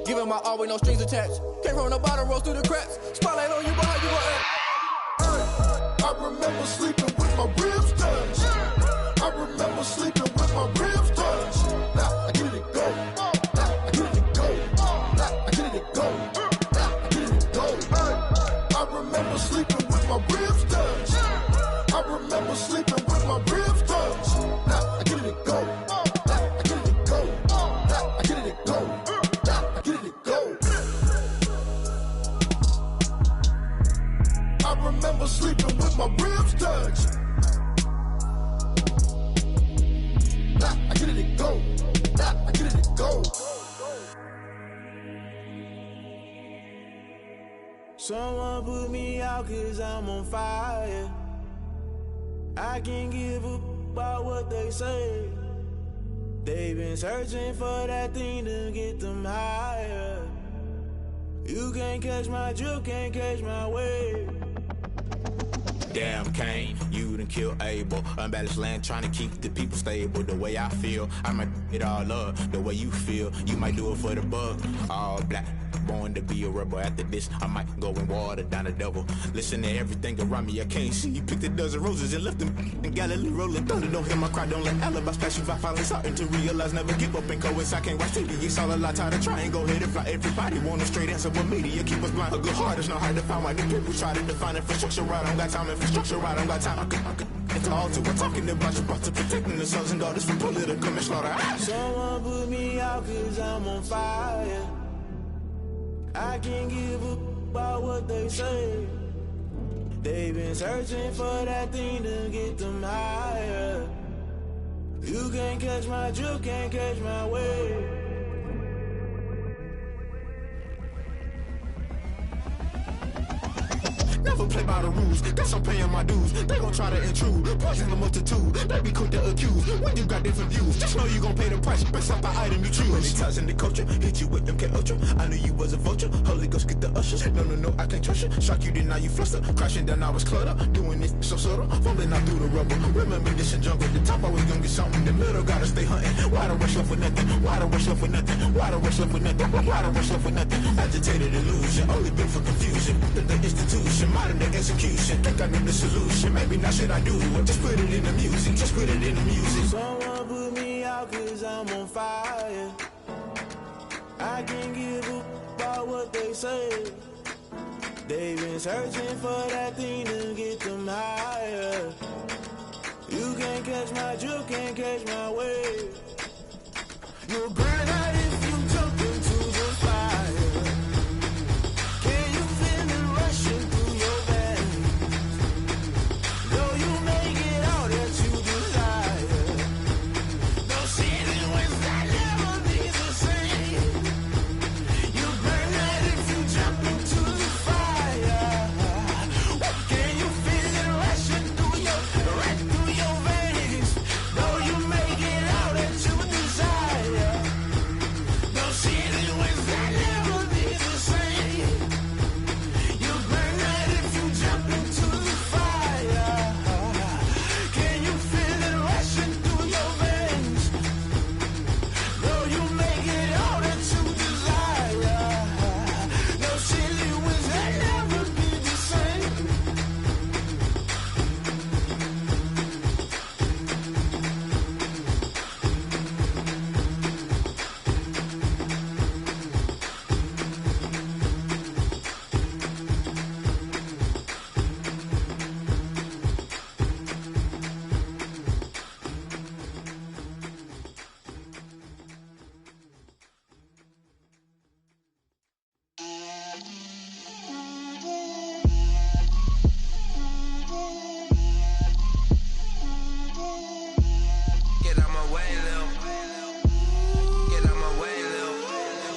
Giving my all with no strings attached. Came from the bottom, rose through the cracks. Spotlight on you, but how you gon' act? I remember sleeping with my ribs touched. I remember sleeping with my ribs touched. Nah, I get it go. Nah, I get it go. Nah, I get it go. Nah, I get it go. I remember sleeping with my ribs touched. I remember sleeping with my ribs touched. Nah, I get it go. Nah, I get it go. Nah, I get it go. Nah, I get it go. I remember sleeping with my ribs touched. Nah, I get it go. Nah, I get it go. Someone put me out 'cause I'm on fire. I can't give up about what they say. They've been searching for that thing to get them higher. You can't catch my drift, can't catch my wave. Damn Kane, you done killed Abel. Unbalanced land trying to keep the people stable. The way I feel, I might it all up. The way you feel, you might do it for the bug. All black, born to be a rebel. After this, I might go and water down the devil. Listen to everything around me, I can't see. Picked a dozen roses and left them in Galilee rolling thunder. Don't hear my cry, don't let alibis pass you by. Finally starting to realize, never give up and coincide. Can't watch TV, it's all a lot. Tired of trying, go ahead and fly. Everybody want a straight answer with media, keep us blind. A good heart is not hard to find. Why the people try to define infrastructure right? I don't got time, infrastructure right, I don't got time. It's all to we're talking about you, brought to protecting the sons and daughters from political manslaughter. Someone put me out 'cause I'm on fire. I can't give up about what they say. They've been searching for that thing to get them higher. You can't catch my drift, can't catch my wave. Never play by the rules, guess I'm paying my dues. They gon' try to intrude, poison the multitude. They be quick to accuse, when you got different views. Just know you gon' pay the price, based off the item you choose. Many times in the culture, hit you with them K-Ultra. I knew you was a vulture, Holy Ghost get the ushers. No, I can't trust you. Shock you, then now you fluster. Crashing down, I was cluttered. Doing this so subtle, fumbling out through the rubble. Remember this in jungle, the top always gonna get something. The middle gotta stay hunting. Why the rush left with nothing? Why the rush left with nothing? Why the rush left with nothing? Why the rush left with nothing? Agitated illusion, only been for confusion. The institution, modern day execution. Think I know the solution, maybe not should I do it. Just put it in the music, just put it in the music. Someone put me out 'cause I'm on fire. I can't give up about what they say. They've been searching for that thing to get them higher. You can't catch my drift, can't catch my wave. You'll burn out if you jump into the fire. Can you feel it rushing through your veins? Though you make it all that you desire. No ceiling wins that never be the same. You burn out if you jump into the fire. Can you feel it rushing through your veins? Though you make it all that you desire. No ceiling wins that never be the same. You burn out if you jump into the fire. Can you feel it rushing through your veins? Though you make it all that you desire. No ceiling wins that never be the same. Get out my way, Lil. Get out my way, Lil.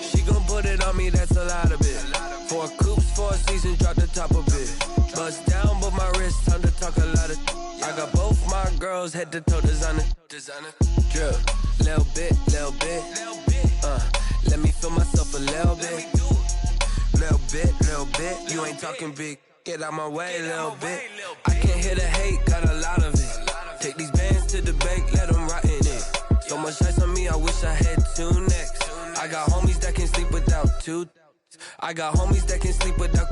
She gon' put it on me, that's a lot of it. 4 coops, 4 seasons, drop the top of it. Bust down, but my wrist, time to talk a lot of. I got both my girls, head to toe designer. Drip, little bit. Let me feel myself a little bit. Little bit. You ain't talking big. Get out my way, little bit. I can't hear the hate, got a lot of it. Take these bands to the bank, let them rot in it. So much ice on me, I wish I had 2 necks. I got homies that can sleep without 2 2. I got homies that can sleep without.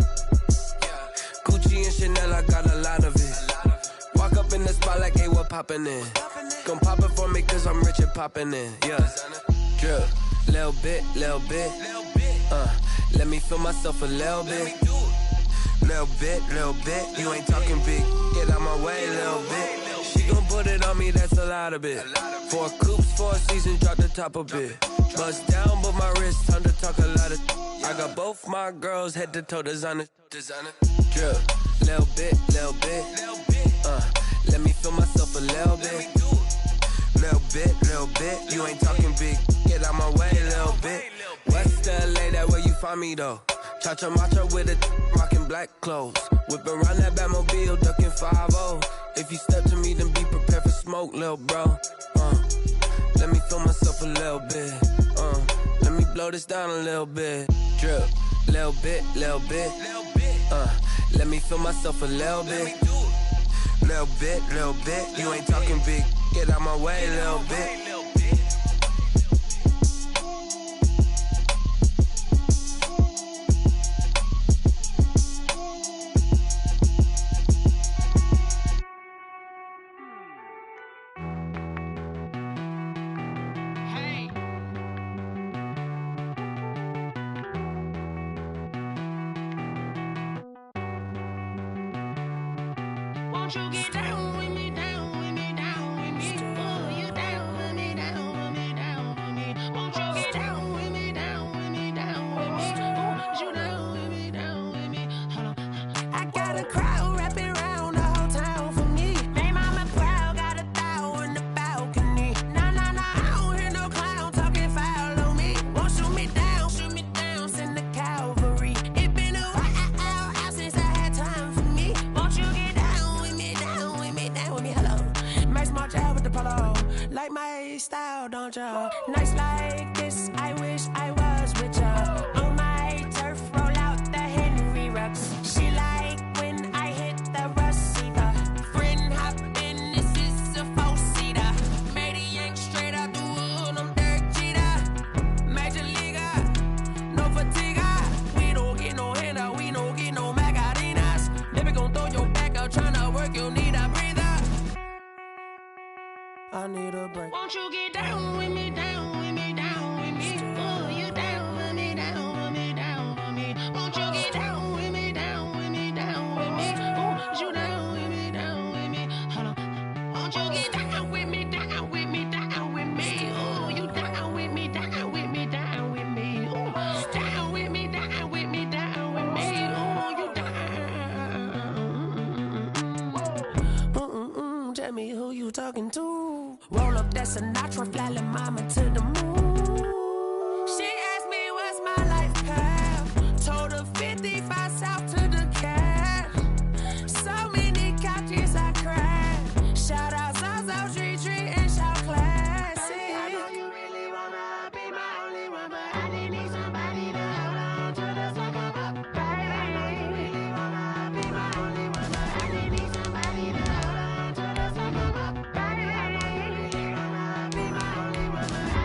Gucci and Chanel, I got a lot of it. Walk up in the spot like, hey, what poppin' in? Gon' pop it for me cause I'm rich and poppin' in. Yeah, drip, little bit. Let me feel myself a little bit. Little bit, you ain't talking big. Get out my way, little bit. She gon' put it on me, that's a lot of it. 4 coupes, 4 seasons, drop the top a bit. Bust down, but my wrist, time to talk a lot of. I got both my girls head to toe designer. Drip, little bit. Let me feel myself a little bit. Little bit, you ain't talking big. Get out my way, little bit. West LA, that where you find me though. Cha-cha matcha with a rockin' black clothes. Whip around that Batmobile, duckin' 5-0. If you step to me, then be prepared for smoke, lil' bro. Let me feel myself a little bit. Let me blow this down a little bit. Drip, little bit. Let me feel myself a little bit. Little bit. You ain't talking big. Get out my way, little bit. Won't you get down with me, down with me, down with me? Oh, you down with me, down with me, down with me. Won't you get down with me, down with me, down with me? Oh, you down with me, down with me? Hold on. I got a crowd wrapping around the whole town for me. They mama proud, got a thou in the balcony. Nah, I don't hear no clown talking foul on me. Won't shoot me down, send the cavalry. It been a while since I had time for me. Won't you get down with me, hello. Max March out with the polo. Like my style, don't y'all? Nights like this, I wish I was with y'all. On my turf, roll out the Henry Rux. She like when I hit the receiver. Friend hop in, this is a 4-seater. Made a yank straight out the wood, I'm Derek Jeter. Major leaguer, no fatigue. We don't get no handout, we don't get no Macarinas. Never gon' throw your back out, tryna work, you need a breather. I need a break. Won't you get down with me, down with me, down with me? Oh, you down with me, down with me, down with me? Won't you get down with me, down with me, down with me? Oh, you down with me, down with me? Hold on. Won't you get down with me, down with me, down with me? Oh, you down with me, down with me, down with me? Oh, down with me, down with me, down with me? Oh, you down. Tell me who you talking to. Roll up that Sinatra, fly la mama to the moon. She asked me what's my life path. Told her 55 south to the cab. So many couches I cried. Shout out South Street and shout classic. I know you really wanna be my only one, but I didn't need somebody to hold on to the second up. Baby, I know you really wanna be my only one, but I didn't need somebody to hold on to the second up. Baby, I know you really wanna be my only one, but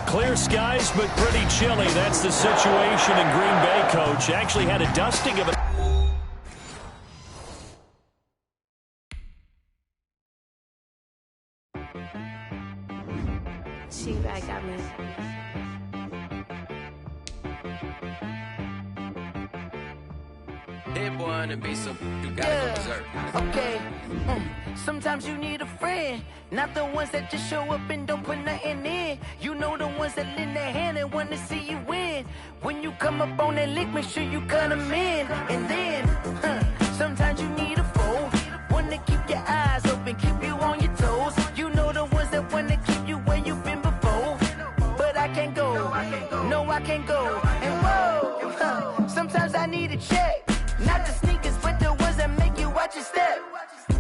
Clear skies, but pretty chilly. That's the situation in Green Bay, Coach. Actually had a dusting of it. She back got me. Hit boy on the beat, so you gotta go berserk. Okay. Sometimes you need a friend, not the ones that just show up and don't put nothing in. You know the ones that lend their hand and want to see you win. When you come up on that lick, make sure you cut them in. And then, sometimes you need a foe, one to keep your eyes open, keep you on your toes. You know the ones that want to keep you where you've been before. But I can't go, no I can't go. And whoa, sometimes I need a check. Not the sneakers, but the ones that make you watch your step.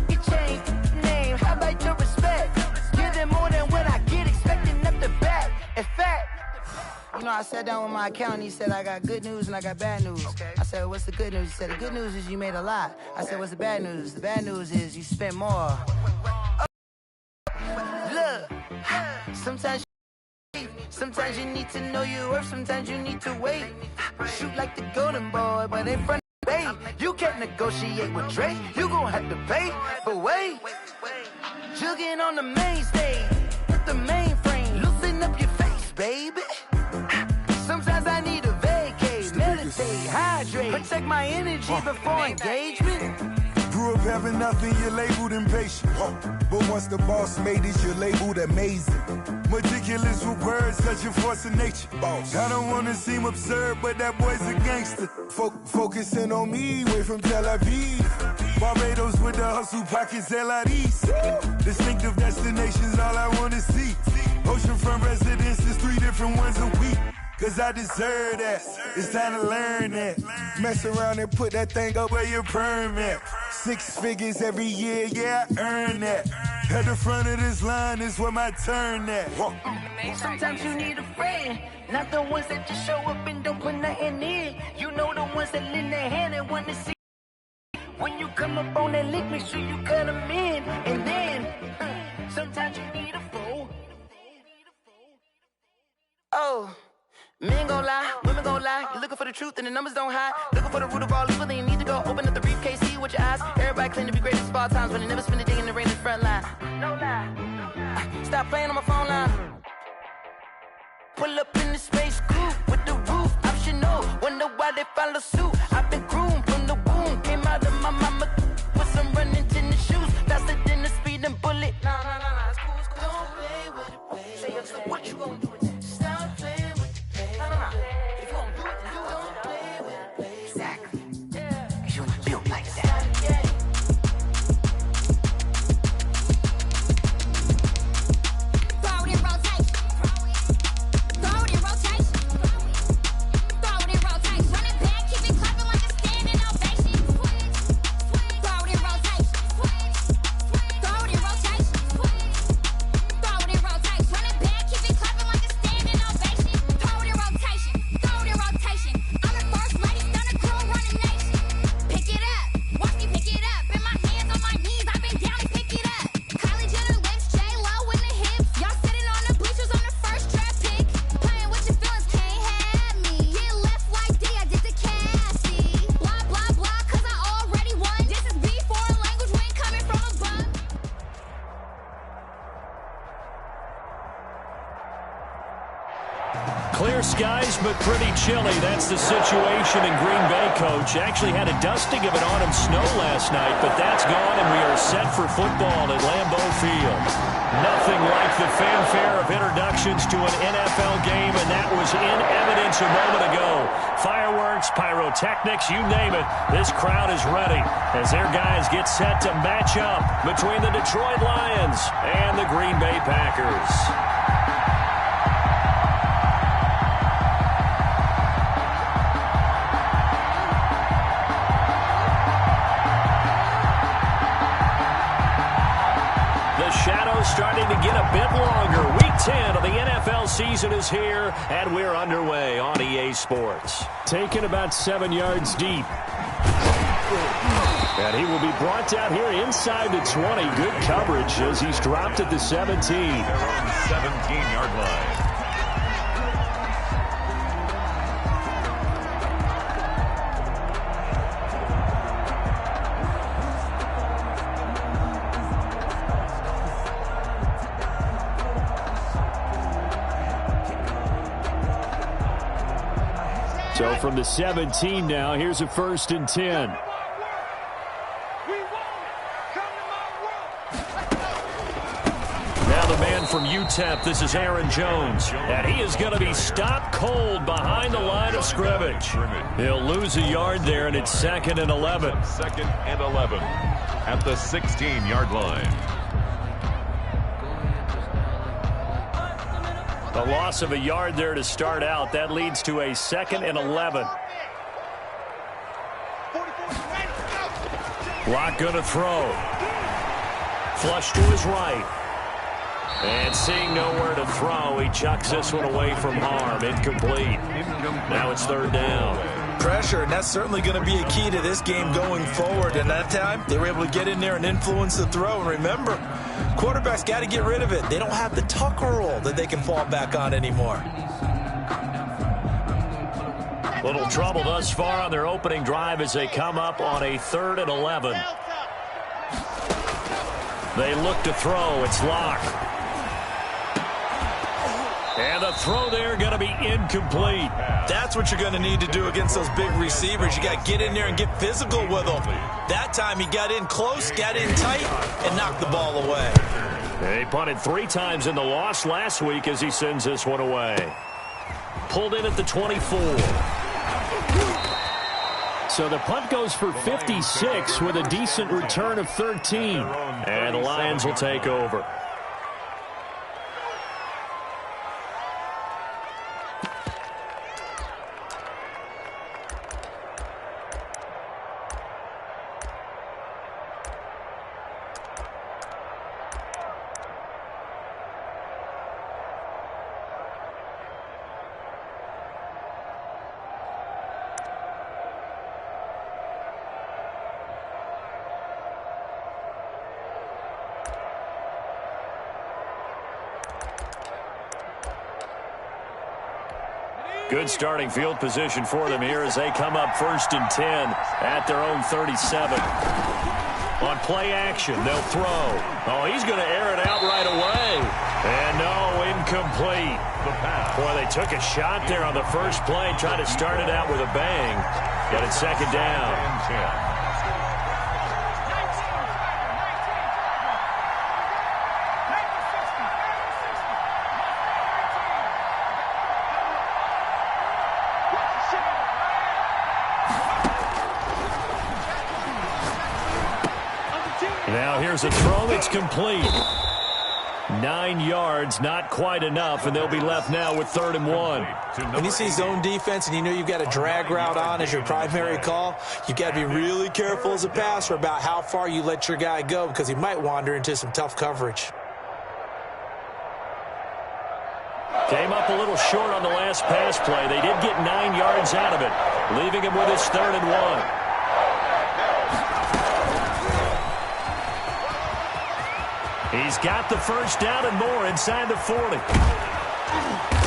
You change name, how about your respect? Give them more than what I get, expecting up the back. In fact, you know, I sat down with my accountant, he said, I got good news and I got bad news. I said, what's the good news? He said, the good news is you made a lot. I said, what's the bad news? The bad news is you spent more. Look, sometimes you need to know your worth, sometimes you need to wait. Shoot like the golden boy, but in front of Bay. You can't negotiate with Drake, you gon' have to pay. But wait, jugging on the main stage, with the mainframe, loosen up your face, baby. Sometimes I need a vacate, meditate, hydrate, protect my energy before engagement. Grew up having nothing, you're labeled impatient. But once the boss made it, you're labeled amazing. Meticulous with words, cause you're forcing nature. Boss. I don't wanna seem absurd, but that boy's a gangster. Focusing on me, way from Tel Aviv. Barbados with the hustle pockets, LIDs. Distinctive destinations, all I wanna see. Oceanfront residences, 3 different ones a week. Cause I deserve that, it's time to learn that. Mess around and put that thing up where your permit. 6 figures every year, yeah, I earn that. At the front of this line is where my turn at. Sometimes you need a friend, not the ones that just show up and don't put nothing in. You know the ones that lend their hand and want to see. When you come up on that lick, make sure you cut them in. And then, sometimes you need a foe. Oh. Men gon' lie, women gon' lie. You're looking for the truth and the numbers don't hide. Looking for the root of all evil, then you need to go open up the briefcase, see with your eyes. Everybody claim to be great at all times, but they never spend a day in the rain in the front line. No lie. Stop playing on my phone line. Pull up in the space coupe with the roof optional. Wonder why they follow suit. I've been groomed from the womb. Came out of my mama with some running tennis shoes. Faster than the speeding bullet. Nah, it's cool, it's cool. Don't play with it, baby. Say yo, so what you gon' do with that? Stop playing with it. If you gon' do it, then you don't play with it, baby. Exactly. Cause you ain't built like that. Throw it in rotation. Throw it in rotation. Throw it in rotation. Run it back, keep it clapping like a standing ovation. Throw it in rotation. Throw it in rotation. Throw it in rotation. Run it back, keep it clapping like a standing ovation. Throw it in rotation. Throw it in rotation. I'm the first lady, stunner crew, running nation. Pick it up, watch me pick it up. In my hands, on my knees, I've been down and pick it up. Kylie Jenner lips, J-Lo in the hips. Y'all sitting on the bleachers on the first draft pick. Playing with your feelings, can't have me. Get left like D, I did the Cassie. Blah, blah, blah, cause I already won. This is B, foreign language, we ain't coming from above. Clear skies, but pretty chilly. That's the situation in Green Bay, Coach. Actually had a dusting of it on him snow last night, but that's gone, and we are set for football at Lambeau Field. Nothing like the fanfare of introductions to an NFL game, and that was in evidence a moment ago. Fireworks, pyrotechnics, you name it. This crowd is ready as their guys get set to match up between the Detroit Lions and the Green Bay Packers. Starting to get a bit longer. Week 10 of the NFL season is here, and we're underway on EA Sports. Taken about 7 yards deep. And he will be brought down here inside the 20. Good coverage as he's dropped at the 17. Around the 17-yard line. So from the 17 now, here's a 1st and 10. Now the man from UTEP, this is Aaron Jones. And he is going to be stopped cold behind the line of scrimmage. He'll lose a yard there, and it's 2nd and 11. 2nd and 11 at the 16-yard line. A loss of a yard there to start out. That leads to a 2nd and 11. Locke going to throw. Flush to his right. And seeing nowhere to throw, he chucks this one away from harm. Incomplete. Now it's 3rd down. Pressure, and that's certainly going to be a key to this game going forward. And that time, they were able to get in there and influence the throw. And remember, quarterbacks got to get rid of it. They don't have the tuck roll that they can fall back on anymore. Little trouble thus far on their opening drive as they come up on a 3rd and 11. They look to throw. It's Locke. And the throw there going to be incomplete. That's what you're going to need to do against those big receivers. You got to get in there and get physical with them. That time he got in close, got in tight, and knocked the ball away. He punted 3 times in the loss last week as he sends this one away. Pulled in at the 24. So the punt goes for 56 with a decent return of 13. And the Lions will take over. Good starting field position for them here as they come up 1st and 10 at their own 37. On play action, they'll throw. Oh, he's going to air it out right away. And no, incomplete. Boy, they took a shot there on the first play, trying to start it out with a bang. Got it 2nd down. Now here's a throw that's complete. 9 yards, not quite enough, and they'll be left now with 3rd and 1. When you see zone defense and you know you've got a drag route on as your primary call, you've got to be really careful as a passer about how far you let your guy go because he might wander into some tough coverage. Came up a little short on the last pass play. They did get 9 yards out of it, leaving him with his 3rd and 1. He's got the 1st down and more inside the 40.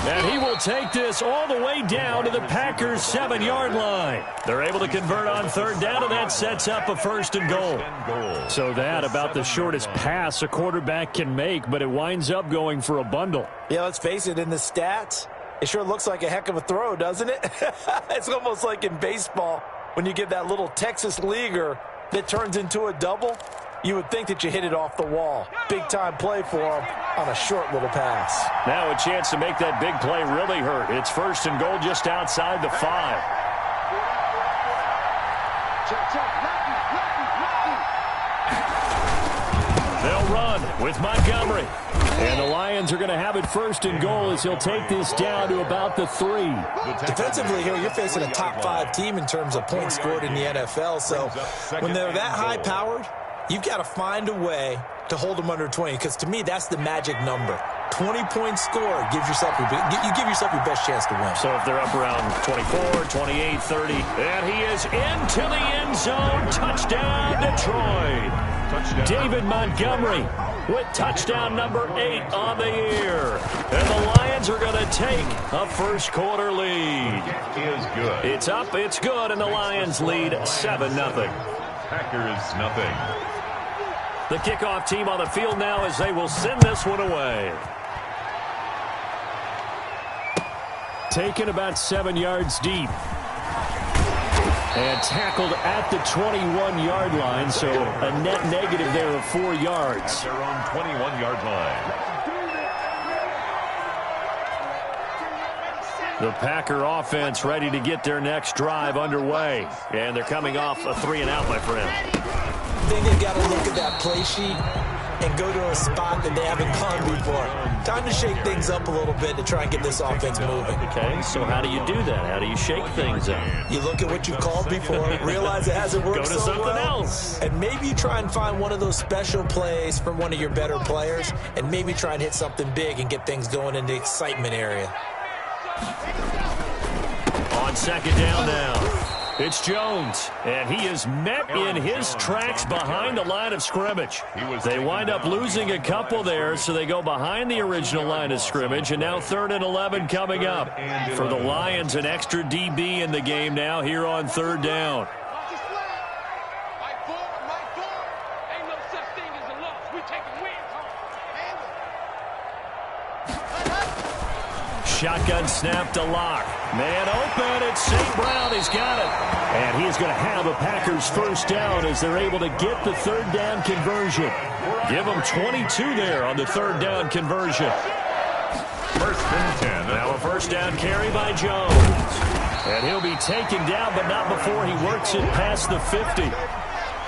And he will take this all the way down to the Packers' 7-yard line. They're able to convert on 3rd down, and that sets up a 1st and goal. So that about the shortest pass a quarterback can make, but it winds up going for a bundle. Yeah, let's face it, in the stats, it sure looks like a heck of a throw, doesn't it? It's almost like in baseball when you get that little Texas leaguer that turns into a double. You would think that you hit it off the wall. Big-time play for him on a short little pass. Now a chance to make that big play really hurt. It's 1st and goal just outside the 5. They'll run with Montgomery. And the Lions are going to have it 1st and goal as he'll take this down to about the 3. Defensively here, you're facing a top 5 team in terms of points scored in the NFL. So when they're that high-powered, you've got to find a way to hold them under 20, because to me, that's the magic number. 20 points scored gives yourself you give yourself your best chance to win. So if they're up around 24, 28, 30, and he is into the end zone. Touchdown, Detroit. David Montgomery with touchdown number 8 on the year. And the Lions are going to take a first-quarter lead. Is good. It's up, it's good, and the Lions lead 7-0. Packers nothing. The kickoff team on the field now as they will send this one away. Taken about 7 yards deep. And tackled at the 21-yard line, so a net negative there of 4 yards. At their own 21-yard line. The Packer offense ready to get their next drive underway. And thee coming off a 3-and-out, my friend. I think they've got to look at that play sheet and go to a spot that they haven't gone before. Time to shake things up a little bit to try and get this offense moving. Okay, so how do you do that? How do you shake things up? You look at what you called before, realize it hasn't worked Go to so something well, else. and maybe you try and find one of those special plays from one of your better players, and maybe try and hit something big and get things going in the excitement area. On second down now, it's Jones, and he is met in his tracks behind the line of scrimmage. They wind up losing a couple there, so they go behind the original line of scrimmage, and now 3rd and 11 coming up. For the Lions, an extra DB in the game now here on 3rd down. Shotgun snap to Locke. Man open, it's St. Brown. He's got it. And he's going to have a Packers first down as they're able to get the 3rd down conversion. Give them 22 there on the 3rd down conversion. 1st and 10. Now a first down carry by Jones. And he'll be taken down, but not before he works it past the 50.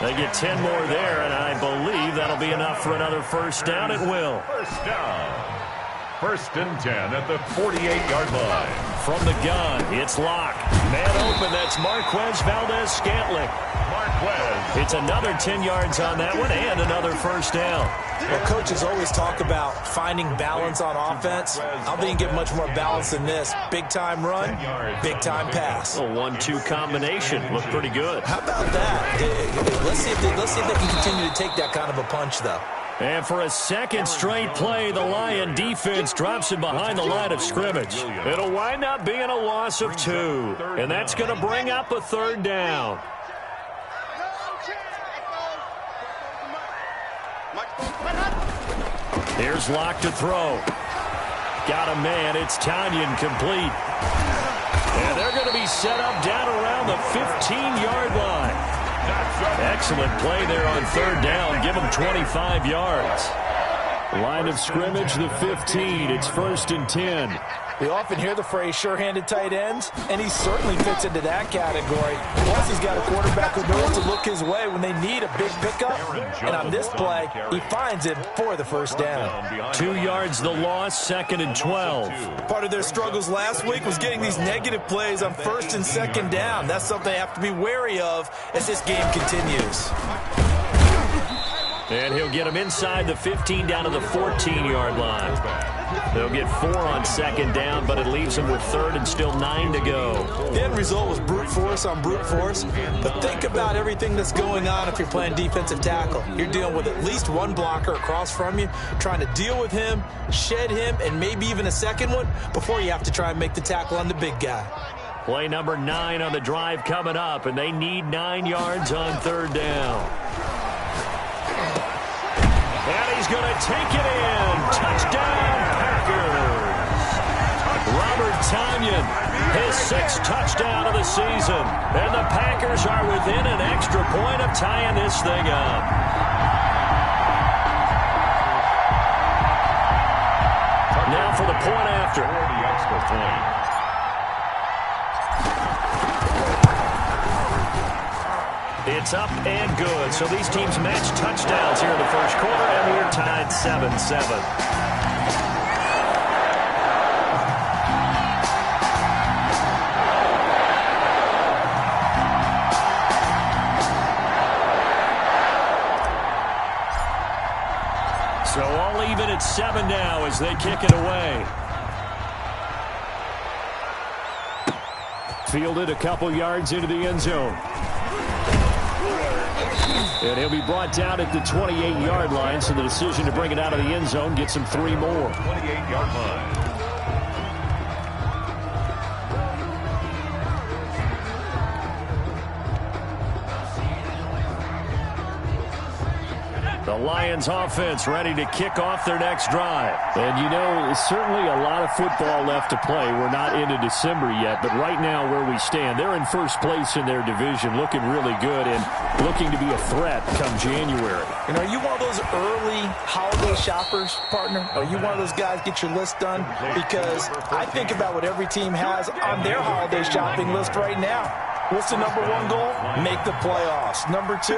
They get 10 more there, and I believe that'll be enough for another first down. It will. First down. 1st and 10 at the 48-yard line. From the gun, it's Locke. Man open, that's Marquez Valdez-Scantling. Marquez. It's another 10 yards on that one and another first down. Well, coaches always talk about finding balance on offense. I don't think you can get much more balance than this. Big-time run, big-time pass. A 1-2 combination. Looked pretty good. How about that? Let's see if they can continue to take that kind of a punch, though. And for a second straight play, the Lion defense drops him behind the line of scrimmage. It'll wind up being a loss of 2. And that's going to bring up a 3rd down. Here's Locke to throw. Got a man. It's Tanyan complete. And they're going to be set up down around the 15-yard line. Excellent play there on 3rd down. Give them 25 yards. Line of scrimmage, the 15. It's 1st and 10. We often hear the phrase sure-handed tight ends, and he certainly fits into that category. Plus, he's got a quarterback who knows to look his way when they need a big pickup. And on this play, he finds it for the first down. 2 yards the loss, 2nd and 12. Part of their struggles last week was getting these negative plays on 1st and 2nd down. That's something they have to be wary of as this game continues. And he'll get him inside the 15 down to the 14-yard line. They'll get 4 on 2nd down, but it leaves them with 3rd and still 9 to go. The end result was brute force on brute force. But think about everything that's going on if you're playing defensive tackle. You're dealing with at least one blocker across from you, trying to deal with him, shed him, and maybe even a second one before you have to try and make the tackle on the big guy. Play number 9 on the drive coming up, and they need 9 yards on 3rd down. And he's going to take it in. Touchdown, Packers. Robert Tanyan, his 6th touchdown of the season. And the Packers are within an extra point of tying this thing up. Now for the point after. The extra point. It's up and good. So these teams match touchdowns here in the first quarter, and we're tied 7-7. So all even at 7 now as they kick it away. Fielded a couple yards into the end zone. And he'll be brought down at the 28-yard line, so the decision to bring it out of the end zone gets him 3 more. 28-yard line. The The Lions offense ready to kick off their next drive. And, you know, certainly a lot of football left to play. We're not into December yet, but right now where we stand, they're in first place in their division, looking really good and looking to be a threat come January. And are you one of those early holiday shoppers, partner? Are you one of those guys get your list done? Because I think about what every team has on their holiday shopping list right now. What's the number one goal? Make the playoffs. Number 2,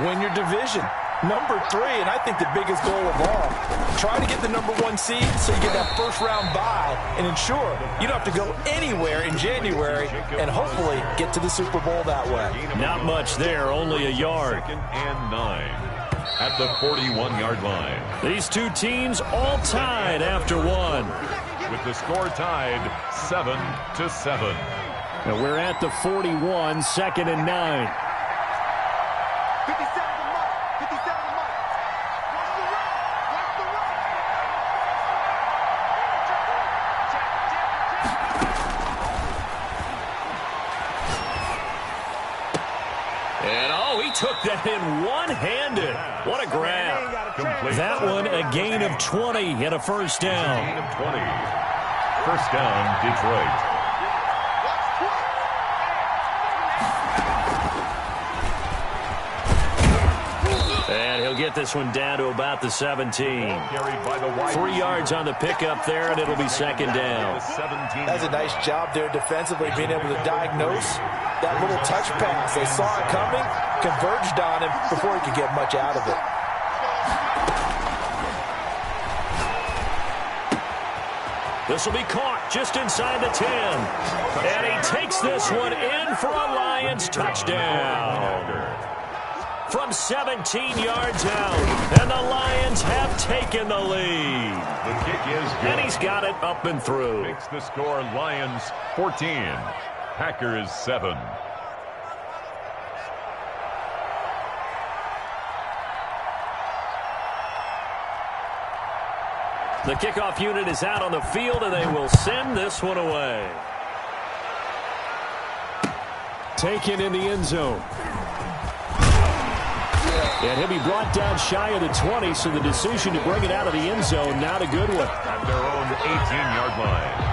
win your division. Number 3, and I think the biggest goal of all, try to get the number 1 seed so you get that first-round bye and ensure you don't have to go anywhere in January and hopefully get to the Super Bowl that way. Not much there, only a yard. 2nd and 9 at the 41-yard line. These two teams all tied after one. With the score tied 7-7. And we're at the 41, 2nd and 9. Took that in one-handed. What a grab. That one a gain of 20 and a first down. Gain of 20. First down, Detroit. And he'll get this one down to about the 17. 3 yards on the pickup there, and it'll be second down. That's a nice job there defensively, being able to diagnose that little touch pass. They saw it coming, converged on him before he could get much out of it. This will be caught just inside the 10. And he takes this one in for a Lions touchdown. From 17 yards out, and the Lions have taken the lead. The kick is good. And he's got it up and through. Makes the score Lions 14, Packers 7. The kickoff unit is out on the field, and they will send this one away. Taken in the end zone. And he'll be brought down shy of the 20, so the decision to bring it out of the end zone, not a good one. At their own 18-yard line.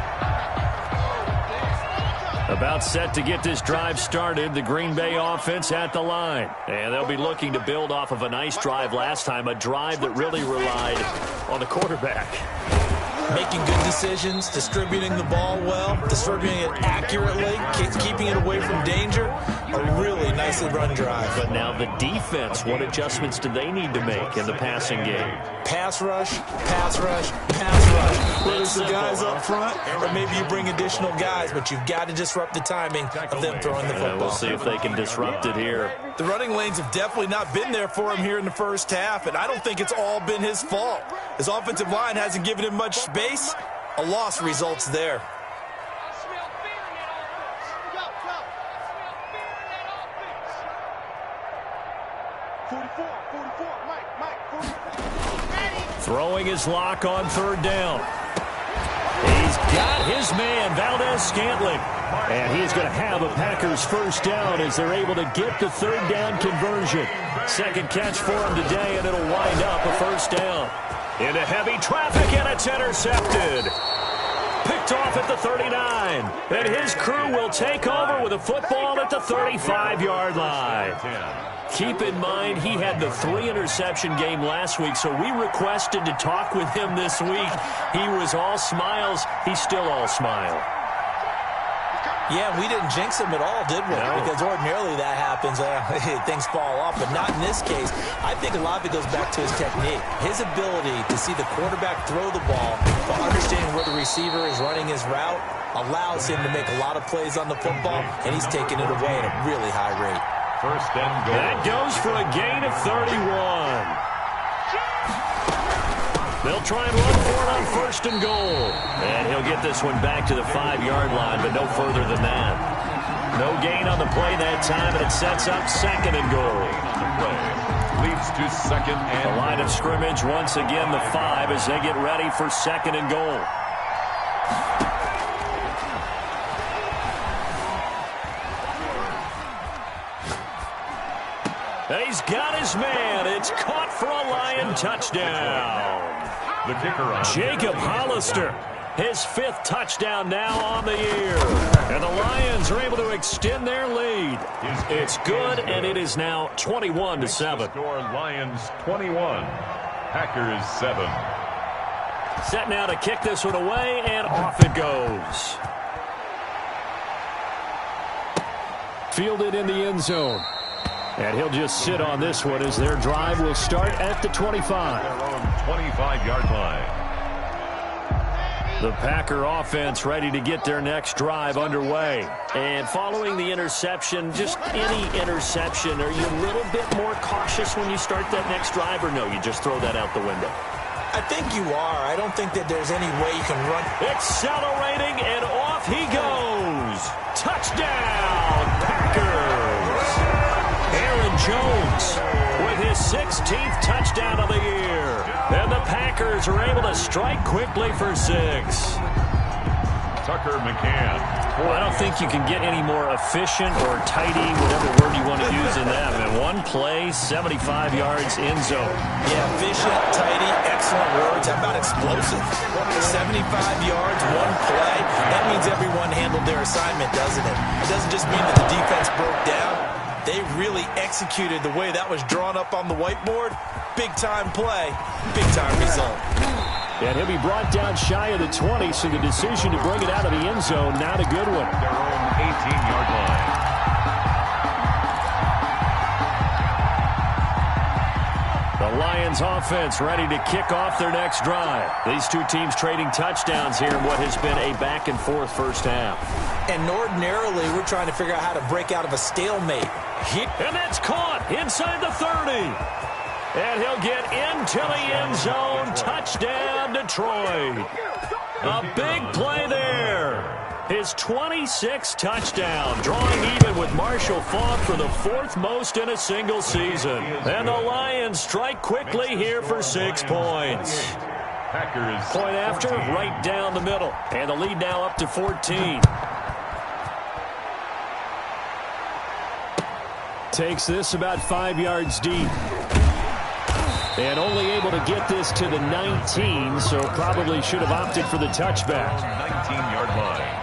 About set to get this drive started, the Green Bay offense at the line. And they'll be looking to build off of a nice drive last time, a drive that really relied on the quarterback. Making good decisions, distributing the ball well, distributing it accurately, keeping it away from danger. A really nicely run drive. But now the defense, what adjustments do they need to make in the passing game? Pass rush, pass rush, pass rush. Whether it's the guys up front, or maybe you bring additional guys, but you've got to disrupt the timing of them throwing the football. We'll see if they can disrupt it here. The running lanes have definitely not been there for him here in the first half, and I don't think it's all been his fault. His offensive line hasn't given him much space. A loss results there. Throwing his lock on third down. He's got his man, Valdez-Scantling. And he's going to have a Packers first down as they're able to get the third down conversion. Second catch for him today, and it'll wind up a first down. Into heavy traffic, and it's intercepted. Picked off at the 39. And his crew will take over with a football at the 35-yard line. Keep in mind, he had the 3-interception game last week, so we requested to talk with him this week. He was all smiles. He's still all smile. Yeah, we didn't jinx him at all, did we? No. Because ordinarily that happens. Things fall off, but not in this case. I think a lot of it goes back to his technique. His ability to see the quarterback throw the ball, to understand where the receiver is running his route, allows him to make a lot of plays on the football, and he's taking it away at a really high rate. First and goal. That goes for a gain of 31. They'll try and run for it on first and goal. And he'll get this one back to the 5-yard line, but no further than that. No gain on the play that time, and it sets up second and goal. The play leads to second and the line of scrimmage, once again, the 5 as they get ready for second and goal. He he's got his man. It's caught for a Lion touchdown. The kicker on Jacob Hollister, his 5th touchdown now on the year. And the Lions are able to extend their lead. It's good, and it is now 21-7. Score Lions 21, Packers 7. Set now to kick this one away, and off it goes. Fielded in the end zone. And he'll just sit on this one as their drive will start at the 25. Their own 25-yard line. The Packer offense ready to get their next drive underway. And following the interception, just any interception, are you a little bit more cautious when you start that next drive, or no, you just throw that out the window? I think you are. I don't think that there's any way you can run. Accelerating, and off he goes. Touchdown, Packers. Aaron Jones with his 16th touchdown of the year. And the Packers are able to strike quickly for 6. Tucker McCann. Well, I don't think you can get any more efficient or tidy, whatever word you want to use in that. And one play, 75 yards in zone. Yeah, efficient, tidy, excellent words. How about explosive? 75 yards, one play. That means everyone handled their assignment, doesn't it? It doesn't just mean that the defense broke down. They really executed the way that was drawn up on the whiteboard. Big-time play, big-time result. And he'll be brought down shy of the 20, so the decision to bring it out of the end zone, not a good one. Their own 18-yard line. The Lions offense ready to kick off their next drive. These two teams trading touchdowns here in what has been a back-and-forth first half. And ordinarily, we're trying to figure out how to break out of a stalemate. And that's caught inside the 30. And he'll get into the end zone. Touchdown, Detroit. A big play there. His 26th touchdown, drawing even with Marshall Faulk for the 4th most in a single season. And the Lions strike quickly here for 6 points. Packers. Point after, right down the middle. And the lead now up to 14. Takes this about 5 yards deep. And only able to get this to the 19, so probably should have opted for the touchback. 19-yard line.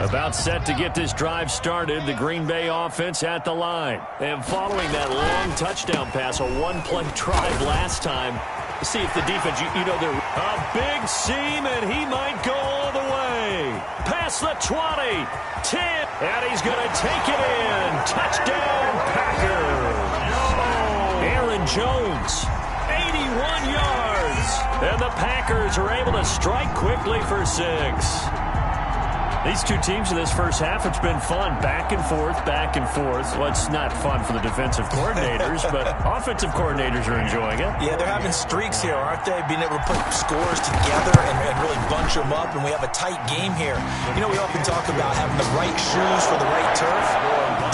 About set to get this drive started, the Green Bay offense at the line. And following that long touchdown pass, a one-play drive last time, see if the defense, you know, they're a big seam, and he might go all the way. Past the 20, 10, and he's going to take it in. Touchdown, Packers. Aaron Jones, 81 yards. And the Packers are able to strike quickly for 6. These two teams in this first half, it's been fun. Back and forth, back and forth. Well, it's not fun for the defensive coordinators, but offensive coordinators are enjoying it. Yeah, they're having streaks here, aren't they? Being able to put scores together and really bunch them up, and we have a tight game here. You know, we often talk about having the right shoes for the right turf.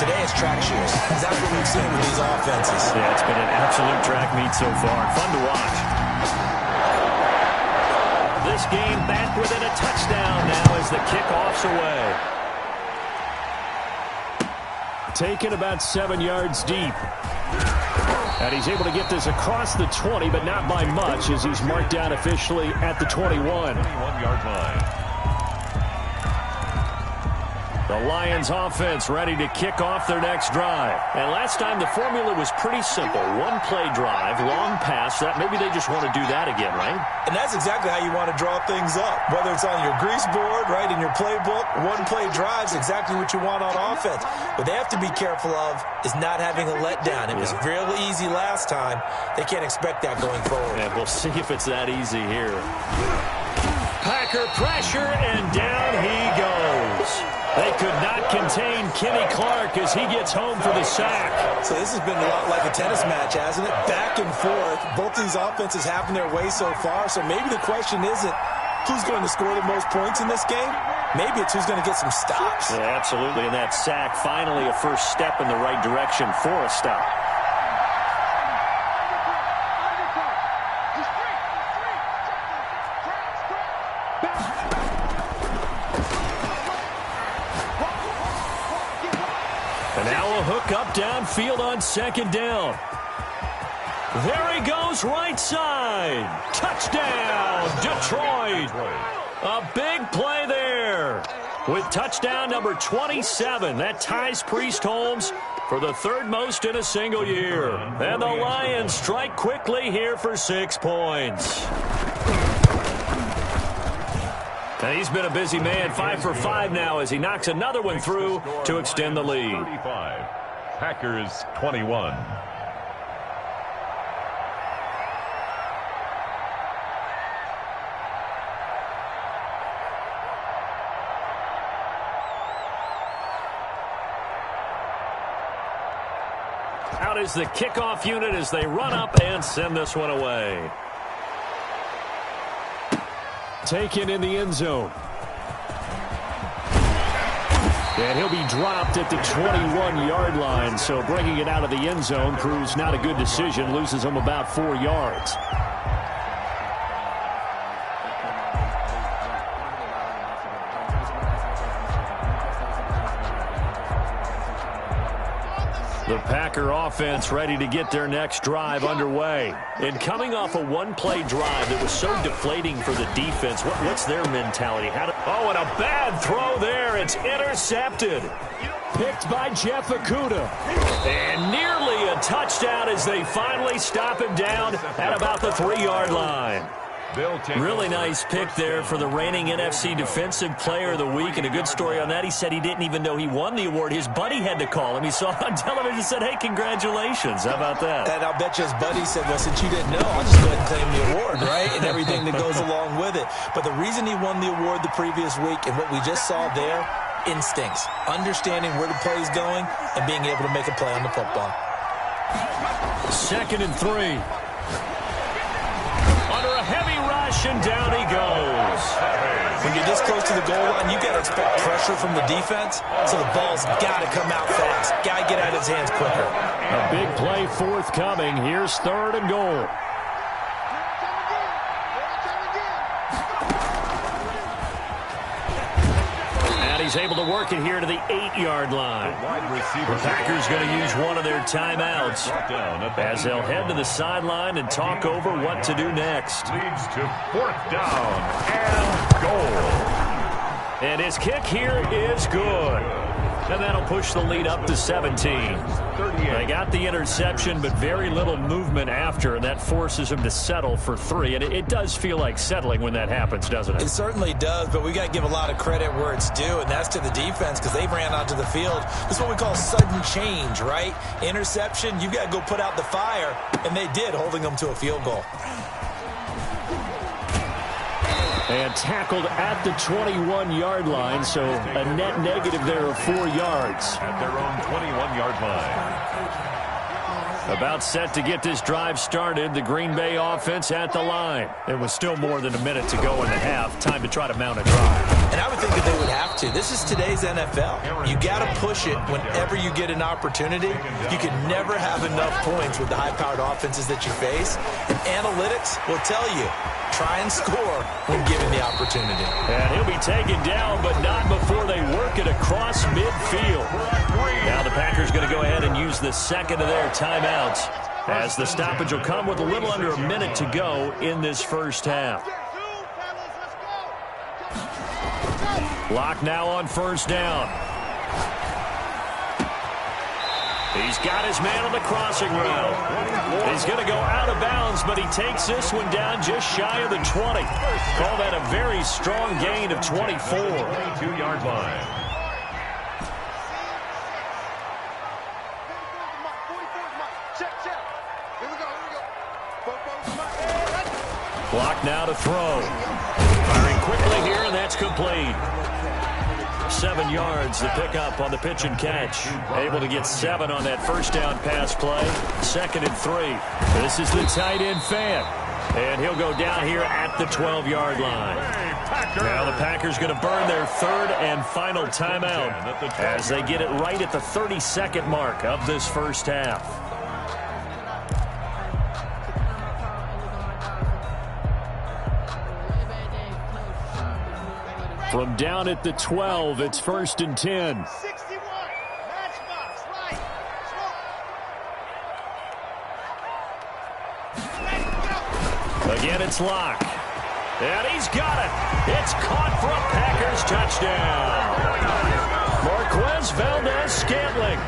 Today it's track shoes. That's what we've seen with these offenses. Yeah, it's been an absolute track meet so far. Fun to watch. This game back within a touchdown now as the kickoff's away. Taken about 7 yards deep. And he's able to get this across the 20, but not by much, as he's marked down officially at the 21. 21-yard line. The Lions offense ready to kick off their next drive. And last time the formula was pretty simple. One-play drive, long pass. That maybe they just want to do that again, right? And that's exactly how you want to draw things up. Whether it's on your grease board, right, in your playbook, one-play drive is exactly what you want on offense. What they have to be careful of is not having a letdown. It was real easy last time. They can't expect that going forward. And we'll see if it's that easy here. Packer pressure, and down he goes. They could not contain Kenny Clark as he gets home for the sack. So this has been a lot like a tennis match, hasn't it? Back and forth. Both these offenses having their way so far. So maybe the question isn't who's going to score the most points in this game. Maybe it's who's going to get some stops. Yeah, absolutely. And that sack, finally a first step in the right direction for a stop. Now a hook up downfield on second down. There he goes, right side. Touchdown, Detroit. A big play there. With touchdown number 27, that ties Priest Holmes for the third most in a single year. And the Lions strike quickly here for 6 points. And he's been a busy man, 5 for 5 now as he knocks another one through to extend the lead. 35, Packers 21. Out is the kickoff unit as they run up and send this one away. Taken in the end zone. And he'll be dropped at the 21-yard line. So bringing it out of the end zone proves not a good decision. Loses him about 4 yards. The Packer offense ready to get their next drive underway. And coming off a one-play drive that was so deflating for the defense, what's their mentality? Oh, and a bad throw there. It's intercepted. Picked by Jeff Okudah. And nearly a touchdown as they finally stop him down at about the 3-yard line. Really nice pick there for the reigning NFC Defensive Player of the Week, and a good story on that. He said he didn't even know he won the award. His buddy had to call him. He saw it on television and said, hey, congratulations. How about that? And I'll bet you his buddy said, well, since you didn't know, I'll just go ahead and claim the award, right? And everything that goes along with it. But the reason he won the award the previous week and what we just saw there, instincts, understanding where the play is going and being able to make a play on the football. 2nd and 3. Under a heavy rush, and down he goes. When you're this close to the goal line, you got to expect pressure from the defense, so the ball's got to come out fast. Got to get out of his hands quicker. A big play forthcoming. Here's 3rd and goal. He's able to work it here to the 8-yard line. The Packers going to use one of their timeouts as they'll head to the sideline and talk over what to do next. Leads to 4th down and goal. And his kick here is good. And that'll push the lead up to 17. They got the interception, but very little movement after, and that forces him to settle for 3. And it does feel like settling when that happens, doesn't it? It certainly does, but we got to give a lot of credit where it's due, and that's to the defense because they ran onto the field. This is what we call sudden change, right? Interception, you got to go put out the fire, and they did, holding them to a field goal. And tackled at the 21-yard line, so a net negative there of 4 yards. At their own 21-yard line. About set to get this drive started, the Green Bay offense at the line. It was still more than a minute to go in the half. Time to try to mount a drive. And I would think that they would have to. This is today's NFL. You got to push it whenever you get an opportunity. You can never have enough points with the high-powered offenses that you face. And analytics will tell you, try and score when given the opportunity. And he'll be taken down, but not before they work it across midfield. Now the Packers going to go ahead and use the second of their timeouts as the stoppage will come with a little under a minute to go in this first half. Lock now on 1st down. He's got his man on the crossing route. He's going to go out of bounds, but he takes this one down just shy of the 20. Call that a very strong gain of 24. 22-yard line. Block now to throw. Firing quickly here, and that's complete. 7 yards to pick up on the pitch and catch. Able to get 7 on that first down pass play. 2nd and 3. This is the tight end fan. And he'll go down here at the 12-yard line. Now the Packers going to burn their 3rd and final timeout as they get it right at the 32nd mark of this first half. From down at the 12, it's 1st and 10. Again, it's Locke. And he's got it. It's caught for a Packers touchdown. Marquez Valdes-Scantling,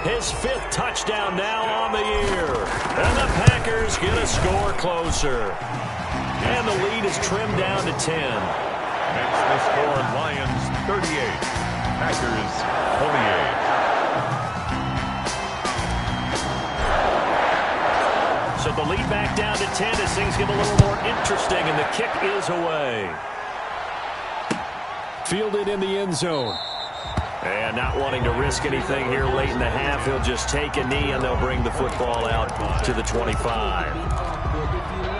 his 5th touchdown now on the year. And the Packers get a score closer. And the lead is trimmed down to 10. That's the score. Lions 38, Packers 28. So the lead back down to 10 as things get a little more interesting, and the kick is away. Fielded in the end zone. And not wanting to risk anything here late in the half, he'll just take a knee, and they'll bring the football out to the 25.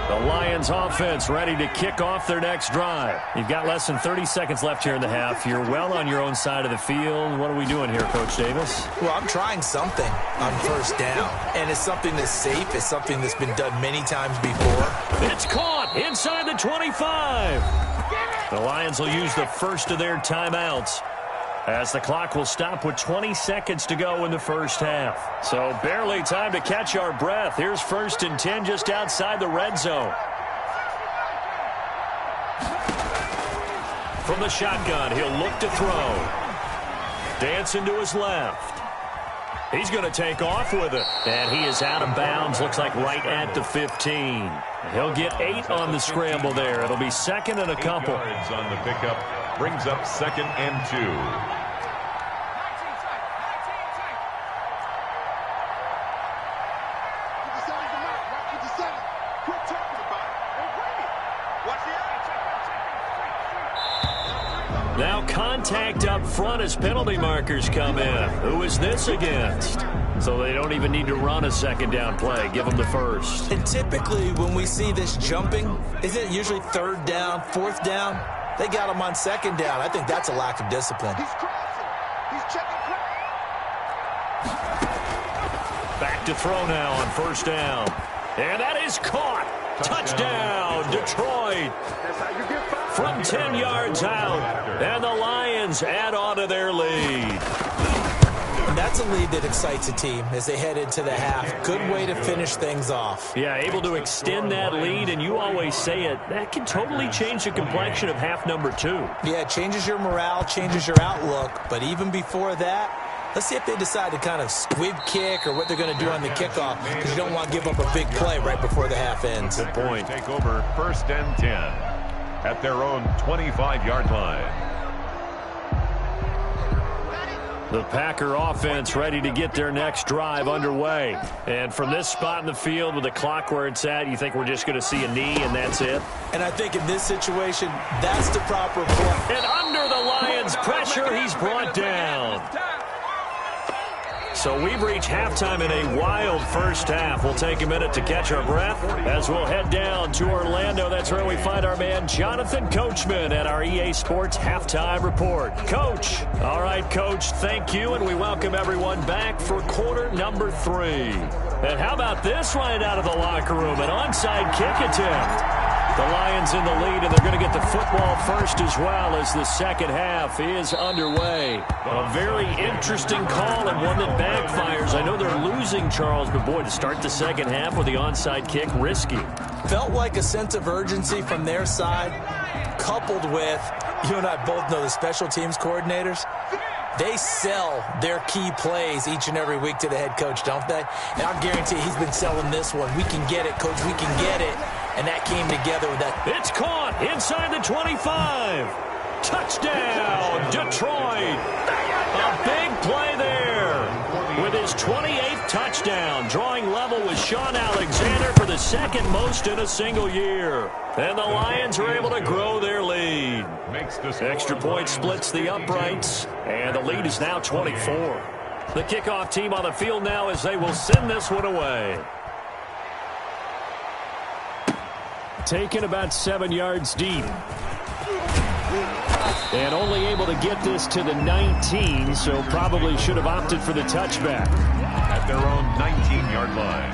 The Lions offense ready to kick off their next drive. You've got less than 30 seconds left here in the half. You're well on your own side of the field. What are we doing here, Coach Davis? Well, I'm trying something on first down, and it's something that's safe. It's something that's been done many times before. It's caught inside the 25. The Lions will use the first of their timeouts, as the clock will stop with 20 seconds to go in the first half. So barely time to catch our breath. Here's 1st and 10 just outside the red zone. From the shotgun, he'll look to throw. Dancing to his left. He's going to take off with it. And he is out of bounds, looks like right at the 15. He'll get 8 on the scramble there. It'll be 2nd and a couple. 8 yards on the pickup. Brings up 2nd and 2. Now contact up front as penalty markers come in. Who is this against? So they don't even need to run a 2nd down play. Give them the first. And typically when we see this jumping, isn't it usually 3rd down, 4th down? They got him on 2nd down. I think that's a lack of discipline. He's crossing. He's checking. Back to throw now on 1st down. And that is caught. Touchdown, Detroit. From 10 yards out. And the Lions add on to their lead. And that's a lead that excites a team as they head into the half. Good way to finish things off. Yeah, able to extend that lead, and you always say it, that can totally change the complexion of half number 2. Yeah, it changes your morale, changes your outlook. But even before that, let's see if they decide to kind of squib kick or what they're going to do on the kickoff, because you don't want to give up a big play right before the half ends. Good point. Take over 1st and 10 at their own 25-yard line. The Packer offense ready to get their next drive underway. And from this spot in the field with the clock where it's at, you think we're just going to see a knee and that's it? And I think in this situation, that's the proper play. And under the Lions' pressure, he's brought down. So we've reached halftime in a wild first half. We'll take a minute to catch our breath as we'll head down to Orlando. That's where we find our man Jonathan Coachman at our EA Sports Halftime Report. Coach. All right, Coach, thank you, and we welcome everyone back for quarter number 3. And how about this right out of the locker room? An onside kick attempt. The Lions in the lead, and they're going to get the football first as well as the second half is underway. A very interesting call and one that backfires. I know they're losing, Charles, but boy, to start the second half with the onside kick, risky. Felt like a sense of urgency from their side, coupled with, you and I both know the special teams coordinators. They sell their key plays each and every week to the head coach, don't they? And I'll guarantee he's been selling this one. We can get it, Coach. We can get it. And that came together with that. It's caught inside the 25. Touchdown, Detroit. A big play there with his 28th touchdown, drawing level with Sean Alexander for the second most in a single year. And the Lions are able to grow their lead. Extra point splits the uprights, and the lead is now 24. The kickoff team on the field now as they will send this one away. Taken about 7 yards deep. And only able to get this to the 19, so probably should have opted for the touchback. At their own 19-yard line.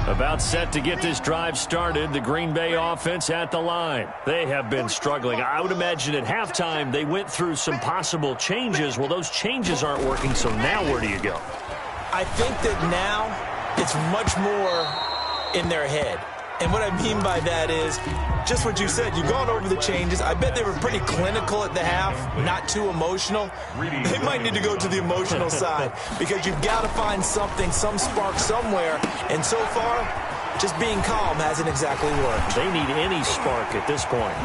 About set to get this drive started, the Green Bay offense at the line. They have been struggling. I would imagine at halftime they went through some possible changes. Well, those changes aren't working, so now where do you go? I think that now it's much more in their head. And what I mean by that is just what you said. You've gone over the changes. I bet they were pretty clinical at the half, not too emotional. They might need to go to the emotional side because you've got to find something, some spark somewhere. And so far, just being calm hasn't exactly worked. They need any spark at this point.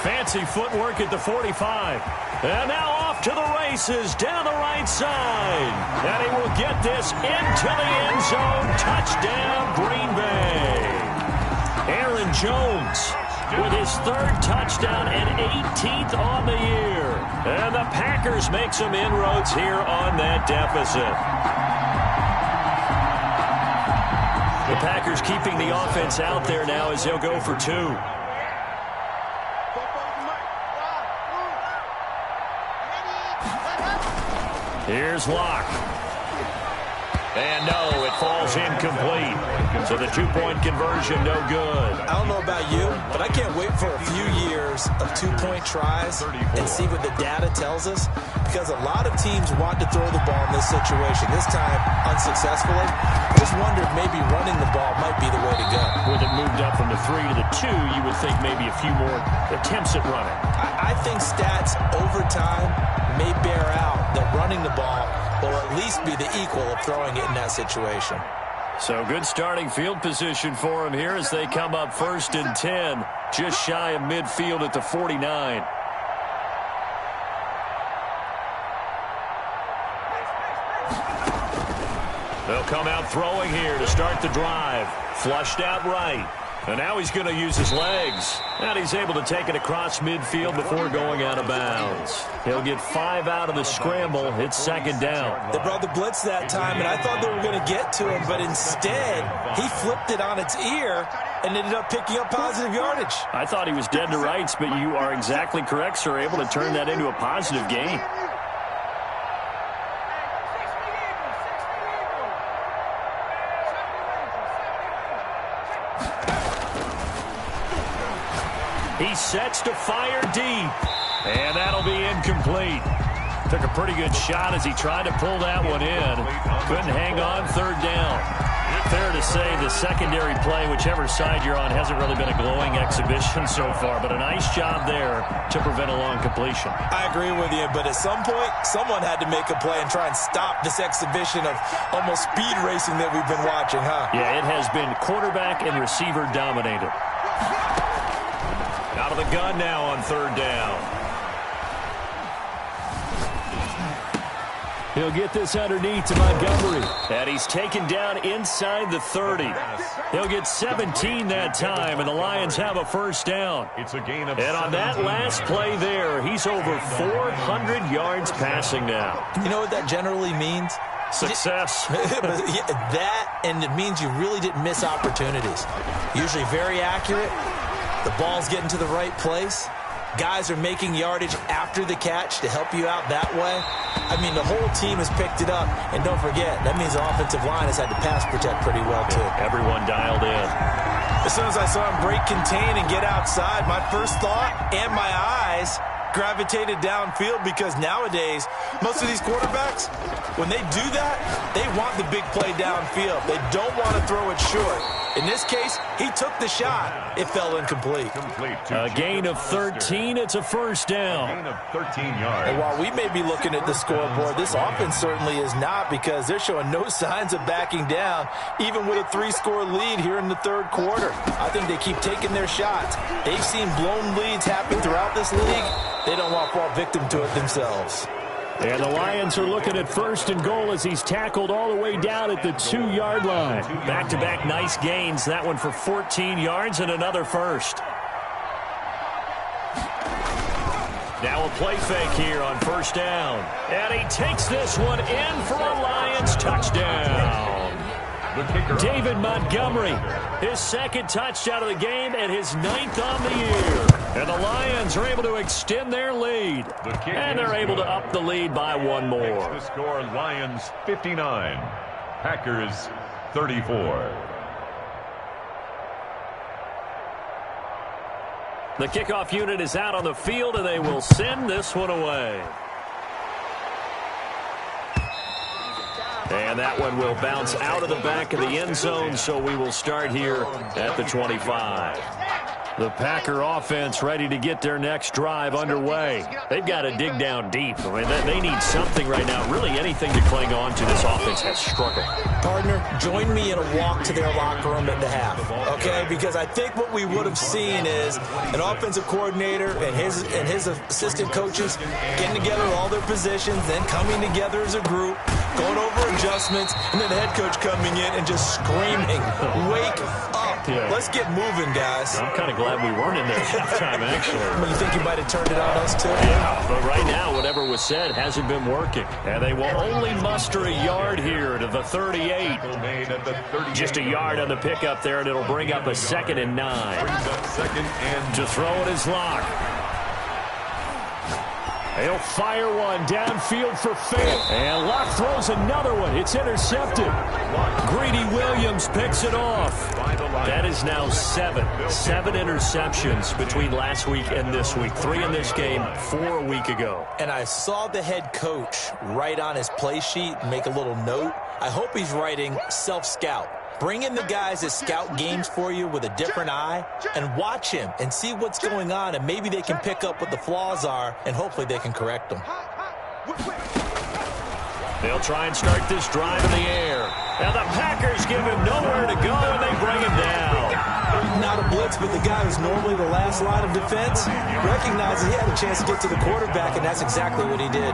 Fancy footwork at the 45. And now off to the races down the right side. And he will get this into the end zone. Touchdown, Green Bay. Aaron Jones with his third touchdown and 18th on the year. And the Packers make some inroads here on that deficit. The Packers keeping the offense out there now as they'll go for 2. Here's Locke. And no, it falls incomplete. So the two-point conversion, no good. I don't know about you, but I can't wait for a few years of two-point tries and see what the data tells us, because a lot of teams want to throw the ball in this situation, this time unsuccessfully. I just wonder if maybe running the ball might be the way to go. With it moved up from the 3 to the 2, you would think maybe a few more attempts at running. I think stats over time may bear out that running the ball will at least be the equal of throwing it in that situation. So good starting field position for him here as they come up 1st and 10, just shy of midfield at the 49. They'll come out throwing here to start the drive. Flushed out right. And now he's going to use his legs. And he's able to take it across midfield before going out of bounds. He'll get 5 out of the scramble. It's 2nd down. They brought the blitz that time, and I thought they were going to get to him, but instead he flipped it on its ear and ended up picking up positive yardage. I thought he was dead to rights, but you are exactly correct, sir. Able to turn that into a positive gain. He sets to fire deep, and that'll be incomplete. Took a pretty good shot as he tried to pull that one in. Couldn't hang on, 3rd down. Fair to say the secondary play, whichever side you're on, hasn't really been a glowing exhibition so far, but a nice job there to prevent a long completion. I agree with you, but at some point, someone had to make a play and try and stop this exhibition of almost speed racing that we've been watching, huh? Yeah, it has been quarterback and receiver dominated. Out of the gun now on 3rd down. He'll get this underneath to Montgomery. And he's taken down inside the 30. He'll get 17 that time, and the Lions have a 1st down. It's a gain of and on that last play there, he's over 400 yards passing now. You know what that generally means? Success. That, and it means you really didn't miss opportunities. Usually very accurate. The ball's getting to the right place. Guys are making yardage after the catch to help you out that way. I mean, the whole team has picked it up. And don't forget, that means the offensive line has had to pass protect pretty well, too. Everyone dialed in. As soon as I saw him break contain and get outside, my first thought and my eyes gravitated downfield, because nowadays, most of these quarterbacks, when they do that, they want the big play downfield. They don't want to throw it short. In this case, he took the shot. It fell incomplete. A gain of 13. It's a 1st down. Gain of 13 yards. And while we may be looking at the scoreboard, this offense certainly is not, because they're showing no signs of backing down, even with a 3-score lead here in the 3rd quarter. I think they keep taking their shots. They've seen blown leads happen throughout this league. They don't want to fall victim to it themselves. And the Lions are looking at 1st and goal as he's tackled all the way down at the 2-yard line. Back-to-back nice gains. That one for 14 yards and another 1st. Now a play fake here on 1st down. And he takes this one in for a Lions touchdown. David Montgomery, his 2nd touchdown of the game and his 9th on the year. And the Lions are able to extend their lead. And they're able to up the lead by 1 more. The score, Lions 59, Packers 34. The kickoff unit is out on the field, and they will send this one away. And that one will bounce out of the back of the end zone, so we will start here at the 25. The Packer offense ready to get their next drive underway. They've got to dig down deep. I mean, they need something right now, really anything to cling on to. This offense has struggled. Partner, join me in a walk to their locker room at the half, okay? Because I think what we would have seen is an offensive coordinator and his assistant coaches getting together all their positions, then coming together as a group, going over adjustments, and then the head coach coming in and just screaming, "Wake up. Yeah. Let's get moving, guys." I'm kind of glad we weren't in there at halftime, actually. You think you might have turned it on us, too? Yeah, but right now, whatever was said hasn't been working. And they will only muster a yard here to the 38. Just a yard on the pickup there, and it'll bring up a 2nd and 9. To throw it is Locke. He'll fire one downfield for fair. And Locke throws another one. It's intercepted. Greedy Williams picks it off. That is now 7 interceptions between last week and this week. 3 in this game, 4 a week ago. And I saw the head coach write on his play sheet, make a little note. I hope he's writing self-scout. Bring in the guys that scout games for you with a different eye and watch him and see what's going on, and maybe they can pick up what the flaws are, and hopefully they can correct them. They'll try and start this drive in the air. Now the Packers give him nowhere to go, and they bring him down. Not a blitz, but the guy who's normally the last line of defense recognizes he had a chance to get to the quarterback, and that's exactly what he did.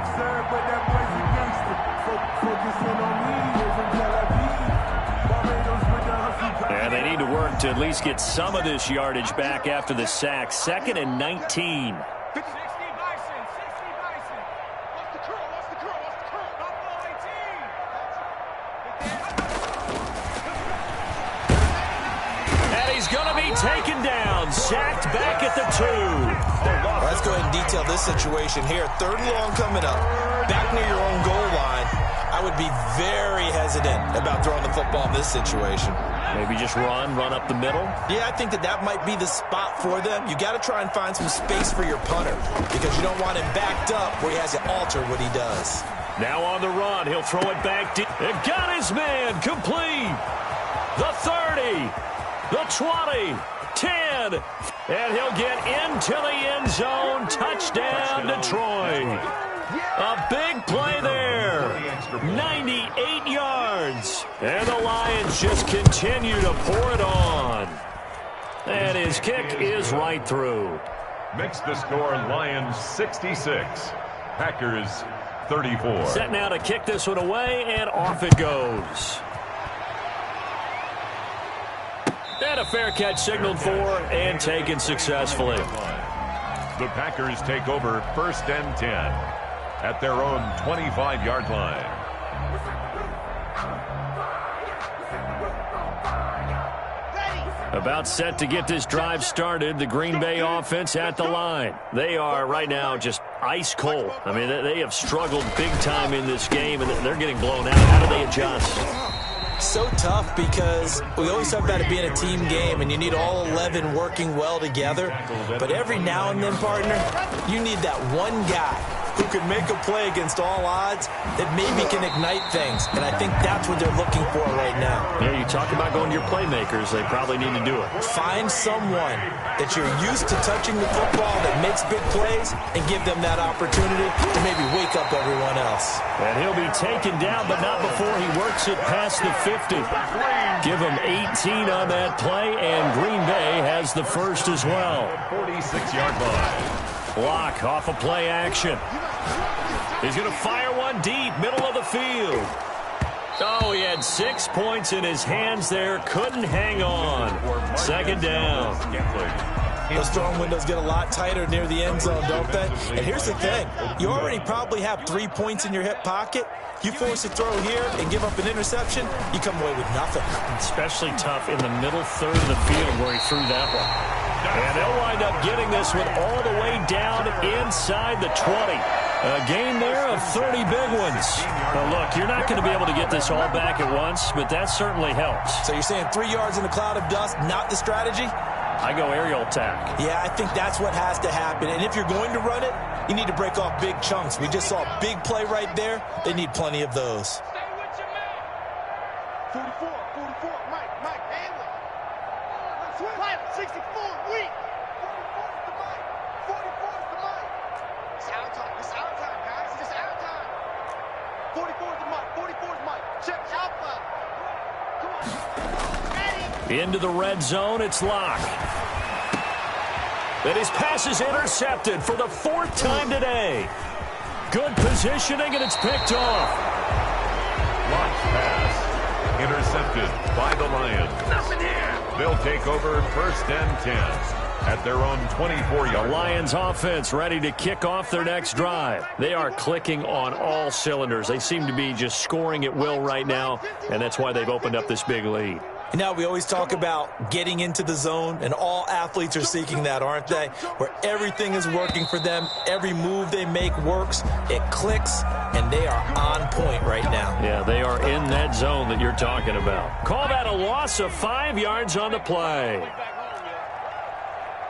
And they need to work to at least get some of this yardage back after the sack. 2nd and 19. And he's going to be taken down. Sacked back at the 2. Let's go ahead and detail this situation here. 3rd and long coming up. Back near your own goal line. I would be very hesitant about throwing the football in this situation. Maybe just run up the middle? Yeah, I think that might be the spot for them. You got to try and find some space for your punter because you don't want him backed up where he has to alter what he does. Now on the run, he'll throw it back deep. It got his man complete. The 30, the 20, 10, and he'll get into the end zone. Touchdown, Detroit. A big play there. 98 yards. And the Lions just continue to pour it on. And his kick is right through. Makes the score Lions 66. Packers 34. Set now to kick this one away, and off it goes. And a fair catch signaled for and taken successfully. The Packers take over 1st and 10 at their own 25-yard line. About set to get this drive started, the Green Bay offense at the line. They are right now just ice cold. I mean, they have struggled big time in this game, and they're getting blown out. How do they adjust? So tough because we always talk about it being a team game and you need all 11 working well together. But every now and then, partner, you need that one guy who can make a play against all odds that maybe can ignite things. And I think that's what they're looking for right now. Yeah, you talk about going to your playmakers. They probably need to do it. Find someone that you're used to touching the football that makes big plays and give them that opportunity to maybe wake up everyone else. And he'll be taken down, but not before he works it past the 50. Give him 18 on that play, and Green Bay has the first as well. 46-yard line. Locke off of play action. He's going to fire one deep, middle of the field. Oh, he had 6 points in his hands there. Couldn't hang on. 2nd down. Those throwing windows get a lot tighter near the end zone, don't they? And here's the thing. You already probably have 3 points in your hip pocket. You force a throw here and give up an interception, you come away with nothing. Especially tough in the middle third of the field where he threw that one. And they'll wind up getting this one all the way down inside the 20. A game there of 30 big ones. Now look, you're not going to be able to get this all back at once, but that certainly helps. So you're saying 3 yards in a cloud of dust, not the strategy? I go aerial attack. Yeah, I think that's what has to happen. And if you're going to run it, you need to break off big chunks. We just saw a big play right there. They need plenty of those. 44, Mike, handle it. Swim. 64, weak. 44 is the Mike. It's our time, guys. It's our time. 44 is the Mike. 44 is Mike. Check alpha. Come on. Ready. Into the red zone, it's Locke. And his pass is intercepted for the 4th time today. Good positioning, and it's picked off. Locke's pass intercepted by the Lions. Nothing here. They'll take over 1st and 10 at their own 24-yard. The Lions offense ready to kick off their next drive. They are clicking on all cylinders. They seem to be just scoring at will right now, and that's why they've opened up this big lead. You know, we always talk about getting into the zone, and all athletes are seeking that, aren't they? Where everything is working for them. Every move they make works. It clicks, and they are on point right now. Yeah, they are in that zone that you're talking about. Call that a loss of 5 yards on the play.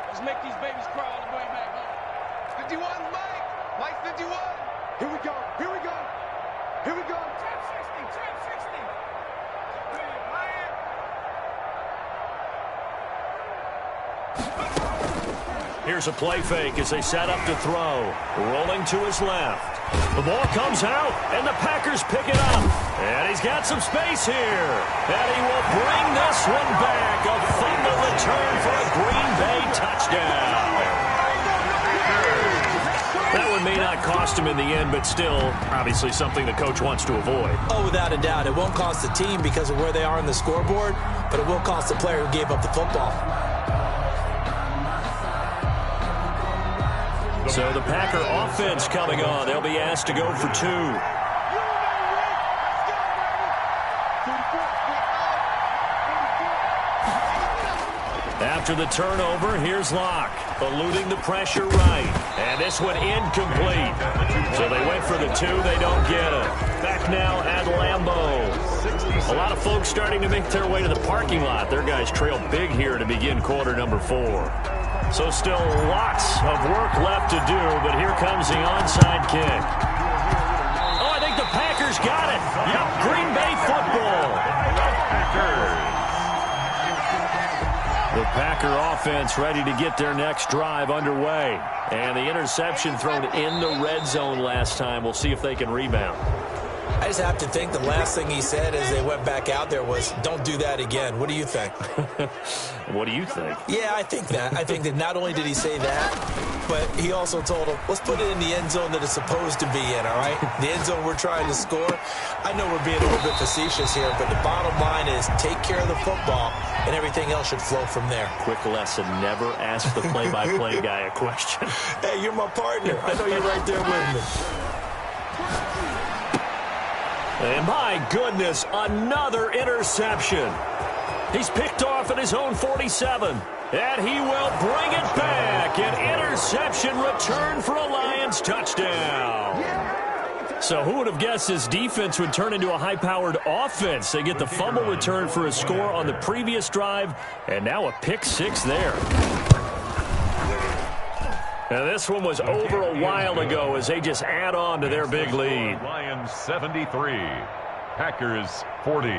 Let's make these babies cry all the way back home. 51, Mike. Mike 51. Here we go. Here we go. Here we go. Trap 60. Trap 60. Here's a play fake as they set up to throw. Rolling to his left. The ball comes out, and the Packers pick it up. And he's got some space here. And he will bring this one back. A fumble return for a Green Bay touchdown. That one may not cost him in the end, but still, obviously something the coach wants to avoid. Oh, without a doubt. It won't cost the team because of where they are on the scoreboard, but it will cost the player who gave up the football. So the Packer offense coming on. They'll be asked to go for 2. After the turnover, here's Locke, eluding the pressure right. And this one incomplete. So they went for the 2. They don't get it. Back now at Lambeau. A lot of folks starting to make their way to the parking lot. Their guys trail big here to begin quarter number 4. So still lots of work left to do, but here comes the onside kick. Oh, I think the Packers got it. Yep, Green Bay football. The Packer offense ready to get their next drive underway. And the interception thrown in the red zone last time. We'll see if they can rebound. I just have to think the last thing he said as they went back out there was, don't do that again. What do you think? What do you think? Yeah, I think that. I think that not only did he say that, but he also told him, let's put it in the end zone that it's supposed to be in, all right? The end zone we're trying to score. I know we're being a little bit facetious here, but the bottom line is take care of the football, and everything else should flow from there. Quick lesson, never ask the play-by-play guy a question. Hey, you're my partner. I know you're right there with me. And my goodness, another interception. He's picked off at his own 47. And he will bring it back. An interception return for a Lions touchdown. So who would have guessed this defense would turn into a high-powered offense? They get the fumble return for a score on the previous drive, and now a pick 6 there. Now this one was over a while ago as they just add on to their big lead. Lions 73, Packers 40.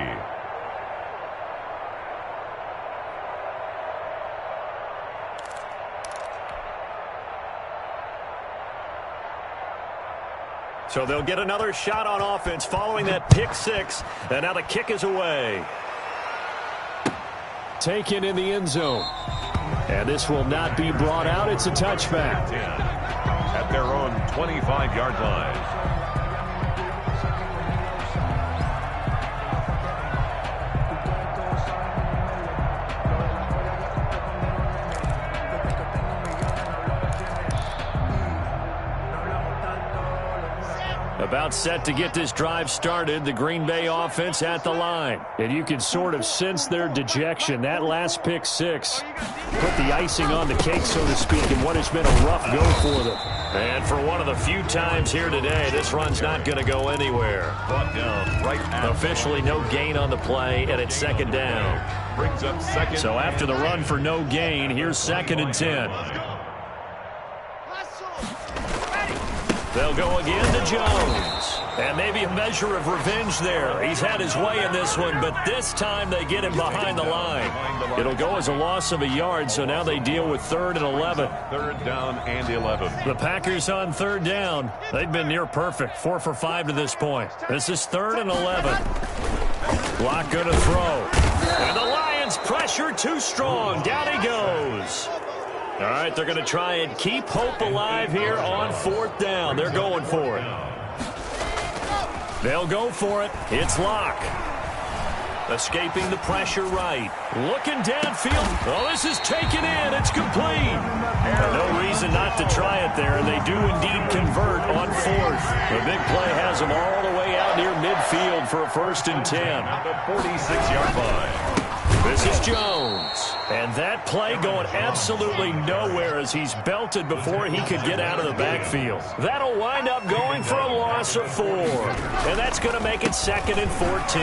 So they'll get another shot on offense following that pick 6, and now the kick is away. Taken in the end zone. And this will not be brought out. It's a touchback. At their own 25-yard line. About set to get this drive started, the Green Bay offense at the line. And you can sort of sense their dejection. That last pick 6 put the icing on the cake, so to speak, in what has been a rough go for them. And for one of the few times here today, this run's not going to go anywhere. Brought down right at officially no gain on the play, and it's second down. Brings up second. So after the run for no gain, here's 2nd and 10. They'll go again to Jones. And maybe a measure of revenge there. He's had his way in this one, but this time they get him behind the line. It'll go as a loss of a yard, so now they deal with 3rd and 11. 3rd down and 11. The Packers on 3rd down. They've been near perfect, 4 for 5 to this point. This is 3rd and 11. Block going to throw. And the Lions pressure too strong. Down he goes. All right, they're going to try and keep hope alive here on 4th down. They're going for it. They'll go for it. It's Locke. Escaping the pressure right. Looking downfield. Oh, this is taken in. It's complete. No reason not to try it there, and they do indeed convert on 4th. The big play has them all the way out near midfield for a 1st and 10. The 46-yard line. This is Jones. And that play going absolutely nowhere as he's belted before he could get out of the backfield. That'll wind up going for a loss of 4. And that's going to make it 2nd and 14.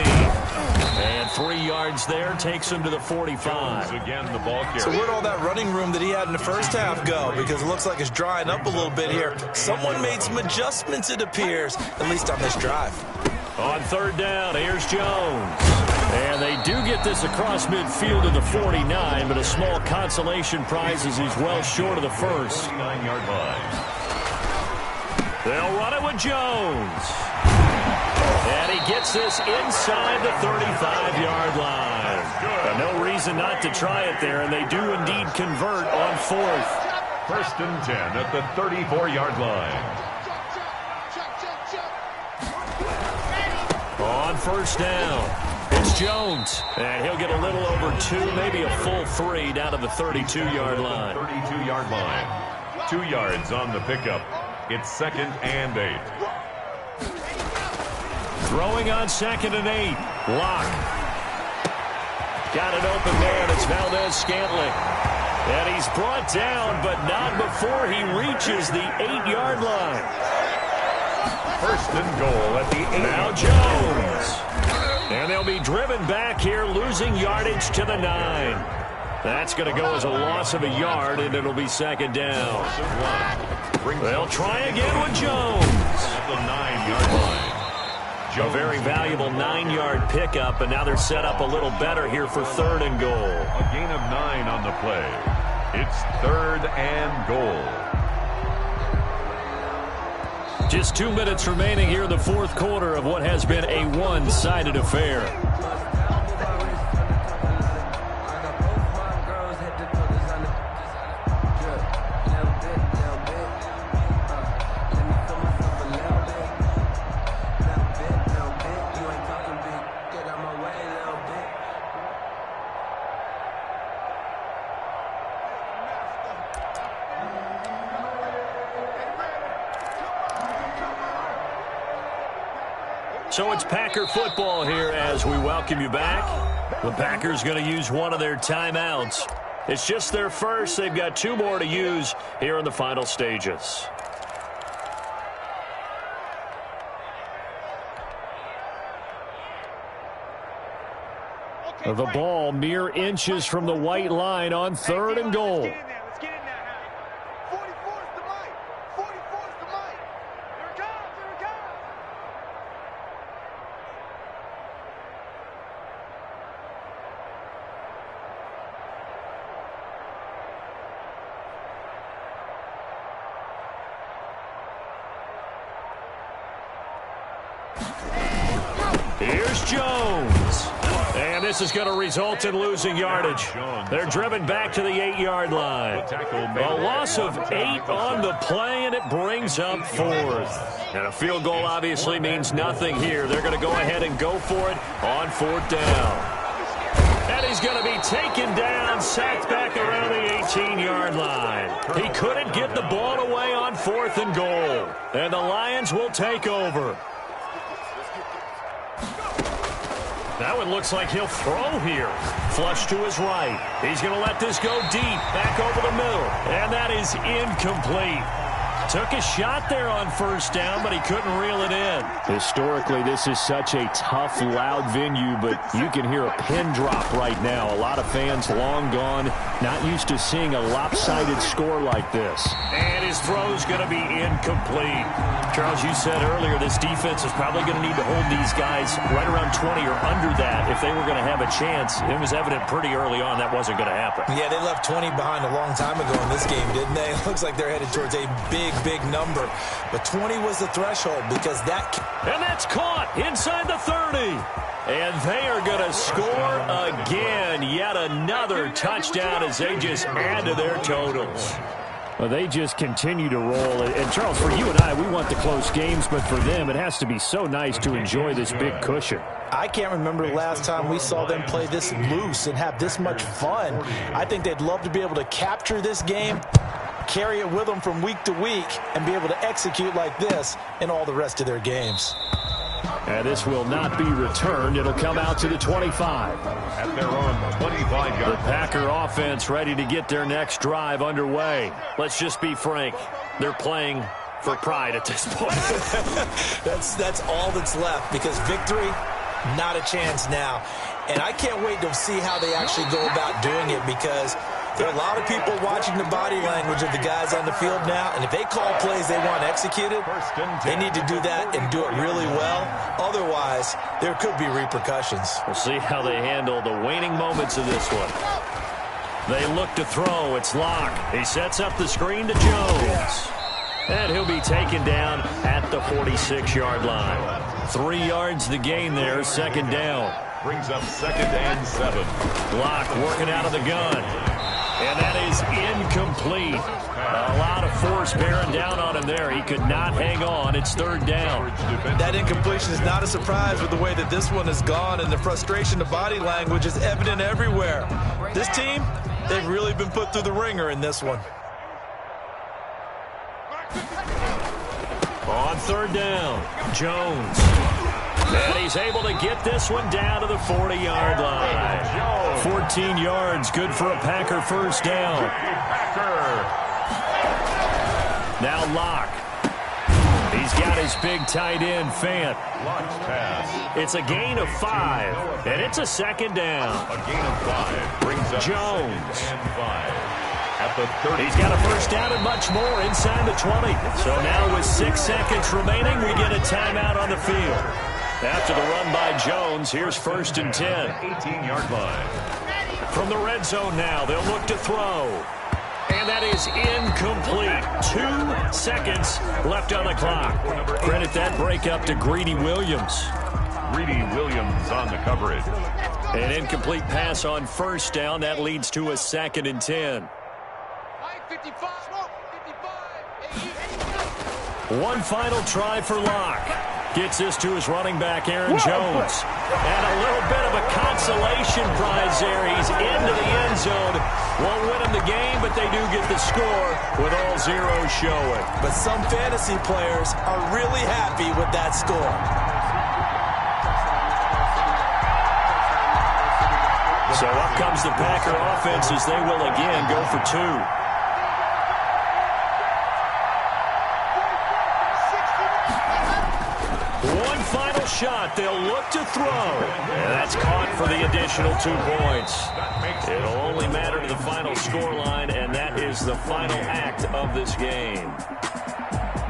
And 3 yards there takes him to the 45. Jones again, the ball carrier. So where'd all that running room that he had in the first half go? Because it looks like it's drying up a little bit here. Someone made some adjustments, it appears, at least on this drive. On 3rd down, here's Jones. And they do get this across midfield to the 49, but a small consolation prize as he's well short of the 1st. 49-yard line. They'll run it with Jones. And he gets this inside the 35-yard line. And no reason not to try it there, and they do indeed convert on 4th. 1st and 10 at the 34-yard line. On 1st down. It's Jones, and he'll get a little over 2, maybe a full 3 down to the 32-yard line. 32-yard line. 2 yards on the pickup. It's 2nd and 8. Throwing on 2nd and 8. Locke. Got an open man. It's Valdez-Scantling. And he's brought down, but not before he reaches the 8-yard line. 1st and goal at the 8. Now Jones. And they'll be driven back here, losing yardage to the 9. That's going to go as a loss of a yard, and it'll be 2nd down. They'll try again with Jones. At the 9-yard line. A very valuable 9-yard pickup, and now they're set up a little better here for 3rd and goal. A gain of 9 on the play. It's 3rd and goal. Just 2 minutes remaining here in the 4th quarter of what has been a one-sided affair. So it's Packer football here as we welcome you back. The Packers going to use one of their timeouts. It's just their first. They've got 2 more to use here in the final stages. The ball mere inches from the white line on 3rd and goal. Here's Jones. And this is going to result in losing yardage. They're driven back to the 8-yard line. A loss of 8 on the play, and it brings up 4th. And a field goal obviously means nothing here. They're going to go ahead and go for it on 4th down. And he's going to be taken down, sacked back around the 18-yard line. He couldn't get the ball away on 4th and goal. And the Lions will take over. That one looks like he'll throw here. Flush to his right. He's going to let this go deep, back over the middle. And that is incomplete. Took a shot there on first down, but he couldn't reel it in. Historically, this is such a tough, loud venue, but you can hear a pin drop right now. A lot of fans long gone, not used to seeing a lopsided score like this. And his throw's going to be incomplete. Charles, you said earlier this defense is probably going to need to hold these guys right around 20 or under that if they were going to have a chance. It was evident pretty early on that wasn't going to happen. Yeah, they left 20 behind a long time ago in this game, didn't they? It looks like they're headed towards a big number. But 20 was the threshold because that... And that's caught inside the 30. And they are going to score again. Yet another touchdown as they just add to their totals. Well, they just continue to roll. And, Charles, for you and I, we want the close games, but for them, it has to be so nice to enjoy this big cushion. I can't remember the last time we saw them play this loose and have this much fun. I think they'd love to be able to capture this game, carry it with them from week to week, and be able to execute like this in all the rest of their games. And this will not be returned. It'll come out to the 25. At their own 25-yard. The Packer offense ready to get their next drive underway. Let's just be frank. They're playing for pride at this point. That's all that's left because victory, not a chance now. And I can't wait to see how they actually go about doing it because there are a lot of people watching the body language of the guys on the field now, and if they call plays they want executed, they need to do that and do it really well. Otherwise, there could be repercussions. We'll see how they handle the waning moments of this one. They look to throw. It's Locke. He sets up the screen to Jones. And he'll be taken down at the 46-yard line. 3 yards the gain there, second down. Brings up 2nd and 7. Locke working out of the gun. And that is incomplete. A lot of force bearing down on him there. He could not hang on. It's 3rd down. That incompletion is not a surprise with the way that this one has gone, and the frustration of body language is evident everywhere. This team, they've really been put through the ringer in this one. On 3rd down, Jones. And he's able to get this one down to the 40-yard line. 14 yards, good for a Packer first down. Now Locke. He's got his big tight end, Fant. It's a gain of 5, and it's a 2nd down. A gain of 5 brings up Jones. 2nd and 5. At the 30. He's got a first down and much more inside the 20. So now with 6 seconds remaining, we get a timeout on the field. After the run by Jones, here's 1st and 10. 18-yard line. From the red zone now, they'll look to throw. And that is incomplete. 2 seconds left on the clock. Credit that break up to Greedy Williams. Greedy Williams on the coverage. An incomplete pass on first down. That leads to a 2nd and 10. 55. One final try for Locke. Gets this to his running back, Aaron Jones. And a little bit of a consolation prize there. He's into the end zone. Won't win him the game, but they do get the score with all zeros showing. But some fantasy players are really happy with that score. So up comes the Packer offense as they will again go for 2. Final shot. They'll look to throw. And that's caught for the additional 2 points. It'll only matter to the final scoreline, and that is the final act of this game.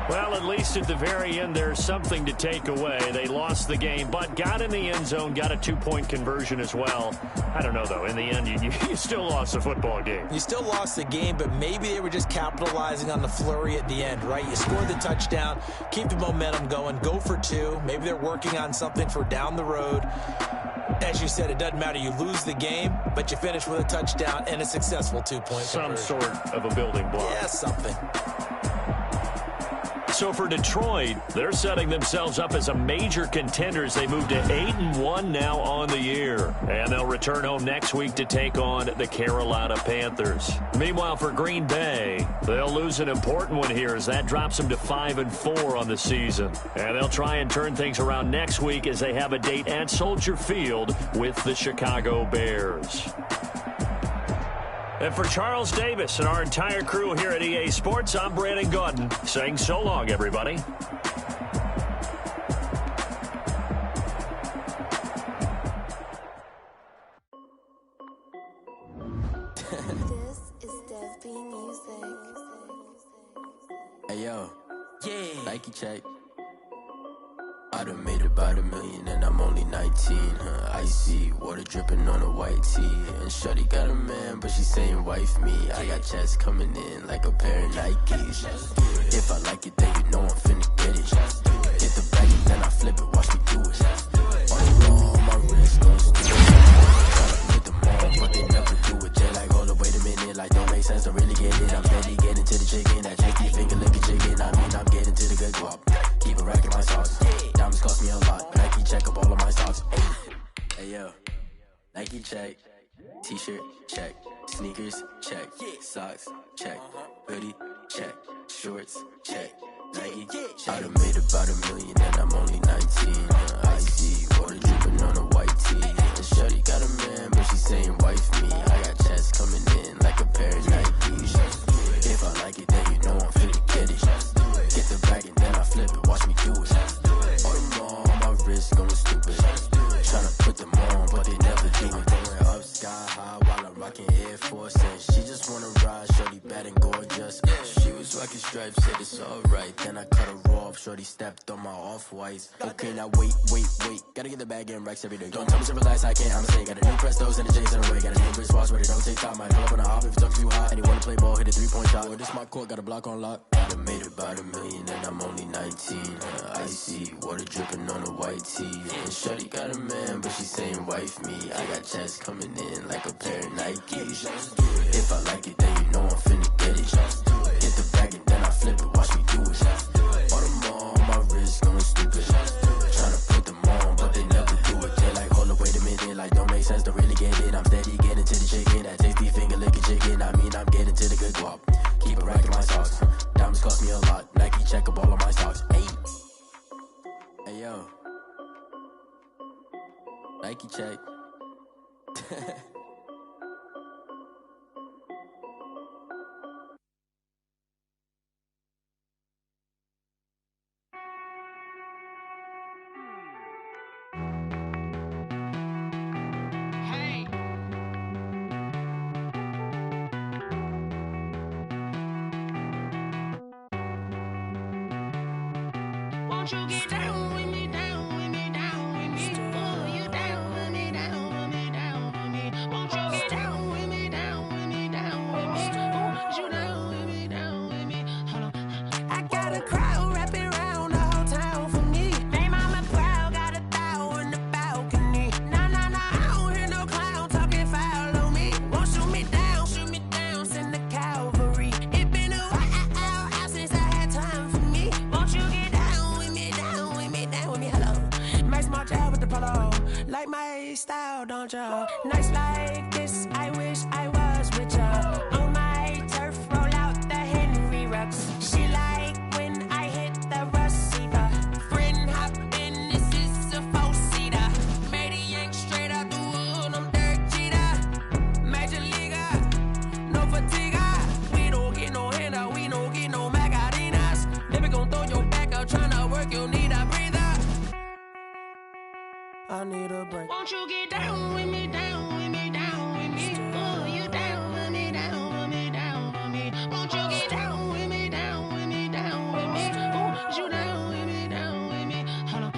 Well, at least at the very end, there's something to take away. They lost the game, but got in the end zone, got a 2-point conversion as well. I don't know, though. In the end, you still lost the football game. You still lost the game, but maybe they were just capitalizing on the flurry at the end, right? You scored the touchdown, keep the momentum going, go for 2. Maybe they're working on something for down the road. As you said, it doesn't matter. You lose the game, but you finish with a touchdown and a successful 2-point conversion. Some sort of a building block. Yeah, something. So for Detroit, they're setting themselves up as a major contender as they move to 8-1 now on the year. And they'll return home next week to take on the Carolina Panthers. Meanwhile, for Green Bay, they'll lose an important one here as that drops them to 5-4 on the season. And they'll try and turn things around next week as they have a date at Soldier Field with the Chicago Bears. And for Charles Davis and our entire crew here at EA Sports, I'm Brandon Gaudin saying so long, everybody. Hey yo, yeah, Nike check. I done made about $1 million and I'm only 19, icy, water dripping on a white tee. And shawty got a man, but she saying wife me. I got checks coming in like a pair of Nikes. If I like it, then you know I'm finna get it. Get the bag and then I flip it, watch me do it. On my wrist, no stupid. Tryna put them on, but they never do it. They're like, hold up, wait a minute, like don't make sense, don't really get it. I'm steady getting to the chicken, that cheeky finger licking chicken. I mean, I'm getting to the good guap. Keep a rack in my sauce. Diamonds cost me a lot. Nike check up all of my socks. Hey yo, Nike check. T-shirt check. Sneakers check. Socks check. Hoodie check. Shorts check. Nike I done made about $1 million and I'm only 19. Icy water dripping on a white tee. And shawty got a man, but she saying wife me. I got checks coming in like a pair of Nikes. If I like it, then you know I'm finna get it. Get the bag and then I flip it, watch me do it. On my wrist going stupid. Tryna put them on, but they never do it. Going up sky high while I'm rocking Air Force. And she just wanna ride, shorty bad and gorgeous. She was rocking stripes, said it's alright. Then I cut her off, shorty stepped on my off-whites. Okay, now wait. Gotta get the bag and racks every day. Don't tell me to relax, I can't, I'ma say. Got a new Prestos and a J's in the way. Got a new wristwatch where they don't take time. Might pull up on a hop if it's too hot. And you wanna play ball, hit a 3-point shot. Well, this my court, got a block on lock. I done made about $1 million and I'm only 19. Icy, water dripping on a white tee. And shawty got a man, but she saying wife me. I got checks coming in like a pair of Nikes. If I like it, then you know I'm finna get it. Get the bag and then I flip it, watch me do it. On my wrist going stupid. Tryna put them on, but they never do it. They're like, hold up, wait a minute, like don't make sense, don't really get it. I'm steady getting to the chicken, that tasty finger licking chicken. I mean, I'm getting to the good guap. Keep a rack in my socks. Diamonds cost me a lot. Nike check up all of my socks. Hey yo, Nike check. Won't you get down with me, down with me, down with me? Oh, you down with me, down with me, down with me. Won't you get down with me, down with me, down with me? Oh, you down with me, down with me? Hold on. I got a crowd wrapping around the whole town for me. They mama proud, got a thou on the balcony. Nah, I don't hear no clown talking foul on me. Won't shoot me down, send the cavalry. It been a while since I had time for me. Won't you get down with me, down with me, down with me? Hello. Nice small job with the polo. Like my style, don't ya? Nice like this, I wish I was with ya. On my turf, roll out the Henry Rux. She like when I hit the receiver. Friend hop in, this is a four-seater. Made a yank straight out the wood, I'm Derek Jeter. Major leaguer, no fatigue. We don't get no handout, we don't get no Macarinas. Never gon' throw your back out, tryna work, you need a breather. I need a break. Won't you get down with me, down with me, down with me? Oh, you down with me, down with me, down with me? Won't you get down with me, down with me, down with me? Oh, you down with me, down with me? Hold on.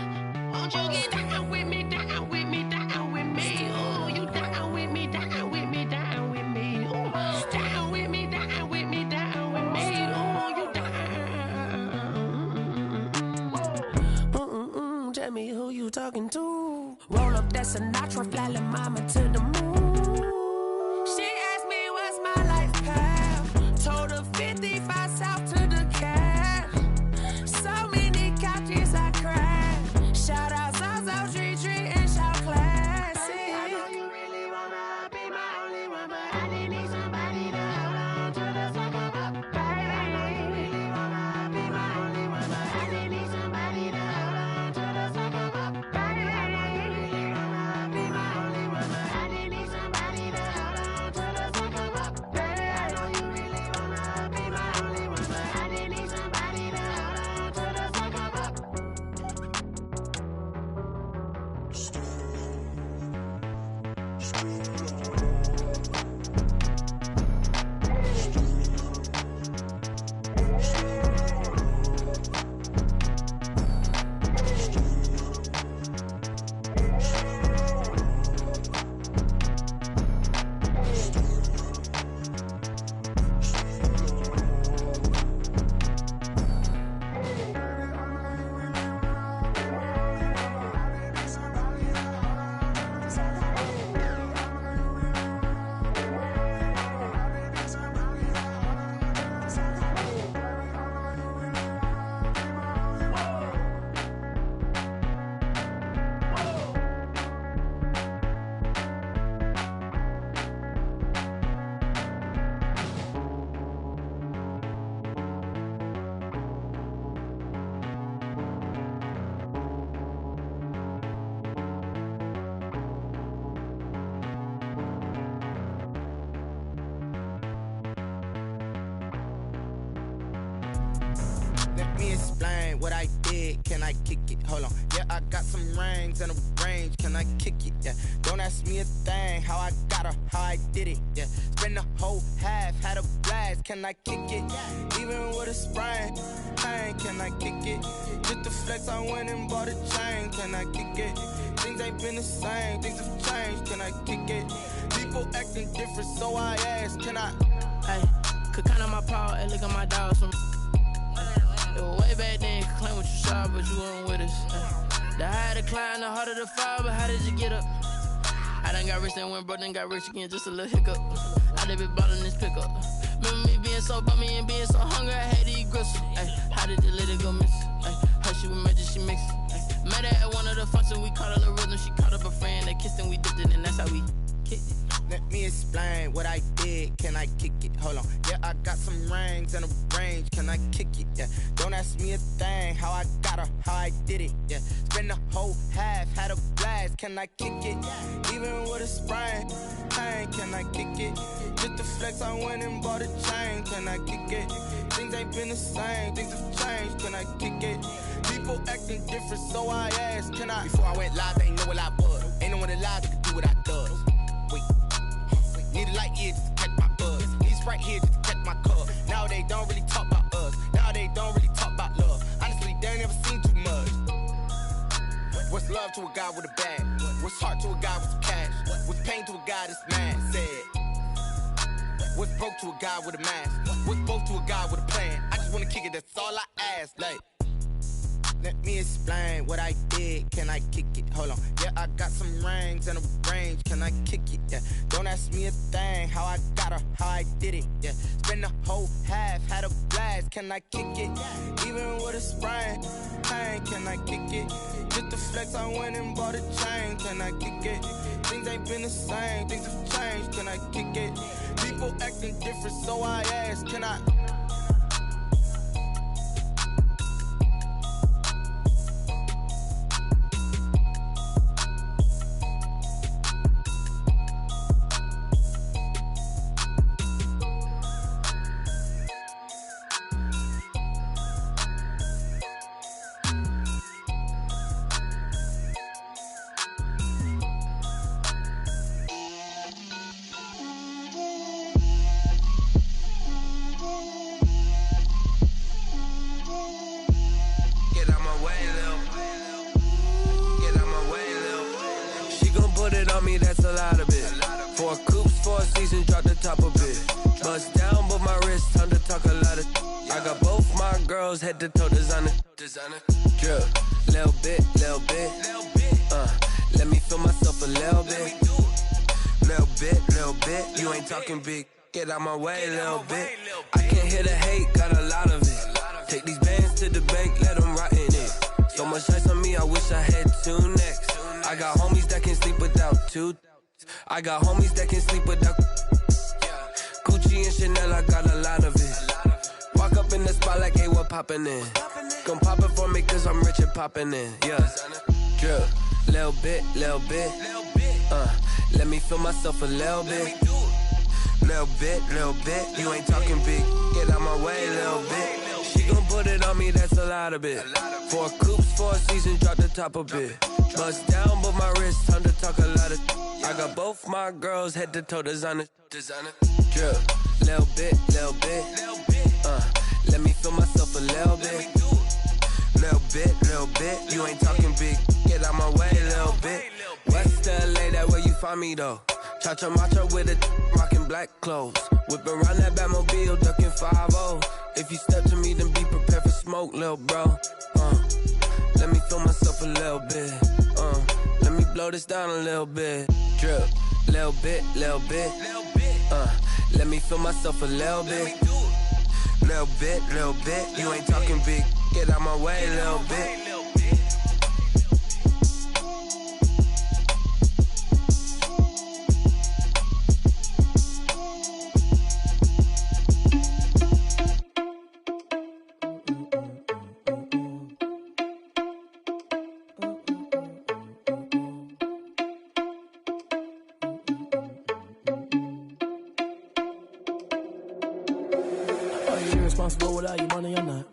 Won't you get down with me, down with me, down with me? Oh, you down with me, down with me, down with me? Oh, down with me, down with me, down with me? Oh, you down. Tell me who you talking to. Roll up that Sinatra, fly la mama to the moon. She asked me what's my life path. Told her 55 south to the cat. So many couches I cried. Shout out Zazo, Tree, and shout classic. I know you really wanna be my only one, but I didn't need somebody to hold on to the second up. Baby, I know you really wanna be my only one, but I didn't need somebody to hold on to the second up. Baby, I know you really wanna be my only one, but I didn't need somebody. explain what I did, can I kick it? Hold on, yeah, I got some rings and a range, can I kick it? Yeah, don't ask me a thing, how I got her, how I did it. Yeah, spend the whole half, had a blast, can I kick it? Even with a sprain, pain, can I kick it? Just the flex, I went and bought a chain, can I kick it? Things ain't been the same, things have changed, can I kick it? People acting different, so I ask, can I? Hey, could count on my power, and look at my dogs from. It was way back then, could claim what you saw, but you weren't with us. The higher the climb, the harder the fall, but how did you get up? I done got rich, then went broke, then got rich again, just a little hiccup. I done been ballin' this pickup. Remember me being so bummy and being so hungry, I had to eat gristle. Ay, how did the lady go miss? Ay, her she was magic, she mixed. Ay, met her at one of the functions, we caught a little rhythm, she caught up a friend, they kissed and we dipped it, and that's how we kicked it. Let me explain what I did, can I kick it? Hold on, yeah, I got some rings and a range, can I kick it? Yeah, don't ask me a thing, how I got her, how I did it. Yeah, spend the whole half, had a blast, can I kick it? Even with a sprain, pain, can I kick it? Just the flex, I went and bought a chain, can I kick it? Things ain't been the same, things have changed, can I kick it? People acting different, so I asked, can I? Before I went live, they ain't know what I was. Ain't no one alive that could do what I does. Wait. Need a light year just to catch my buzz. Need Sprite here just to catch my cup. Now they don't really talk about us. Now they don't really talk about love. Honestly, they ain't never seen too much. What's love to a guy with a bag? What's heart to a guy with some cash? What's pain to a guy that's mad? Said. What's broke to a guy with a mask? What's both to a guy with a plan? I just wanna kick it, that's all I ask. Like, let me explain what I did, can I kick it? Hold on, yeah, I got some rings and a range, can I kick it? Yeah, don't ask me a thing, how I got her, how I did it. Yeah, spend the whole half, had a blast, can I kick it? Even with a sprain, pain, can I kick it? Just the flex, I went and bought a chain, can I kick it? Things ain't been the same, things have changed, can I kick it? People acting different, so I ask, can I? That's a lot of it. 4 coops, 4 seasons, drop the top of it. Bust down, but my wrist, time to talk a lot of. I got both my girls head to toe designer. Drip, little bit. Let me feel myself a little bit. Little bit. You ain't talking big. Get out my way, little bit. I can't hear the hate, got a lot of it. Take these bands to the bank, let them rot in it. So much ice on me, I wish I had 2 necks. I got homies that can sleep without 2. I got homies that can sleep without Gucci and Chanel, I got a lot of it. Walk up in the spot like, hey, what poppin' in? Gon' pop it for me cause I'm rich and poppin' in. Yeah, drip, little bit. Let me feel myself a little bit. Little bit. You ain't talking big. Get out my way, little bit. She gon' put it on me, that's a lot of it. 4 coops, 4 seasons, drop the top of it. Bust down, but my wrist, time to talk a lot of. I got both my girls head to toe designer. Drip, little bit. Let me feel myself a little bit. Little bit. You ain't talking big. Get out my way, little bit. West LA, that where you find me though. Cha-cha matcha with a rockin' black clothes. Whip around that Batmobile, ducking 5-0. If you step to me, then be prepared for smoke, little bro. Let me feel myself a little bit. Let me blow this down a little bit. Drip, little bit. Let me feel myself a little bit. Little bit. You ain't talking big. Get out my way, little bit. Are you irresponsible without your money or not?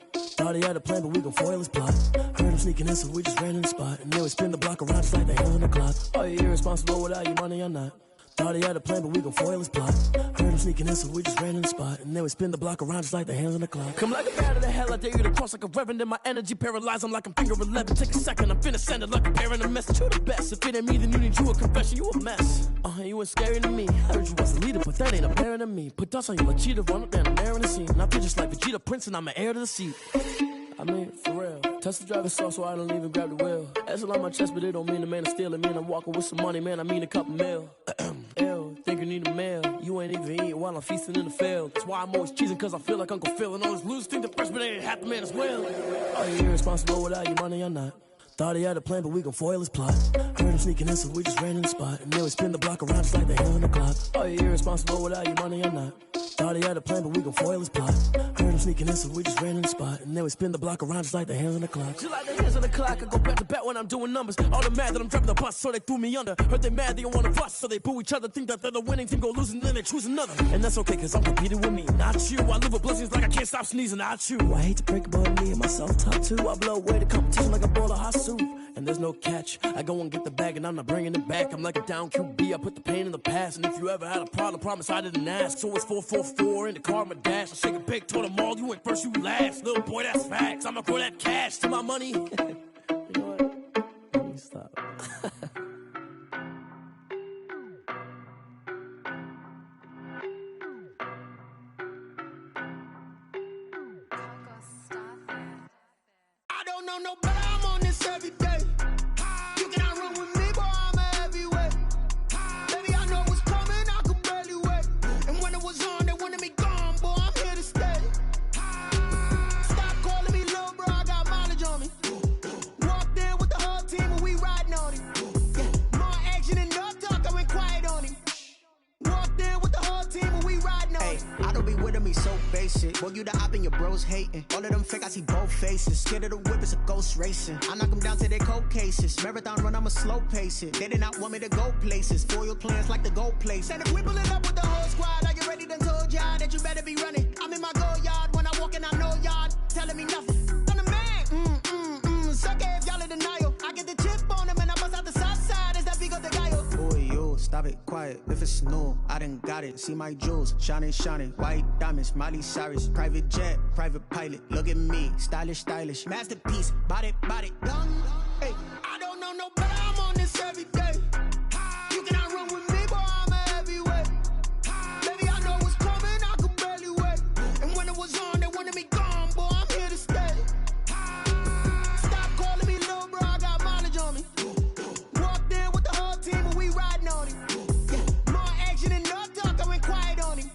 Thought he had a plan, but we gon' foil his plot. Heard him sneaking in, so we just ran in the spot. And then we spin the block around just like the hands on the clock. Are you irresponsible without your money or not? Thought he had a plan, but we gon' foil his plot. Heard him sneaking in, so we just ran in the spot. And then we spin the block around just like the hands on the clock. Come like a bat of the hell, I dare you to cross like a reverend. And my energy paralyzed, I'm like I'm finger 11. Take a second, I'm finna send it like a parent a message. You the best, if it ain't me, then you need you a confession. You a mess, you ain't scary to me. I heard you was a leader, but that ain't apparent to me. Put dust on you like cheetah, run up down the air in the scene. And I feel just like Vegeta Prince, and I'm an heir to the seat. I mean, for real. Tesla driver sauce, so I don't even grab the wheel. That's on my chest, but it don't mean the man is stealing. Man, I'm walking with some money, man, I mean a couple mil. Ew, think you need a meal. You ain't even eating while I'm feasting in the field. That's why I'm always cheesing, cause I feel like Uncle Phil. And all those losers think the freshman ain't half the man as well. Are you irresponsible without your money or not? Thought he had a plan, but we gon' foil his plot. Heard him sneaking in, so we just ran in the spot. And then we spin the block around just like the hands on the clock. Are you irresponsible without your money or not? Thought he had a plan, but we gon' foil his plot. Heard him sneaking in, so we just ran in the spot. And then we spin the block around just like the hands on the clock. Just like the hands on the clock, I go back to back when I'm doing numbers. All the mad that I'm driving the bus, so they threw me under. Heard they mad, they don't wanna fuss, so they boo each other. Think that they're the winning team, go losing, then they choose another. And that's okay, cause I'm competing with me, not you. I live with blessings like I can't stop sneezing, not you. I hate to break about me and my self-talk too. I blow away the competition like a bowl of hot soup. And there's no catch. I go and get the bag and I'm not bringing it back. I'm like a down QB, I put the pain in the past. And if you ever had a problem, promise I didn't ask. So it's 444 in the car, my dash. I shake a big, told them all, you ain't first, you last. Little boy, that's facts. I'ma throw that cash to my money. You know what? Let me stop. I don't know no better, I'm on this every day. You cannot run with me, boy, I'm a heavyweight. Baby, I know what's coming, I could barely wait. And when it was on, they wanted me gone, boy, I'm here to stay. Stop calling me little bro, I got mileage on me. Walked in with the whole team and we riding on him. Yeah, more action and no talk, I went quiet on him. Walked in with the whole team and we riding on him. I don't be with him, he's so basic. Boy, you the op and your bros hating. All of them fake, I see both faces. Scared of the whip, it's a ghost racing. I knock them down to their cold cases. Marathon run, I'ma slow pace it. They did not want me to go places. Foil plans like the gold place. And if we pull it up with the whole squad, I get ready to told y'all that you better be running. I'm in my go yard when I walk in, I know y'all telling me nothing. I'm the man, suck it if y'all in denial. I get the chip on them and I bust out the south side. Is that big of the guy? Boy, yo, stop it, quiet. If it's new, I done got it. See my jewels, shining, shining. White diamonds, Miley Cyrus. Private jet, private pilot. Look at me, stylish, stylish. Masterpiece, body, done. Hey, I don't know no better, I'm on this every day. You cannot run with me, boy, I'm a heavyweight. Baby, I know what's coming, I could barely wait. And when it was on, they wanted me gone, boy, I'm here to stay. Stop calling me little bro, I got mileage on me. Walked in with the whole team and we riding on him. Yeah, more action and no talk, I went quiet on him.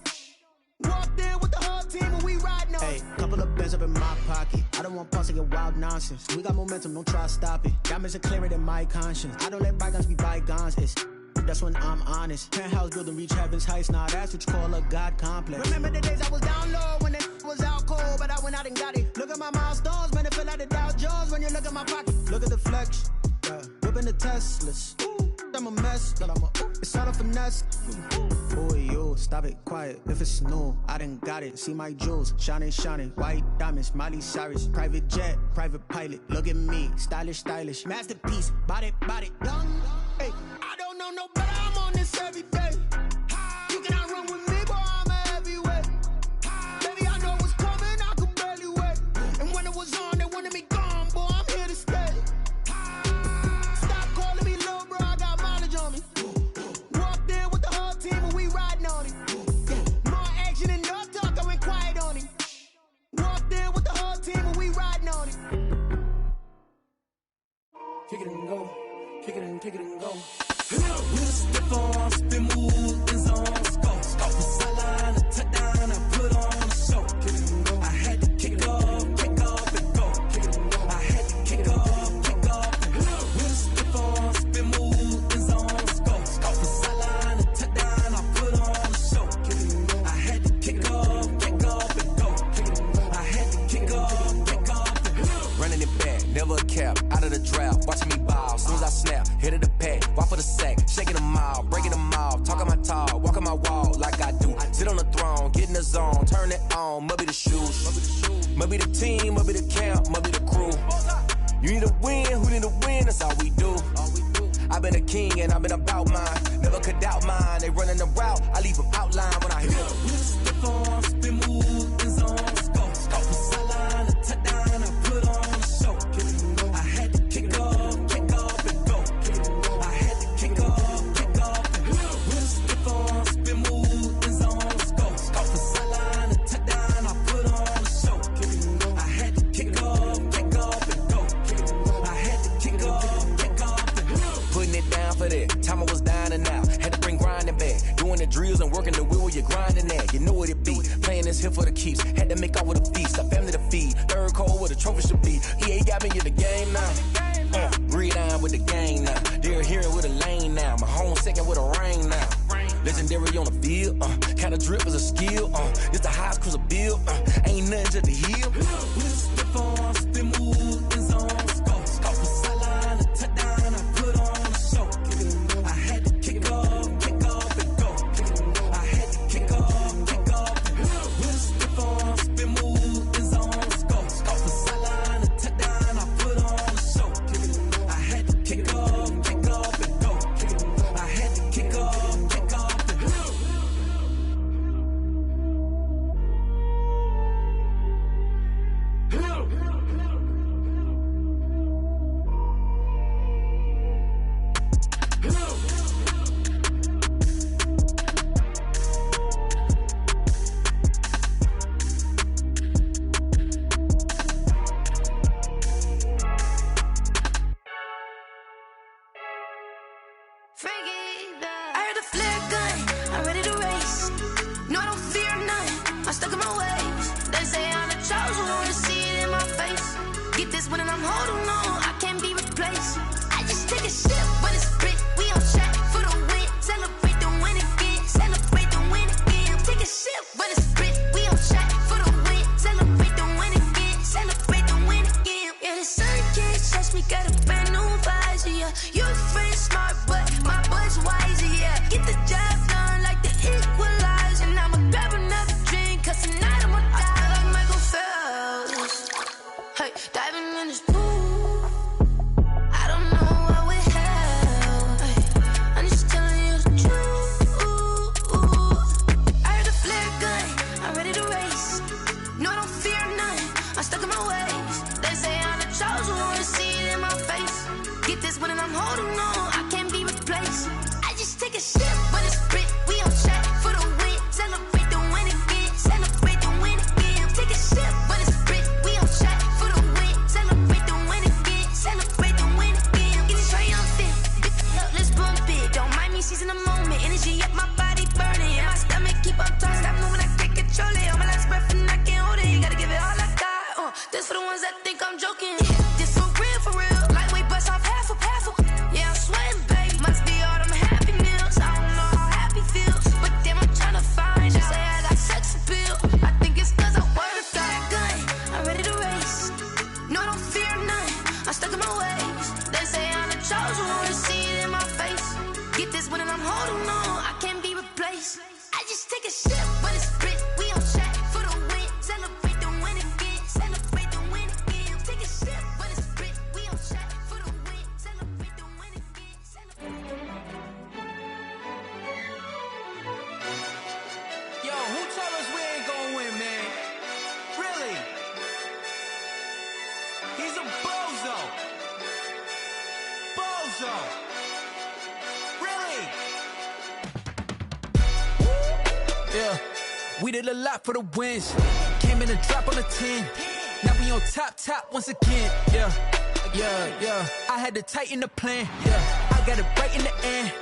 Walked in with the whole team and we riding on him. Hey, couple of bands up in my pocket. I don't want pause to get wild nonsense. We got momentum, don't try to stop it. Diamonds are clearer than my conscience. I don't let bygones be bygones. That's when I'm honest. Penthouse building, reach heaven's heights. Now that's what you call a God complex. Remember the days I was down low when it was out cold, but I went out and got it. Look at my milestones, man, it feel like the Dow Jones when you look at my pocket. Look at the flex, whipping the Teslas. I'm a mess, but I'm a it's all a finesse. Boy, yo, stop it, quiet. If it's new, I done got it. See my jewels, shining, shining. White diamonds, Miley Cyrus. Private jet, private pilot. Look at me, stylish, stylish. Masterpiece, body, done. Hey, I don't know no better, I'm on this every day. You cannot run with me, boy, I'm a heavyweight. Baby, I know what's coming, I could barely wait. And when it was on, they wanted me gone, boy, I'm here to stay. Stop calling me little bro, I got mileage on me. Walked in with the whole team and we riding on him. Yeah, more action and no talk, I went quiet on him. Walked in with the whole team and we riding on him. Kick it and go. Kick it and go. With a stiff arm, spin move, in zone, scope. The sideline, a touchdown, I put on a show. I had to kick off, and go. I had to kick off, and go. With a stiff arm, spin move, in zone, scope. The sideline, a touchdown, I put on a show. I had to kick off, and go. I had to kick off, and go. Running it back, never a cap, out of the draft, watching me ball. Soon as I snap, hit of the pack, walk for the sack, shaking them out, breaking them off, talking my talk, walking my wall like I do. Sit on the throne, get in the zone, turn it on, maybe the shoes, maybe the team, maybe the cat. need a win, who need a win? That's all we do. I've been a king and I've been about mine. Never could doubt mine. They running the route, I leave them outline when I hear them. We stiff on, spin move, in zone, scope. From sideline to touchdown, I put on a show. I had to kick off and go. I had to kick off and go. We stiff on, spin move, in zone, scope. From sideline to touchdown, I put on a show. I had to kick off and go. I had to kick off and go. Putting it down for that. Time I was dying and out. Had to bring grinding back. Doing the drills and working the wheel where you're grinding at. You know what it be. Playing this here for the keeps. Had to make out with a feast. A family to feed. Third cold where the trophy should be. EA got me in the game now. Breed on with the gang now. They're hearing with a lane now. My home second with a rain now. Legendary on the field. Kinda drip is a skill. It's the highest cruiser bill. Ain't nothing to the hill. We stiff on, spin move, in zone, scope. From sideline to touchdown, I put on a show. I had to kick off and go. I had to kick off and go. We stiff on, spin move, in zone, scope. From sideline to touchdown, I put on a show. I had to kick off and go. I had to kick off and go. I heard a flare gun, I'm ready to race. No, I don't fear none, I'm stuck in my ways. They say I'm the chosen one, see it in my face. Get this one and I'm holding on, I can't be replaced. I just take a sip, but it's split, we on track for the win. Celebrate the win again, celebrate the win again. Take a sip, but it's split, we on track for the win. Celebrate the win again, celebrate the win again. Yeah, the sun can't touch me, got a brand new visor, yeah. Your friend smart, but my boy's wiser, yeah. Get the job done like the equalizer. And I'ma grab another drink, cause tonight I'ma die like Michael Phelps. Hey, diving in this pool, I don't know what we have. Hey, I'm just telling you the truth. I heard a flare gun, I'm ready to race. No, I don't fear none, I'm stuck in my ways. They say I'm the chosen one, see it in my face. Get this one and I'm holding on, I can't be replaced. I just take a sip, but it's split, we on track for the win. Celebrate the win again, celebrate the win again. Take a sip, but it's split, we on track for the win. Celebrate the win again, celebrate the win again. Get it triumphant, look, let's bump it. Don't mind me seizing the moment, energy up my body burning. And my stomach keep up talking, stop moving, I can't control it. On my last breath and I can't hold it, you gotta give it all I got. This for the ones that think I'm joking. This for real, lightweight bust off half a. Yeah, I'm sweating, babe, must be all them happy meals. I don't know how happy feels, but damn, I'm tryna find you. Say I got sex appeal, I think it's cause I work. Got a gun, I'm ready to race. No, I don't fear none, I'm stuck in my ways. They say I'm the chosen one, see it in my face. Get this one and I'm holding on, I can't be replaced. I just take a sip, but it's split, we on track for the win. Celebrate the win again, celebrate the win again. Take a sip, but it's split, we on track for the win. Celebrate the win again, Yo, who told us we ain't gonna win, man? Really? He's a bozo. Bozo. Really? Yeah, we did a lot for the wins. Came in a drop on a 10. Now we on top once again. Yeah. I had to tighten the plan. Yeah, I got it right in the end.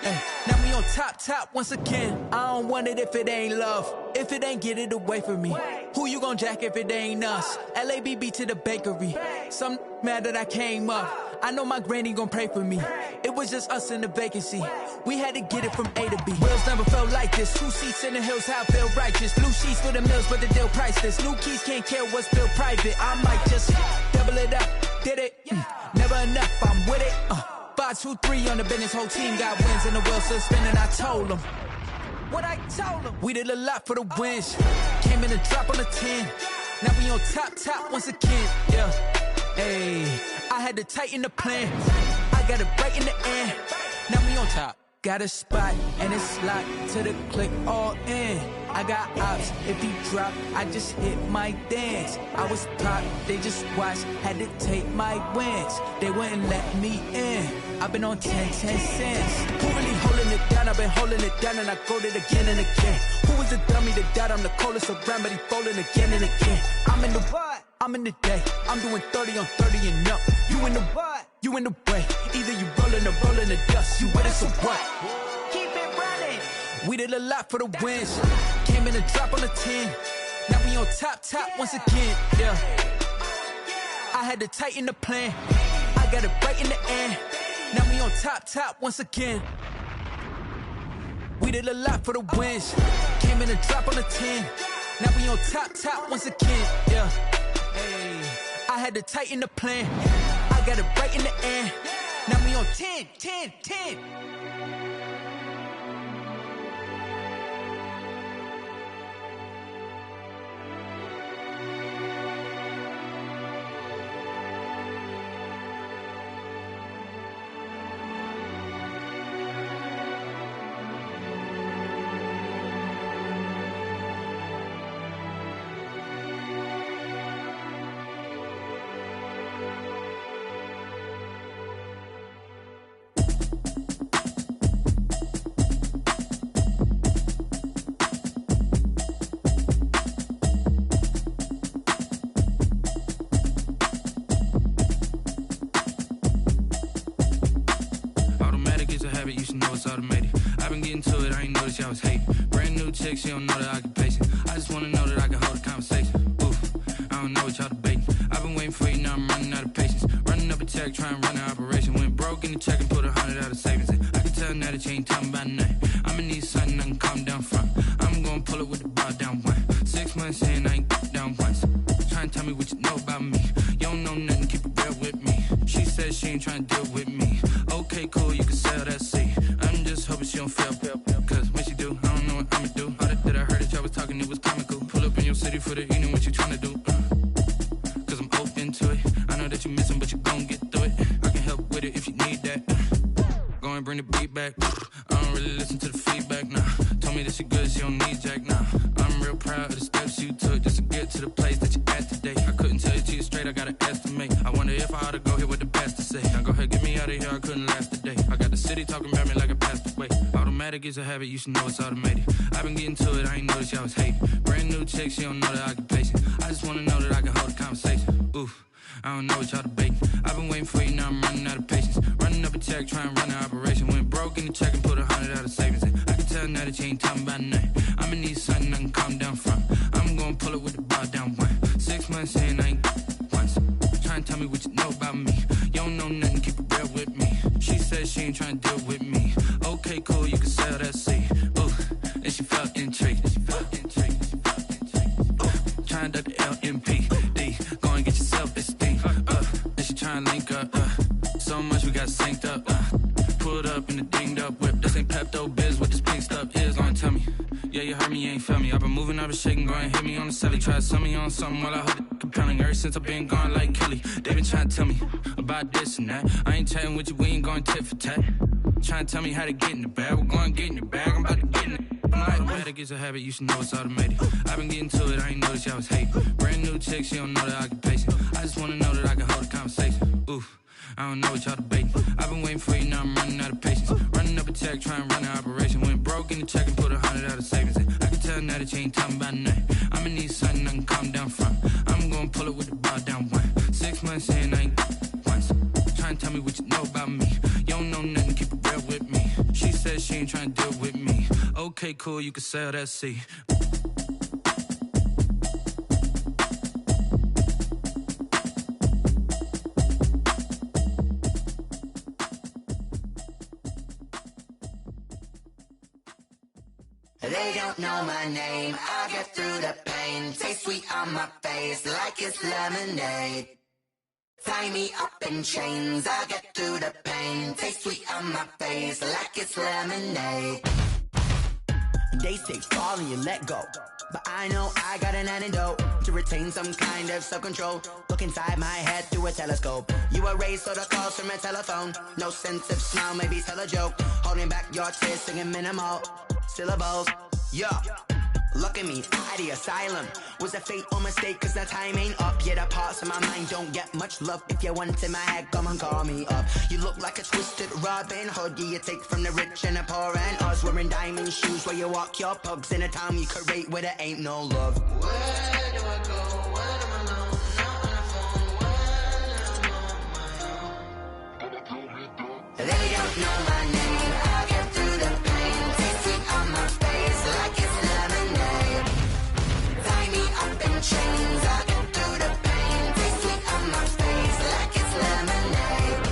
Now we on top once again. I don't want it if it ain't love. If it ain't, get it away from me. Who you gon' jack if it ain't us? LABB to the bakery. Some mad that I came up. I know my granny gon' pray for me. It was just us in the vacancy. We had to get it from A to B. Wheels never felt like this. 2 seats in the hills, how I feel righteous. Blue sheets for the mills, but the deal priceless. New keys can't care what's built private. I might just double it up. Did it? Never enough, I'm with it. 5, 2, 3 on the business, whole team got wins and the wheels still spinning. I told them what I told them. We did a lot for the wins. Came in a drop on a 10. Now we on top once again. Yeah. Hey, I had to tighten the plan. I got it right in the end. Now we on top. Got a spot and it's locked to the click all in. I got ops, if he drop, I just hit my dance. I was top, they just watched, had to take my wins. They wouldn't let me in. I've been on 10 cents. Who really holding it down? I've been holding it down and I go it again and again. Who was the dummy that died? I'm the coldest around, but he folding again and again. I'm in the what? I'm in the day. I'm doing 30 on 30 and up. You in the what? You in the way. Either you rolling or rolling the dust. You with us or what? Keep it running. We did a lot for the wins. Came in a drop on the 10. Now we on top once again. Yeah. I had to tighten the plan. I got it right in the end. Now we on top once again. We did a lot for the wins. Came in a drop on the 10. Now we on top once again. Yeah. Hey. I had to tighten the plan. I got it right in the end. Now we on 10. I was hating. Brand new chick, she don't know the occupation. I just wanna know that I can hold a conversation. Oof, I don't know what y'all debating. I've been waiting for you, now I'm running out of patience. Running up a check, trying to run an operation. Went broke in the check and put 100 out of savings in. I can tell now that you ain't talking about nothing. I'ma need something I can calm down from. I'm gonna pull it with the bar down one. 6 months in, I ain't down once. Trying to tell me what you know about me. You don't know nothing, keep it real with me. She said she ain't trying to deal with me. Okay, cool, you can sell that seat. I'm just hoping she don't fail. Cause when she do, I don't know what I'ma do. All that I heard that y'all was talking, it was comical. Pull up in your city for the evening, what you tryna do? Cause I'm open to it. I know that you missing, but you gon' get through it. I can help with it if you need that. Go and bring the beat back. I don't really listen to the feedback, nah. Told me that she good, she don't need jack, nah. I'm real proud of the steps you took just to get to the place that you at today. I couldn't tell you to you straight, I gotta estimate. I wonder if I ought to go here with the best to say. Now go ahead, get me out of here, I couldn't last today. I got the city talking about me like I passed away. Automatic is a habit, you should know it's automated. I've been getting to it, I ain't noticed y'all was hating. Brand new chick, she don't know the occupation. I just wanna know that I can hold a conversation. Oof, I don't know what y'all debating. I've been waiting for you, now I'm running out of patience. Running up a check, trying to run an operation. Went broke in the check and put 100 out of savings in. I can tell now that you ain't talking about nothing. I'ma need something I can calm down from. I'm gonna pull it with the bar down one. 6 months in, I ain't once. Trying to tell me what you know about me. You don't know nothing, keep it real with me. She said she ain't trying to deal with me. Okay, cool, you can sell that seat. Ooh, and she felt intrigued. Trying to duck the LMPD. Go and get your self-esteem. And she trying to link up. So much we got synced up. Pulled up in the dinged up whip. This ain't Pepto-Biz, what this pink stuff is. Gonna tell me. Yeah, you heard me, you ain't felt me. I've been moving, I've been shaking, go and hit me on the celly. Try to sell me on something while I hold it compelling. Ever since I've been gone like Kelly, they been trying to tell me about this and that. I ain't chatting with you, we ain't going tit for tat. Trying to tell me how to get in the bag, we're going to get in the bag, I'm about to get in it. I'm like, automatic is a habit, you should know it's automated. I've been getting to it, I ain't noticed y'all was hating. Brand new chick, she don't know the occupation. I just wanna know that I can hold a conversation. Oof, I don't know what y'all debating. I've been waiting for you, now I'm running out of patience. Running up a check, trying to run an operation. Went broke in the check and put 100 out of savings in. I can tell now that you ain't talking about nothing. I'ma need something I can calm down from. I'm gonna pull it with the bar down one. 6 months in, I ain't once. Trying to tell me what you know about me. You don't know nothing, keep it real with me. She said she ain't trying to deal with me. Okay, cool, you can sell that seat. They don't know my name, I get through the pain. Taste sweet on my face like it's lemonade. Tie me up in chains, I get through the pain. Taste sweet on my face like it's lemonade. They say fall and you let go, but I know I got an antidote to retain some kind of self-control. Look inside my head through a telescope. You erase all the calls from a telephone. No sense of smile, maybe tell a joke. Holding back your tears, singing minimal syllables. Yeah. Look at me, out the asylum. Was a fate or mistake, cause the time ain't up. Yet the parts of my mind don't get much love. If you want in my head, come and call me up. You look like a twisted Robin Hood. Yeah, you take from the rich and the poor and us. Wearing diamond shoes where you walk your pugs in a town you create where there ain't no love. Where do I go? Where am I alone? Not on the phone. When I'm on my own. They don't know my name. I'll get through the pain. Taste sweet on my face like it's lemonade. Tie me up in chains. I'll get through the pain. Taste sweet on my face like it's lemonade.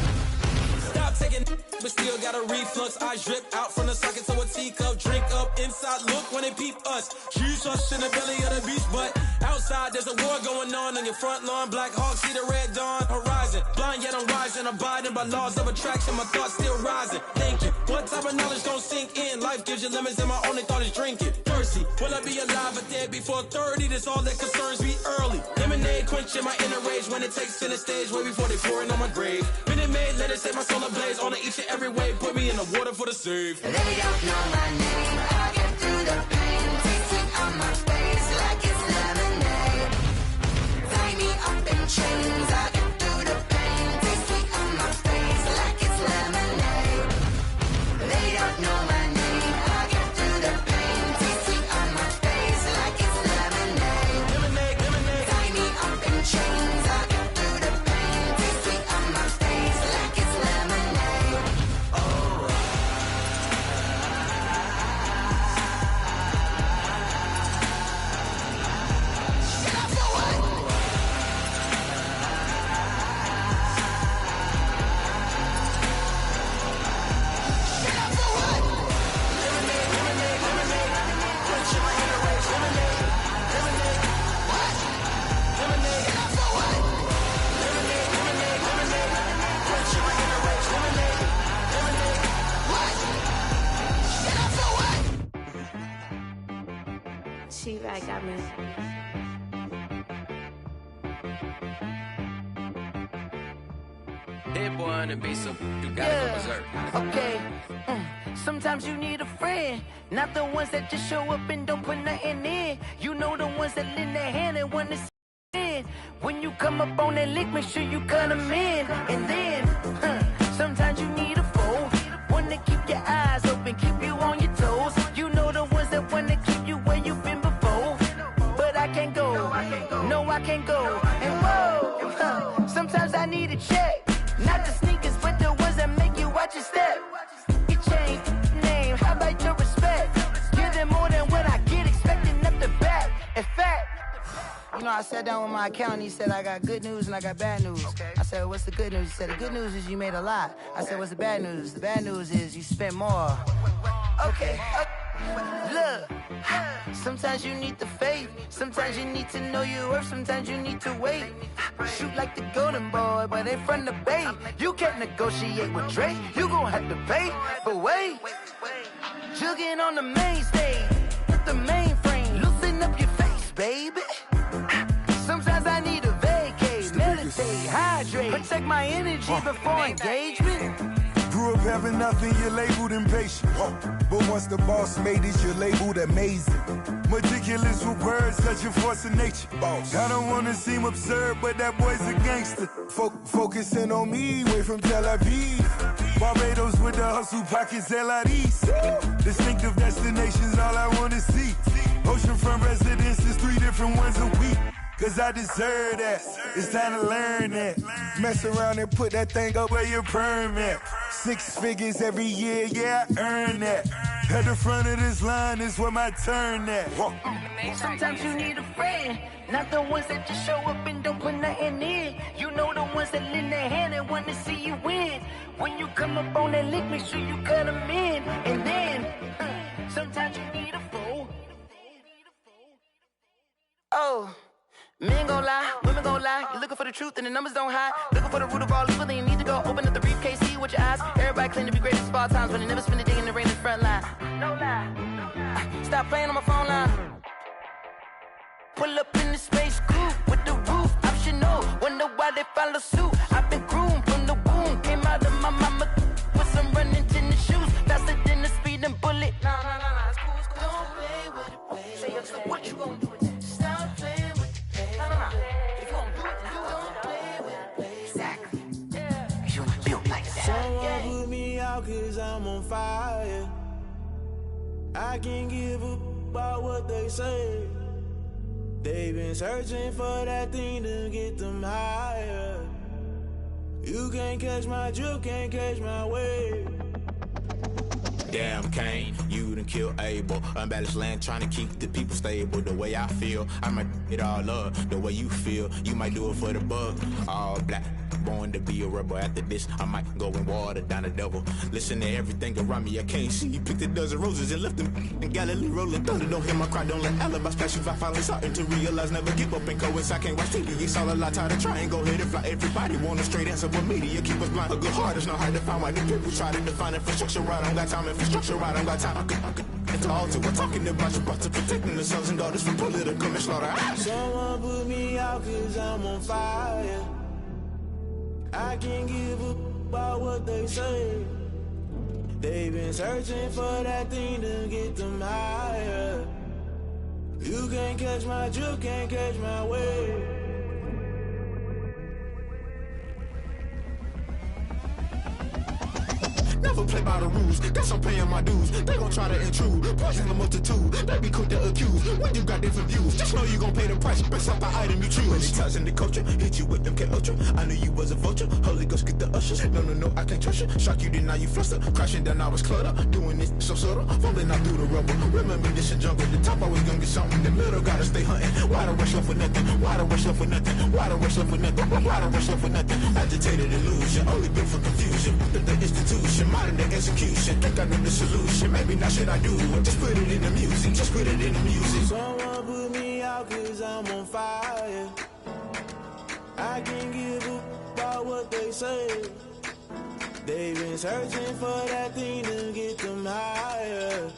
Stop taking, but still got a reflux. Eyes drip out from the socket to a teacup. Drink up inside, look when they peep us. Choose us in the belly of the beast, but outside there's a war going on your front lawn. Black Hawk, see the red dawn horizon. Blind yet I'm rising, abiding by laws of attraction. My thoughts still rising. Thinking, what type of knowledge don't sink in? Life gives you limits, and my only thought is drinking. Thirsty, will I be alive or dead before 30? That's all that concerns me early. Lemonade quenching my inner rage when it takes center stage, way before they pour it on my grave. Minute Maid, let it set my soul ablaze. On each and every way, put me in the water for the save. They don't know my name. I'll get through the pain. Taste sweet on my face like it's lemonade. Tie me up in chains. I'll get through the pain. Taste sweet on my face like it's lemonade. They don't know my name. I'll get through the pain. Taste sweet on my face like it's lemonade. Lemonade, lemonade. Tie me up in chains. I'll get through the pain. Taste sweet on my face like it's lemonade. Oh. She right got me. Hit boy on the beat, so you gotta go berserk. Okay. Sometimes you need a friend, not the ones that just show up and don't put nothing in. You know the ones that lend their hand and want to see in. When you come up on that lick, make sure you cut them in. And then, sometimes you need a foe, one to keep your eyes open, keep you on your toes. You know the ones that want to keep you where you've been before. But I can't go, no I can't go. And whoa, sometimes I need a check, not the sneakers, but the ones that make you watch your step. You change name, how about your respect? Give them more than what I get, expecting nothing back. In fact, you know, I sat down with my accountant. He said, I got good news and I got bad news. Okay. I said, what's the good news? He said, the good news is you made a lot. I said, what's the bad news? The bad news is you spent more. okay. Look, sometimes you need the faith, sometimes you need to know your worth, sometimes you need to wait. Shoot like the golden boy, but they from the bay. You can't negotiate with Drake, you gon' have to pay. But wait, jugging on the main stage with the mainframe, loosen up your face, baby. Sometimes I need a vacate, meditate, hydrate, protect my energy before engagement. Grew up having nothing, you're labeled impatient. But once the boss made it, you're labeled amazing. Meticulous with words, such a force of nature. I don't wanna seem absurd, but that boy's a gangster. Focusing on me, way from Tel Aviv. Barbados with the hustle pockets, LIDs. Distinctive destinations, all I wanna see. Oceanfront residences, 3 different ones a week. Cause I deserve that, it's time to learn that. Mess around and put that thing up where your perm at. 6 figures every year, yeah, I earn that. At the front of this line is where my turn at. Sometimes you need a friend, not the ones that just show up and don't put nothing in. You know the ones that lend their hand and want to see you win. When you come up on that lick, make sure you cut them in. And then, sometimes you need a foe. Oh. Men gon' lie, women gon' lie. You're looking for the truth and the numbers don't hide. Looking for the root of all evil, then you need to go open up the briefcase, see with your eyes. Everybody claim to be greatest of all times, but they never spend a day in the rain in the front line. No lie. Stop playing on my phone line. Pull up in the space coupe with the roof optional. Wonder why they follow suit. I've been groomed from the womb. Came out of my mama with some running tennis shoes. Faster than the speeding bullet. Nah, it's cool, it's cool. Don't play with it, play. Say so what you gonna do with it? Stop playing with it, play. Nah. If you gonna do it, then don't play with it, play. Exactly. Yeah. Cause you ain't built like that. Someone put me out cause I'm on fire. I can't give up about what they say. They've been searching for that thing to get them higher. You can't catch my drift, can't catch my wave. Damn, Kane, you done killed Abel. Unbalanced land, trying to keep the people stable. The way I feel, I might it all up. The way you feel, you might do it for the bug. All black, born to be a rebel. After this, I might go and water down the devil. Listen to everything around me, I can't see. Picked a dozen roses and left them in Galilee rolling thunder. Don't hear my cry, don't let alibis pass you. I finally starting to realize, never give up and coincide. Can't watch TV, it's all a lot. Tired of trying, go ahead and fly. Everybody want a straight answer, but media keep us blind. A good heart is not hard to find. Why the people try to define infrastructure right? I don't got time. Infrastructure right, I don't got time. I could it's all to we're talking about protecting the sons and daughters from political manslaughter. Someone put me out cause I'm on fire. I can't give up about what they say. They've been searching for that thing to get them higher. You can't catch my drift, can't catch my wave. Never play by the rules, guess I'm paying my dues. They gon' try to intrude, poison the multitude. They be quick to accuse, when you got different views. Just know you gon' pay the price, based off the item you choose. When it's touching the culture, hit you with MK Ultra. I knew you was a vulture, Holy Ghost get the ushers. No, I can't trust you. Shock you, then now you fluster. Crashing down, I was cluttered. Doing this so subtle, fumbling out through the rubble. Remember this in jungle, the top always gonna get something. In the middle, gotta stay hunting. Why the rush left with nothing? Why the rush left with nothing? Why the rush left with nothing? Why the rush left with nothing? Agitated illusion, only built for confusion. The institution, modern day execution. Think I know the solution. Maybe not should I do it? Just put it in the music. Just put it in the music. Someone put me out cause I'm on fire. I can't give up about what they say. They've been searching for that thing to get them higher.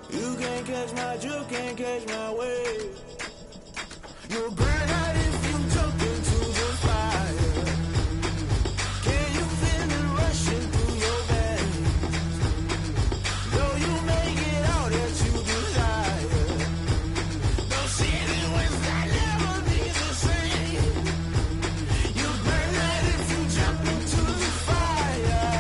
You can't catch my drift, can't catch my wave. You'll burn out if you jump into the fire. Can you feel it rushing through your veins? Though you may get all that you desire, those feelings that never be the same. You burn out if you jump into the fire.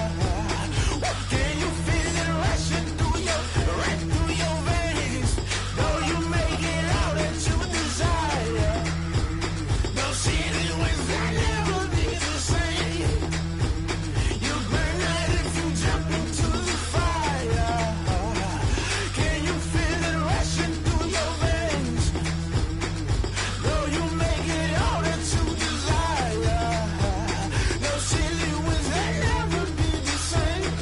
Can you feel it rushing through your veins? Though you may get all that you desire, those feelings that never be the same. You burn out if you jump into the fire. Can you feel it rushing through your veins? Though you may get all that you desire, those feelings that never be the same.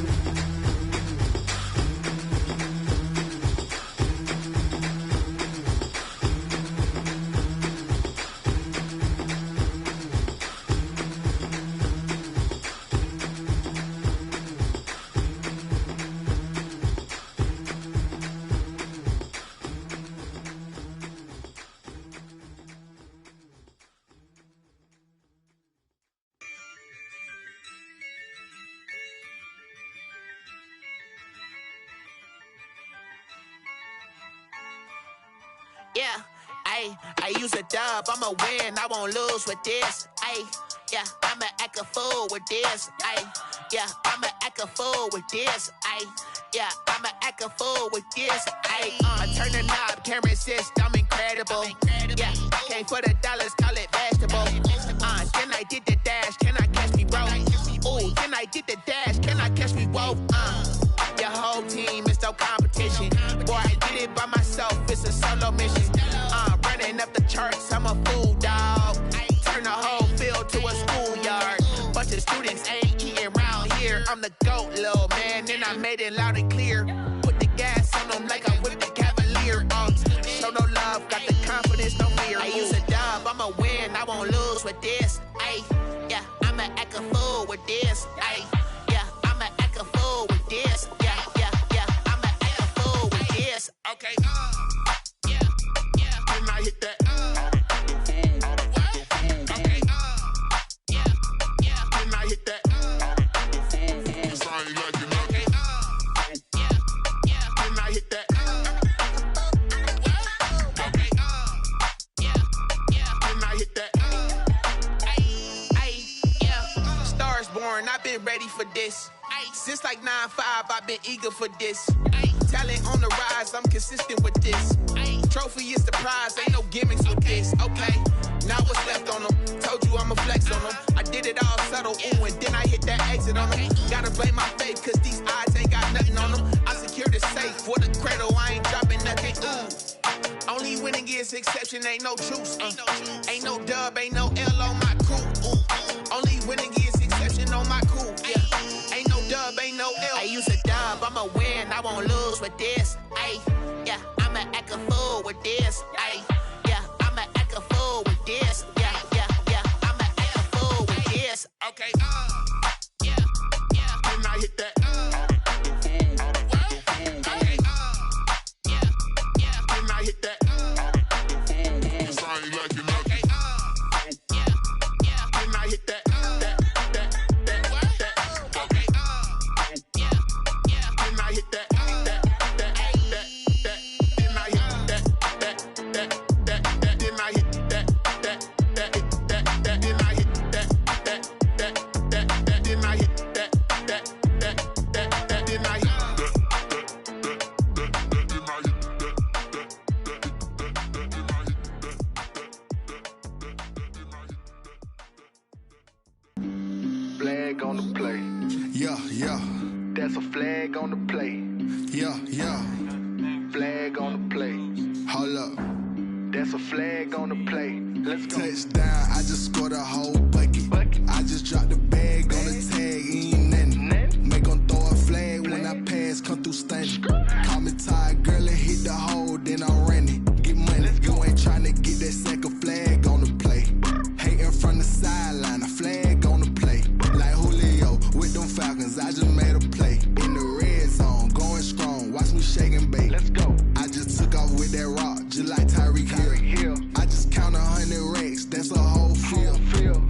Yeah, I use a dub, I'ma win, I won't lose with this. Yeah, I'ma act a fool with this. Yeah, I'ma act a fool with this. Yeah, I'ma act a fool with this. I turn the knob, camera assist, I'm incredible. Yeah, came for the dollars, call it vegetable. Then I did the dash, can I catch me, bro? Ooh, then I did the dash, can I catch me, whoa? Your whole team is no competition. Boy, I did it by myself, it's a solo mission. Running up the charts, I'm a fool, dog. Turn the whole field to a schoolyard. Bunch of students ain't eating round here. I'm the GOAT, little man, and I made it loud and clear. Put the gas on them like I whipped the Cavalier. Show no love, got the confidence, no fear. I use a dub, I'ma win, I won't lose with this. Yeah, I'ma act a fool with this. Yeah, I'ma act a fool with this. Yeah, I'ma act a fool with this. for this. Ay, since like 9-5, I've been eager for this. Ay, talent on the rise, I'm consistent with this. Ay, trophy is the prize, ain't no gimmicks with this. Okay, now what's left on them? Told you I'ma flex on them. I did it all subtle, ooh, and then I hit that exit on them. Gotta blame my faith, cause these odds ain't got nothing on them. I secure the safe for the cradle, I ain't dropping nothing, ooh. Only winning is exception, ain't no truce. Ain't no dub, ain't no L on my crew. Ooh. Only winning is exception on my crew. Yeah. Ain't no dub, ain't no L. I use a dub, I'ma win, I won't lose with this. Ay, yeah, I'ma act a fool with this. Ay, yeah, I'ma act a fool with this. Yeah, yeah, yeah, I'ma act a fool with this. Okay, yeah, yeah. Then I hit that. Flag on the play. Yeah, yeah. That's a flag on the play. Yeah, yeah. Flag on the play. Hold up. That's a flag on the play. Let's go. Touchdown, I just scored a whole bucket. I just dropped the bag on the tag, ain't nothing. Make them throw a flag when I pass, come through stunning. Call me tired, girl, and hit the hole, then I'm running. Get money, you ain't trying to get that second flag on the play. Hating from the sideline, a flag on the play. Like Julio with them Falcons, I just made a play. In the red zone, going strong, watch me shake and bake. Let's go. I just took off with that rock, just like Tyreek Hill. I just count 100 racks, that's a whole field.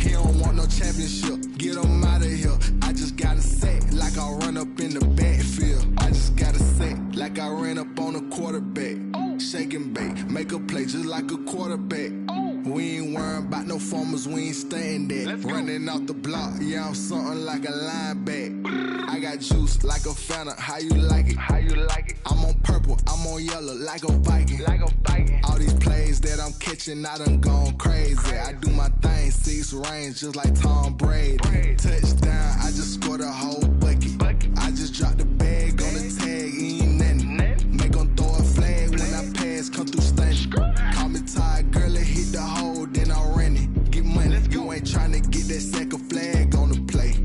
He don't want no championship, get him out of here. I just got a set, like I run up in the backfield. I just got a set, like I ran up on a quarterback. Shake and bake, make a play just like a quarterback. We ain't worrying about no formers, we ain't staying there. Running off the block, yeah, I'm something like a linebacker. I got juice like a Fanta, how you like it? How you like it? I'm on purple, I'm on yellow, like a Viking. Like a Viking. All these plays that I'm catching, I done gone crazy. I do my thing, 6 range, just like Tom Brady. Touchdown, I just scored a whole bucket. I just dropped the bag on the tag, ain't nothing. Make them throw a flag when I pass, come through stunning. Call me tired, girl, and hit the hole, then I'm running. Get money, you ain't trying to get that second flag on the play.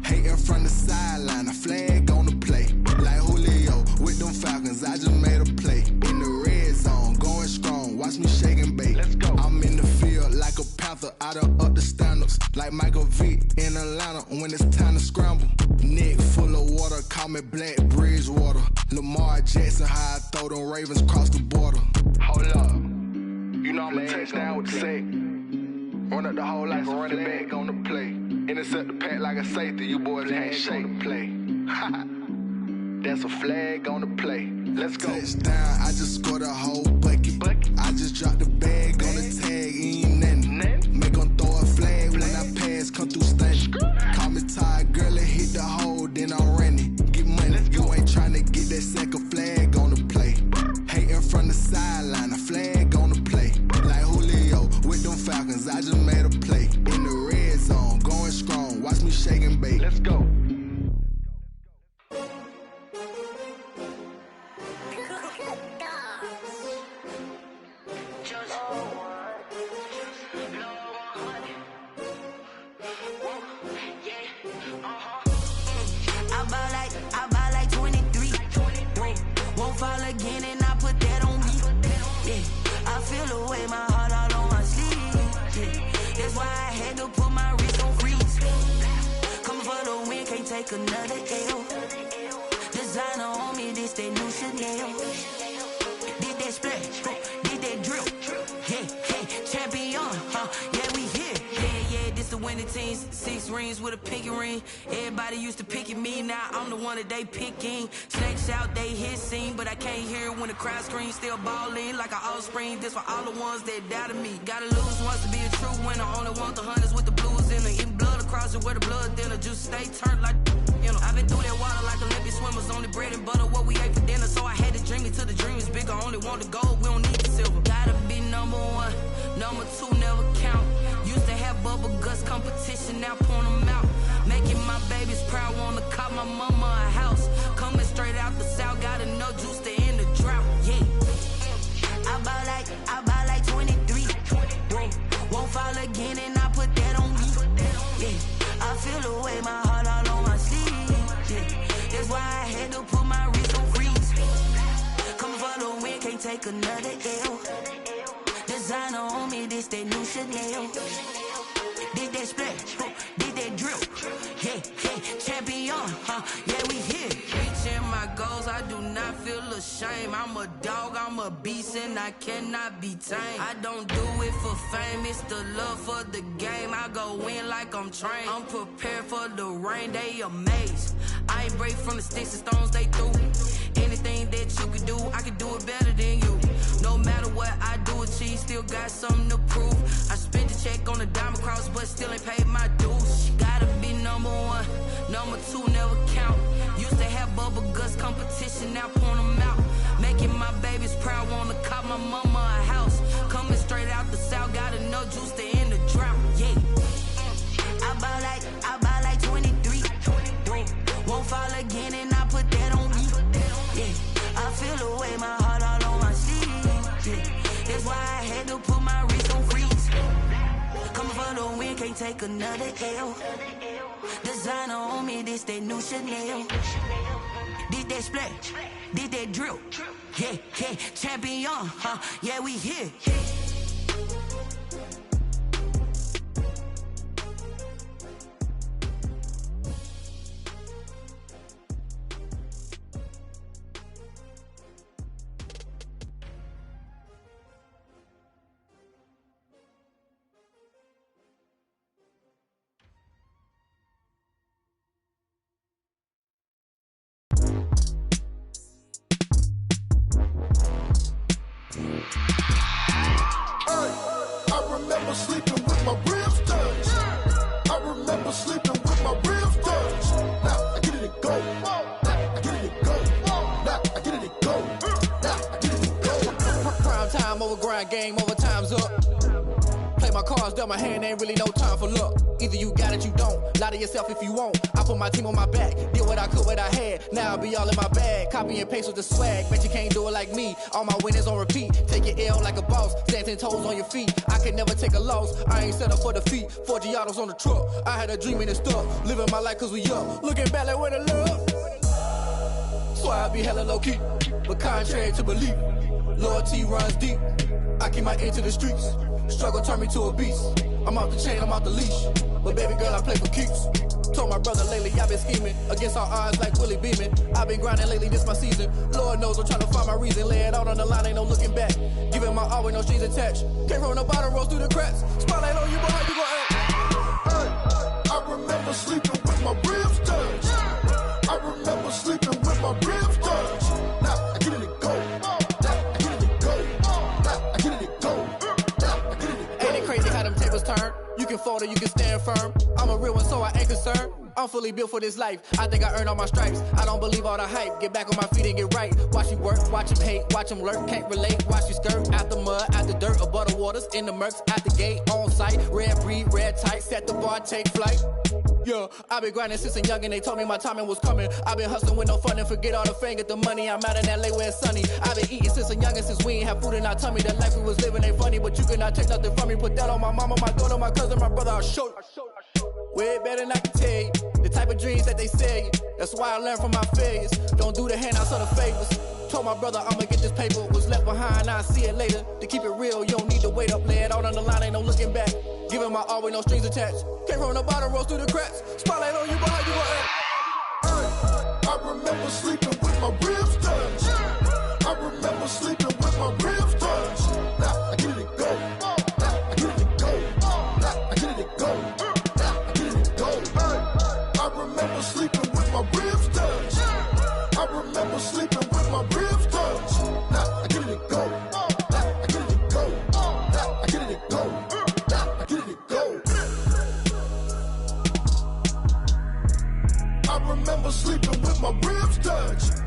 Hating from the sideline, a flag on the play. Like Julio with them Falcons, I just made a play. In the red zone, going strong, watch me shake and bake. Let's go. I'm in the field like a Panther, I done up the standards. Like Michael Vick in Atlanta when it's time to scramble. Neck full of water, call me Black Bridgewater. Lamar Jackson, how I throw them Ravens cross the border. Hold up. You know I'm a touchdown with the sack. Run up the hole like a running back on the play. Intercept the pack like a safety, you boys can't shake the play. That's a flag on the play. Let's go. Touchdown, I just scored a whole bucket. I just dropped the bag on the tag, ain't nothing. Make them throw a flag when I pass, come through stunning. Call me tired, girl, and hit the hole, then I'm running. Get money, you ain't trying to get that second flag on the play. Hating from the sideline, a flag on the play. Like Julio with them Falcons, I just made a play. In the red zone, going strong, watch me shake and bake. Let's go. I buy like 23. Won't fall again and I put that on me. Yeah, I feel the way, my heart all on my sleeve. Yeah, that's why I had to put my wrist on freeze. Coming for the win, can't take another L. Designer on me, this that new Chanel. Did that splash, did that drill. Yeah, hey, champion, yeah, we here. Yeah, this the winning teams. 6 rings with a pinky ring. Everybody used to picking me, now I'm the one that they picking. Snakes out, they hit scene, but I can't hear it when the crowd screams. Still balling like an offspring. This for all the ones that doubted me. Gotta lose once to be a true winner. Only want the hunters with the blues in the blood. crossing where the blood thinner. Juice stay turned like, you know. I've been through that water like Olympic swimmers. Only bread and butter, what we ate for dinner. So I had to dream it till the dream is bigger. Only want the gold, we don't need the silver. Gotta be number one, number two never count. Used to have bubble guts competition, now point them out. Making my babies proud, wanna cop my mama a house. Coming straight out the south, got enough juice to end the drought. Yeah. I buy like 23. Won't fall again and I put that on me. Yeah. I feel the way, my heart all on my sleeve. Yeah. That's why I had to put my wrist on freeze. Coming for the win, can't take another L. Designer on me, this that new Chanel. Did that splash, did that drill. Yeah, champion, yeah, we here. Reaching my goals, I do not feel ashamed. I'm a dog, I'm a beast, and I cannot be tamed. I don't do it for fame, it's the love for the game. I go in like I'm trained. I'm prepared for the rain, they amazed. I ain't break from the sticks and stones they threw. Anything that you can do, I can do it better than you. No matter what I do, achieve, still got something to prove. I spent the check on the diamond cross, but still ain't paid my dues. Gotta be number one, number two never count. Used to have bubble guts competition, now point them out. Making my babies proud, wanna cop my mama a house. Coming straight out the south, got enough juice to end the drought. Yeah. I buy like 23. Won't fall again and I put that on me. Yeah. I feel the way, my heart all on my sleeve. Yeah. That's why I had to put my wrist on freeze. Coming for the win, can't take another L. Designer on me, this that new Chanel. Did that splash, did that drill. Yeah, champion, yeah, we here. Sleeping with my ribs touched. I remember sleeping with my ribs touched. Now I get it and go. Now I get it and go. Now I get it and go. Now I get it and go. Prime time over grind game, over time's up. Play my cards, dealt my hand, ain't really no time for luck. Either you got it, you don't. Lie to yourself if you won't. I put my team on my back, did what I could, what I had. Now I'll be all in my bag, copy and paste with the swag. Bet you can't do it like me. All my winners on repeat. Take your L like a boss, stand 10 toes on your feet. I can never take a loss. I ain't set up for defeat. 4 Giottos on the truck. I had a dream and it stuck. Living my life cause we up. Looking back like where the love. So I be hella low key, but contrary to belief, loyalty runs deep. I keep my ear to the streets. Struggle turned me to a beast. I'm off the chain, I'm off the leash. But baby girl, I play for keeps. Told my brother lately, I've been scheming against all odds like Willie Beeman. I've been grinding lately, this my season. Lord knows I'm trying to find my reason. Lay it out on the line, ain't no looking back. Giving my all with no strings attached. Came from the bottom, rose through the cracks. Spotlight on you, but how you gon' act? Hey, I remember sleeping with my ribs touched. I remember sleeping with my ribs touched. Now I get it and go. Now I get it and go. Now I get it and go. Now I get it and go. Ain't it crazy how them tables turn? You can fold or you can stand firm. I'm a real one, so I ain't concerned. I'm fully built for this life. I think I earned all my stripes. I don't believe all the hype. Get back on my feet and get right. Watch you work, watch him hate, watch him lurk. Can't relate, watch you skirt. Out the mud, out the dirt, above the waters, in the murks, out the gate, on site. Red breed, red tight, set the bar, take flight. Yeah, I been grinding since a young and they told me my timing was coming. I been hustling with no fun and forget all the fame, get the money. I'm out in LA where it's sunny. I been eating since a young and since we ain't have food in our tummy. The life we was living ain't funny, but you cannot take nothing from me. Put that on my mama, my daughter, my cousin, my brother, I'll show you. Way better than I can tell you. The type of dreams that they sell you. That's why I learned from my failures. Don't do the handouts or the favors. Told my brother I'ma get this paper. Was left behind, I'll see it later. To keep it real, you don't need to wait up. Lay it out on the line, ain't no looking back. Giving my all with no strings attached. Came from the bottom, rose through the cracks. Spotlight on you, but how you gon' act? I remember sleeping with my ribs touched. I remember sleeping with my ribs touched. Now I get it and go. Now I get it and go. Now I get it and go. Now I get it and go. I remember sleeping with my ribs touched. I remember sleeping with my ribs touched. Now I get it and go. Now I get it and go. Now I get it and go. Now I get it and go. remember sleeping with my ribs touched.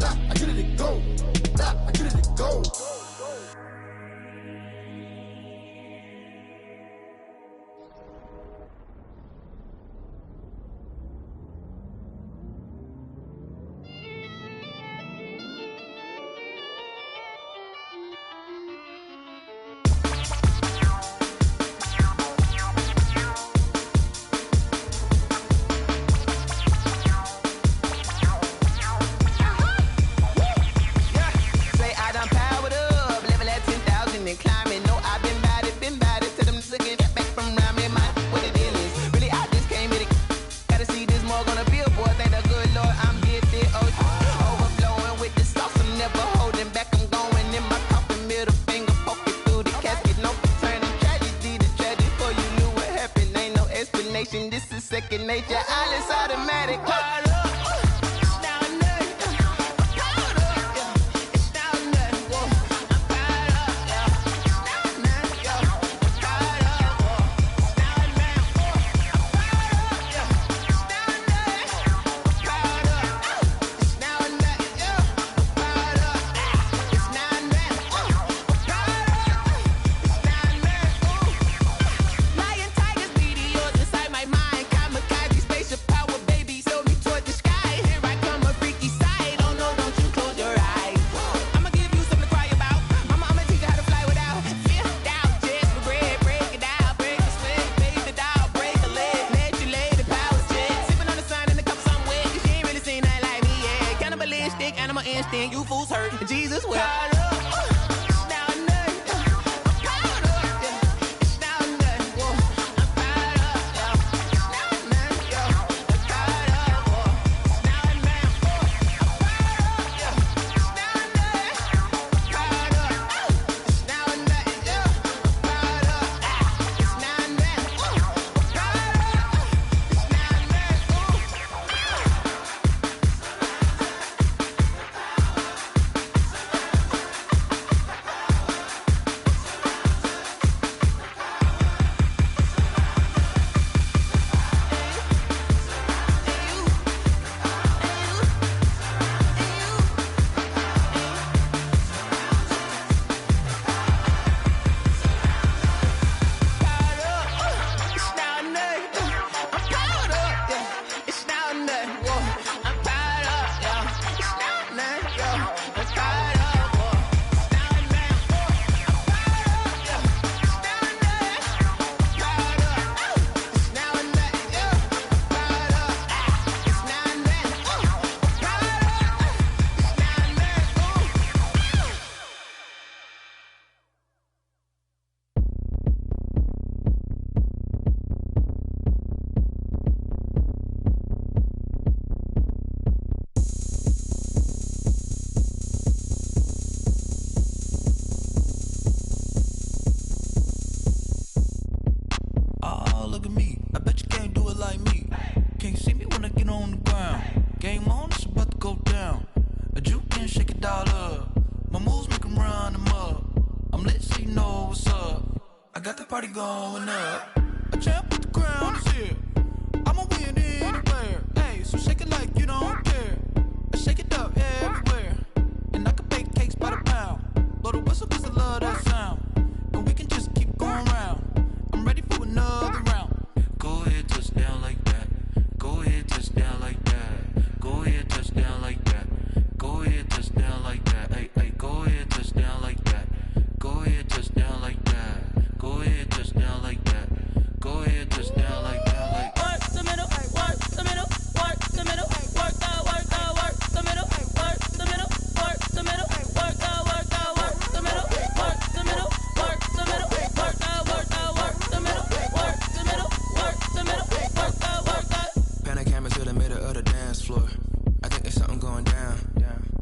Nah, I get it and go. Nah, I get it and go. This is second nature, all is automatic. You fools hurt. Jesus will. Party going up. A champ with the crown is here. I'ma win anywhere. Hey, so shake it like you don't care. I shake it up everywhere. And I can bake cakes by the pound. Blow the whistle cause I love that sound. And we can just keep going round. I'm ready for another round. Go ahead, touch down like that. Go ahead, touch down like that. Go ahead, touch down like that. Go ahead, touch down like that. Hey, hey, go ahead, touch down like that. Go ahead, touch down like that. Go ahead, touch down like that. Go ahead, touch down like that. Like work the middle, work the middle, work the middle, work the middle, work the middle, work the middle, work the middle, work the middle, work the middle, work the middle, work the middle, work the middle, work the. Pan a camera to the middle of the dance floor. I think there's something going down.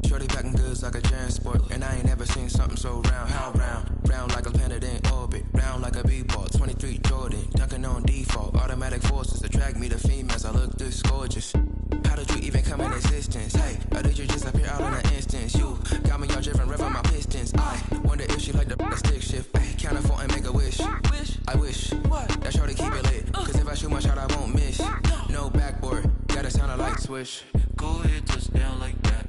Shorty packing goods like a transport, and I ain't never seen something so round. How round? Round like a planet in orbit, round like a b-ball. 23 Jordan, dunking on default. Automatic forces attract me to females. I look this gorgeous. How did you even come in existence? Hey, or did you just appear out in an instance? You got me all driven, revving my pistons. I wonder if she like the stick shift. Hey, count a 4 and make a wish. I wish that shorty keep it lit, cause if I shoot my shot, I won't miss. swish. Go ahead, touch down like that.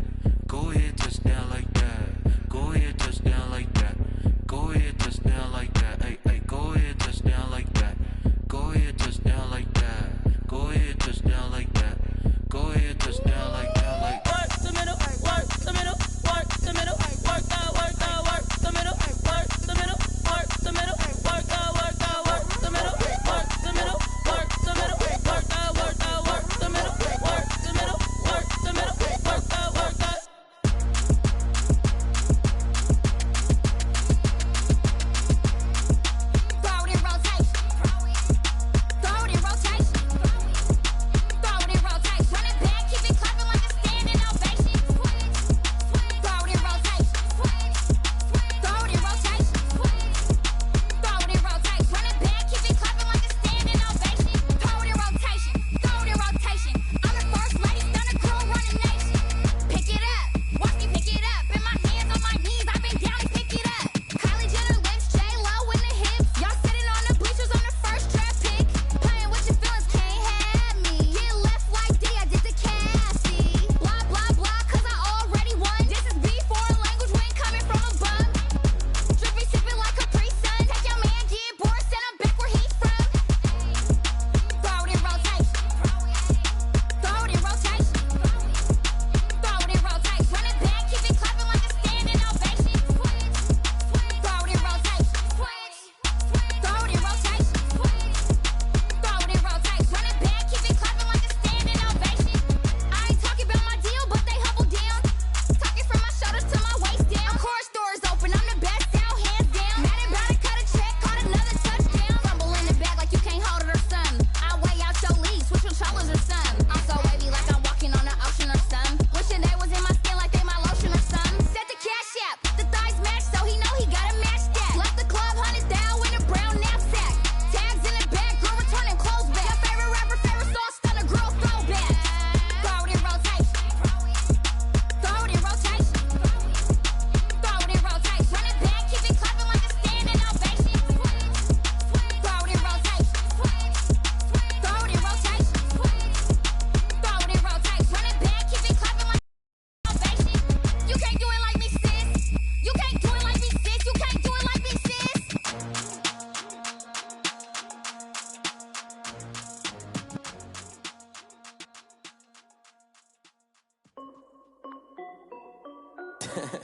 Go ahead, touch down like that. Go ahead, touch down like that. Go ahead, touch down like that. Hey, hey, go ahead, touch down like that. Go ahead, touch down like that. Go ahead, touch down like that. Go ahead, touch down like that. Like work the middle, work the middle, work the middle, work that, work that, work the middle, work the middle, work the middle, work that, work that, work the middle, work the middle, work the middle, work that, work that, work the middle, work the middle, work the middle, work that, work that. Throw it in rotation. Throw it in rotation. Throw it in rotation. Run it back, keep it clapping like a standing ovation. Throw it in rotation. Throw it in rotation. Throw it in rotation. Run it back, keep it clapping like a standing ovation. Throw it in rotation. Throw it in rotation. I'm the first lady, stunner crew, running nation. Pick it up, watch me pick it up. In my hands, on my knees, I've been down to pick it up. Kylie Jenner lips, J-Lo in the hips. Y'all sitting on the bleachers on the first draft pick. Playing with your feelings, can't have me. Get left like D, I did the Cassie. Blah, blah, blah, cause I already won. This is B, foreign language, we ain't coming from above. Drippy, sipping like Capri Sun. Take your man, get bored, send him back where he's from. Throw it in rotation. Throw it in rotation. Throw it in rotation. Run it back, keep it clapping like a standing ovation. Throw it in rotation. Throw it in rotation. Throw it in rotation. Run it back, keep it clapping like a standing ovation. I ain't talking about my deal, but they humble down. Talking from my shoulders to my waist down. Chorus doors open, I'm the best out, hands down. Mad about it, cut a check, caught another touchdown. Fumble in the bag like you can't hold it or something. I weigh out your league, switch with shoulders or something. I'm so wavy like I'm walking on the ocean or something. Wishing they was in my skin like they my lotion or something. Set the cash app, the thighs match, so he know he gotta match that. Left the club, 100 down in a brown knapsack. Tags in the bag, girl returning clothes back. Your favorite rapper, favorite song, stunner, girl throwback. Throw it in rotation. Throw it in rotation. Throw it in rotation. Run it back, keep it clapping like a standing ovation. Throw it in rotation. Throw it in rotation. Throw it in rotation. Run it back, keep it clapping like ovation. You can't do it like me, sis. You can't do it like me, sis. You can't do it like me, sis.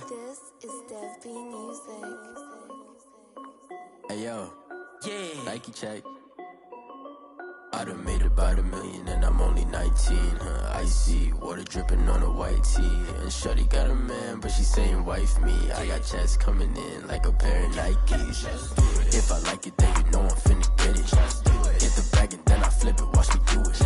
This is Dev B Music. Hey yo, Nike check. I done made about $1 million and I'm only 19. Icy water dripping on a white tee. And shorty got a man, but she saying wife me. I got checks coming in like a pair of Nikes. If I like it, then you know I'm finna get it. Get the bag and then I flip it, watch me do it.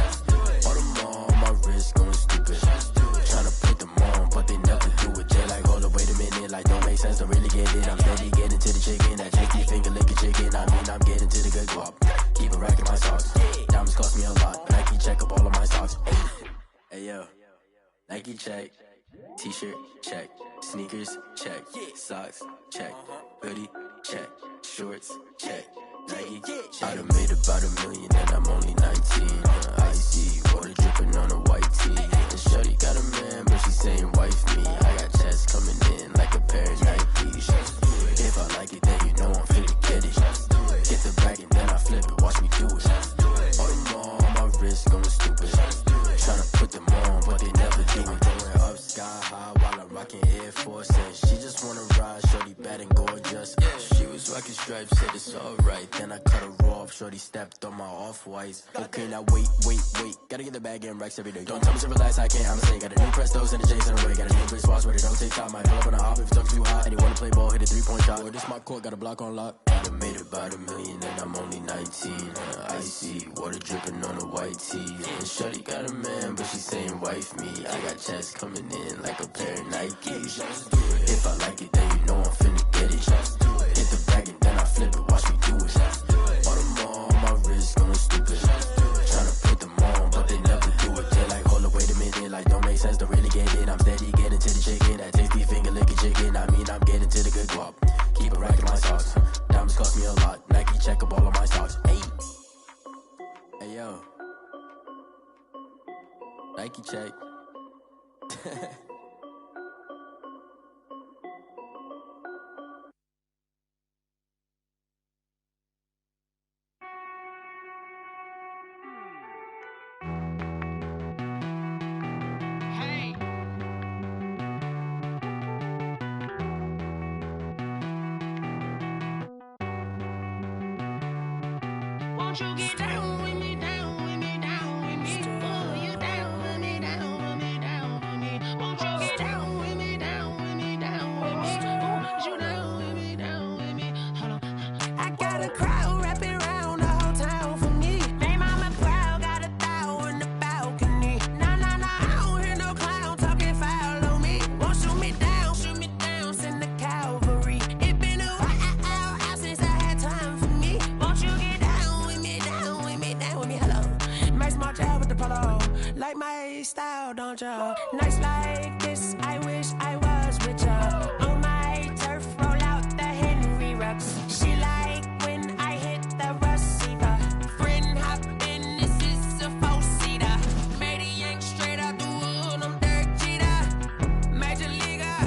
All them on my wrist going stupid. Tryna put them on, but they never do it. They like, hold up, wait a minute, like don't make sense, don't really get it. I'm steady getting to the chicken, that tasty finger licking chicken. I mean, I'm getting to the good guap. Keep a rack in my socks. Diamonds cost me a lot. Nike check up all of my stocks. Hey yo, Nike check. T-shirt check. Sneakers check. Socks check. Hoodie check. Shorts check. Nike I done made about $1 million and I'm only 19. Icy water dripping on a white tee. And shorty got a man, but she saying wife me. I got checks coming in like a pair of Nikes. If I like it, then you know I'm finna get it. Get the bag and then I flip it, watch me do it. All them on my wrist going stupid. Tryna put them on, but they never do it. Going up sky high while I'm rocking Air Force. And she just wanna ride, shorty bad and gorgeous. She was rocking stripes, said it's alright. Then I cut her off, shorty stepped on my off-whites. Okay, now wait. Gotta get the bag and racks every day. Don't tell me to relax, I can't, I'm saying. Got a new Prestos and a Jason away. Got a new bitch boss where they don't take time. Might pull up on a hop if it's too hot. And you wanna play ball, hit a 3-point shot. Or this my court, got a block on lock. I done made about $1 million and I'm only 19. Icy water dripping on a white tee. And shorty got a man, but she saying wife me. I got checks coming in like a pair of Nikes. If I like it, then you know I'm finna get it. Hit the bag and then I flip it, watch me do it. All them on my wrist going stupid. Tryna put them on, but they never do it. They like, hold up, wait a minute, like don't make sense, don't really get it. I'm steady getting to the chicken, that tasty finger licking chicken. I mean, I'm getting to the good guap. Keep a rack in my socks. Diamonds cost me a lot. Nike check up all of my stocks. Hey yo. Nike check. Won't you get down with me, down with me, down with me? Oh, you down with me, down with me, down with me. Won't you get down with me, down with me, down with me? Oh, you down with me, down with me? Hold on. I got a crowd wrapping around the whole town for me. They mama proud, got a thou in the balcony. Nah, nah, nah, I don't hear no clown talking foul on me. Won't shoot me down, send the cavalry. It been a while since I had time for me. Won't you get down with me, down with me, down with me? Hello. Max March out with the polo. Like my style, don't y'all? Nights like this, I wish I was with y'all. On my turf, roll out the Henry Rux. She like when I hit the receiver. Friend hop in, this is a four-seater. Made a yank straight out the wood, I'm Derek Jeter. Major leaguer,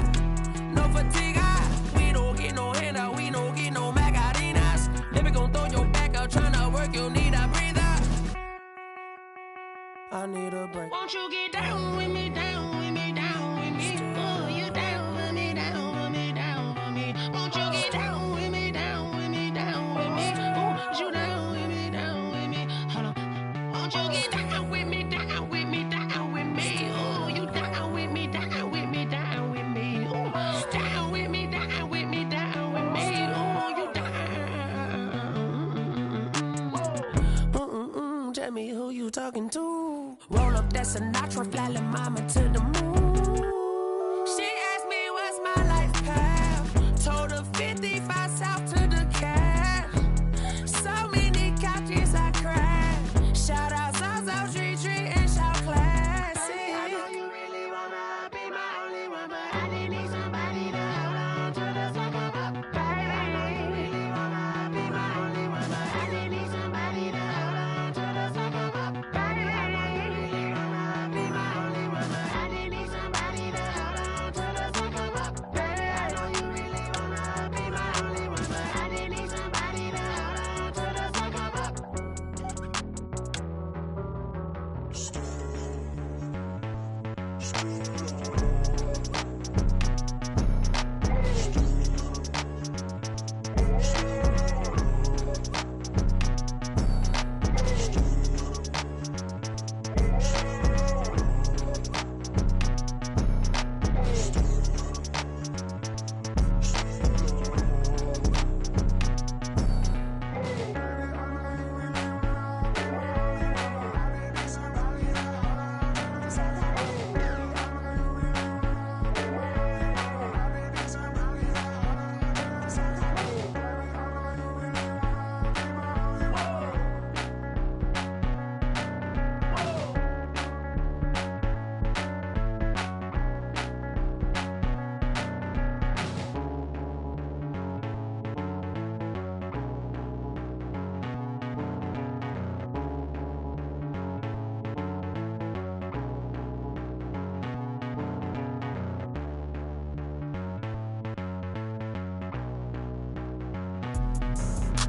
no fatigue. We don't get no handout, we don't get no Macarinas. Never gon' throw your back out, tryna work, you need a breather. I need a break. Won't you get down with me, down with me, down with me? Oh, you down with me, down with me, down with me? Won't you get down with me, down with me, down with me? Oh, you down with me, down with me? Hold on. Won't you get down with me, down with me, down with me? Oh, you down with me, down with me, down with me? Oh, down with me, down with me, down with me? Oh, you down. Tell me who you talking to. Roll up that Sinatra, fly la mama to the moon. She asked me what's my life path. Told her 55 south to the cab. So many couches I cried. Shout out South Street and shout classic. I know you really wanna be my only one, but I didn't need somebody to hold on to the second up. Baby, I know you really wanna be my only one, but I didn't need somebody to hold on to the second up. Baby, I know you really wanna be my only one, but I didn't need somebody to hold on to the second up. Baby, I know you really wanna be my only one, but I didn't need somebody to hold on to the second up.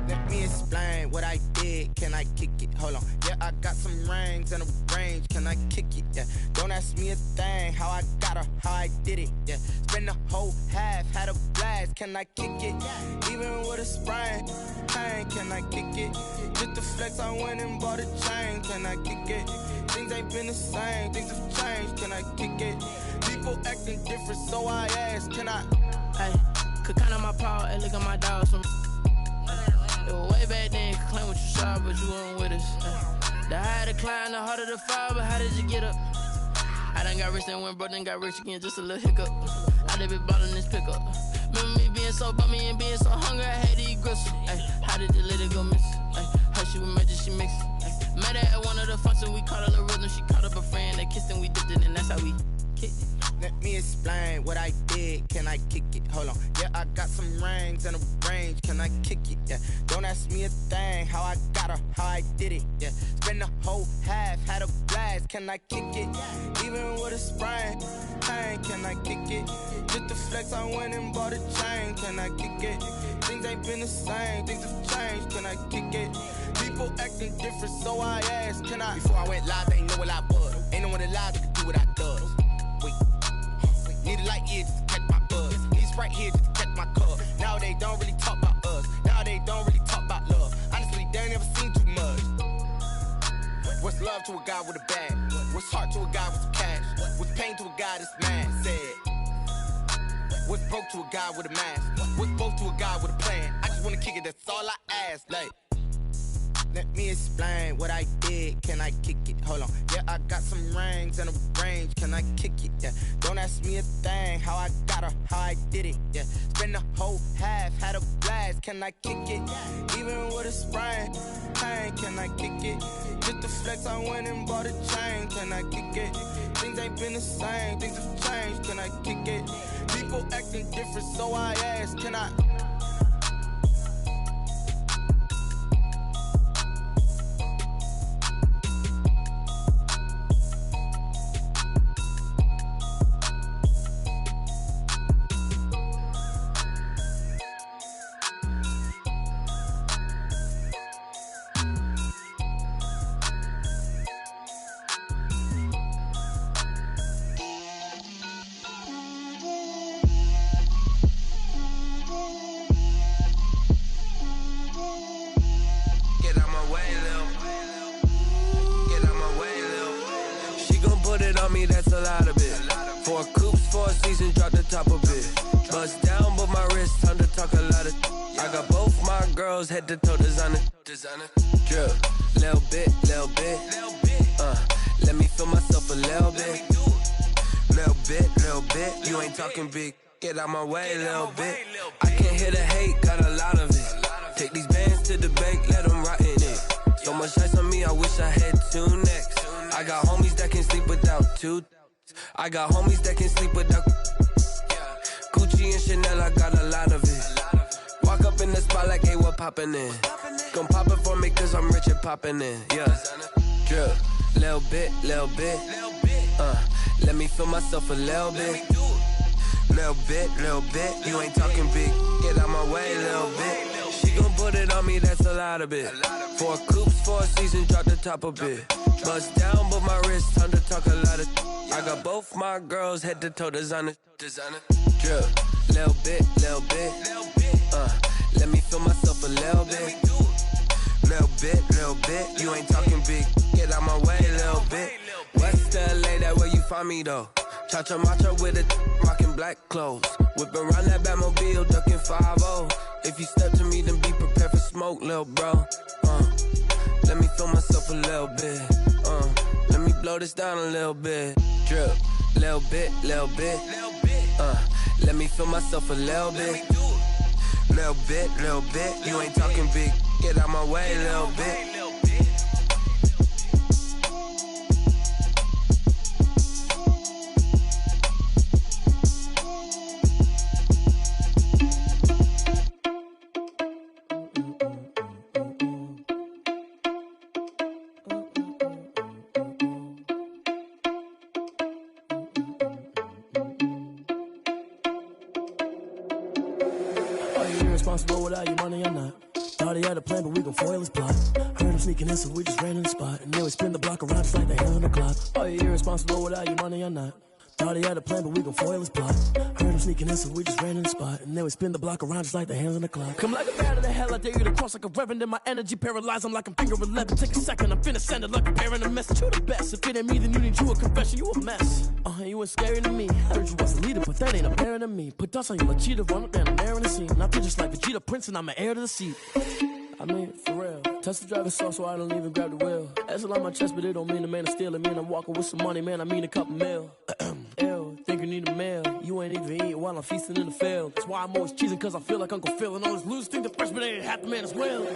Let me explain what I did. Can I kick it? Hold on. Yeah, I got some rings and a range. Can I kick it? Yeah. Don't ask me a thing. How I got her, how I did it. Yeah. Spend the whole half, had a blast. Can I kick it? Even with a sprain. Pain, can I kick it? Just the flex, I went and bought a chain. Can I kick it? Things ain't been the same. Things have changed. Can I kick it? People acting different, so I asked. Can I? Hey, could count on my paw and look at my dogs from. It was way back then, could claim what you saw, but you weren't with us. The higher the climb, the harder the fall, but how did you get up? I done got rich and went broke, then got rich again, just a little hiccup. I done been ballin' this pickup. Remember me being so bummy and being so hungry, I had to eat gristle. Ay, how did you let it go miss? Ay, her she was magic, she mixed. Met her at one of the functions, we caught a little rhythm, she caught up a friend, they kissed and we dipped it, and that's how we kicked it. Let me explain what I did. Can I kick it? Hold on. Yeah, I got some rings and a range. Can I kick it? Yeah. Don't ask me a thing. How I got her, how I did it. Yeah. Spend the whole half, had a blast. can I kick it? Even with a sprain, pain, can I kick it? Just the flex, I went and bought a chain, can I kick it? Things ain't been the same, things have changed, can I kick it? People acting different, so I asked, can I? Before I went live, they ain't know what I was. Ain't no one alive that could do what I does. Wait, need a light here just to catch my buzz. Need Sprite here just to catch my cup. Now they don't really talk about us. Now they don't really talk about love. Honestly, they ain't never seen too much. What's love to a guy with a bag? What's heart to a guy with some cash? What's pain to a guy that's mad? Said. What's broke to a guy with a mask? What's both to a guy with a plan? I just wanna kick it, that's all I ask. Like, let me explain what I did. Can I kick it? Hold on. Yeah, I got some rings and a range. Can I kick it? Yeah. Don't ask me a thing. How I got her, how I did it. Yeah. Spend the whole half, had a blast. Can I kick it? Even with a sprain, pain. Can I kick it? Just the flex, I went and bought a chain. Can I kick it? Things ain't been the same. Things have changed. Can I kick it? People acting different, so I ask. Can I? That's a lot of it. 4 coops, 4 seasons, drop the top of it. Bust down, but my wrist, time to talk a lot of. I got both my girls head to toe designer. Drip, little bit. Let me feel myself a little bit. Little bit. You ain't talking big. Get out my way, little bit. I can't hear the hate, got a lot of it. Take these bands to the bank, let them rot in it. So much ice on me, I wish I had 2 necks. I got homies that can sleep without 2. I got homies that can sleep without Gucci and Chanel, I got a lot of it. Walk up in the spot like, hey, what poppin' in? Gon' pop it for me cause I'm rich and poppin' in, yeah. Drip, little bit. Let me feel myself a little bit. Little bit. You ain't talking big, get out my way, little bit. She gon' put it on me, that's a lot of it. 4 coops, 4 seasons, drop the top a bit. Bust down, but my wrist, time to talk a lot of. I got both my girls head to toe designer. Drip, little bit. Let me feel myself a little bit. Little bit. You ain't talking big, get out my way, little bit. West LA, that where you find me though. Cha-cha matcha with a rockin' black clothes. Whip around that Batmobile, ducking 5-0. If you step to me, then be prepared for smoke, lil' bro. Let me feel myself a little bit. Let me blow this down a little bit. Drip, little bit. Let me feel myself a little bit. Little bit. You ain't talking big. Get out my way, little bit. Irresponsible without your money or not. Thought he had a plan, but we gon' foil his plot. Heard him sneaking in, so we just ran in the spot. And then we spin the block around just like the hell on the clock. Are you irresponsible without your money or not? Thought he had a plan, but we gon' foil his plot. Heard him sneaking in, so we just ran in the spot. And then we spin the block around just like the hands on the clock. Come like a bat of the hell, I dare you to cross like a reverend. And my energy paralyzed, I'm like I'm finger 11. Take a second, I'm finna send it like a parent a message. You the best, if it ain't me, then you need you a confession. You a mess, you ain't scary to me. Heard you was a leader, but that ain't apparent to me. Put dust on you like cheetah, run up and I'm air in the scene. And I feel just like Vegeta Prince and I'm an heir to the seat. I mean, for real. Touch the driver's sauce so I don't even grab the wheel. That's on my chest, but it don't mean the man is stealing. Mean I'm walking with some money, man, I mean a couple mil. Ew, think you need a meal. You ain't even eating while I'm feasting in the field. That's why I'm always cheesing, cause I feel like Uncle Phil. And all those losers think the freshman ain't half the man as well.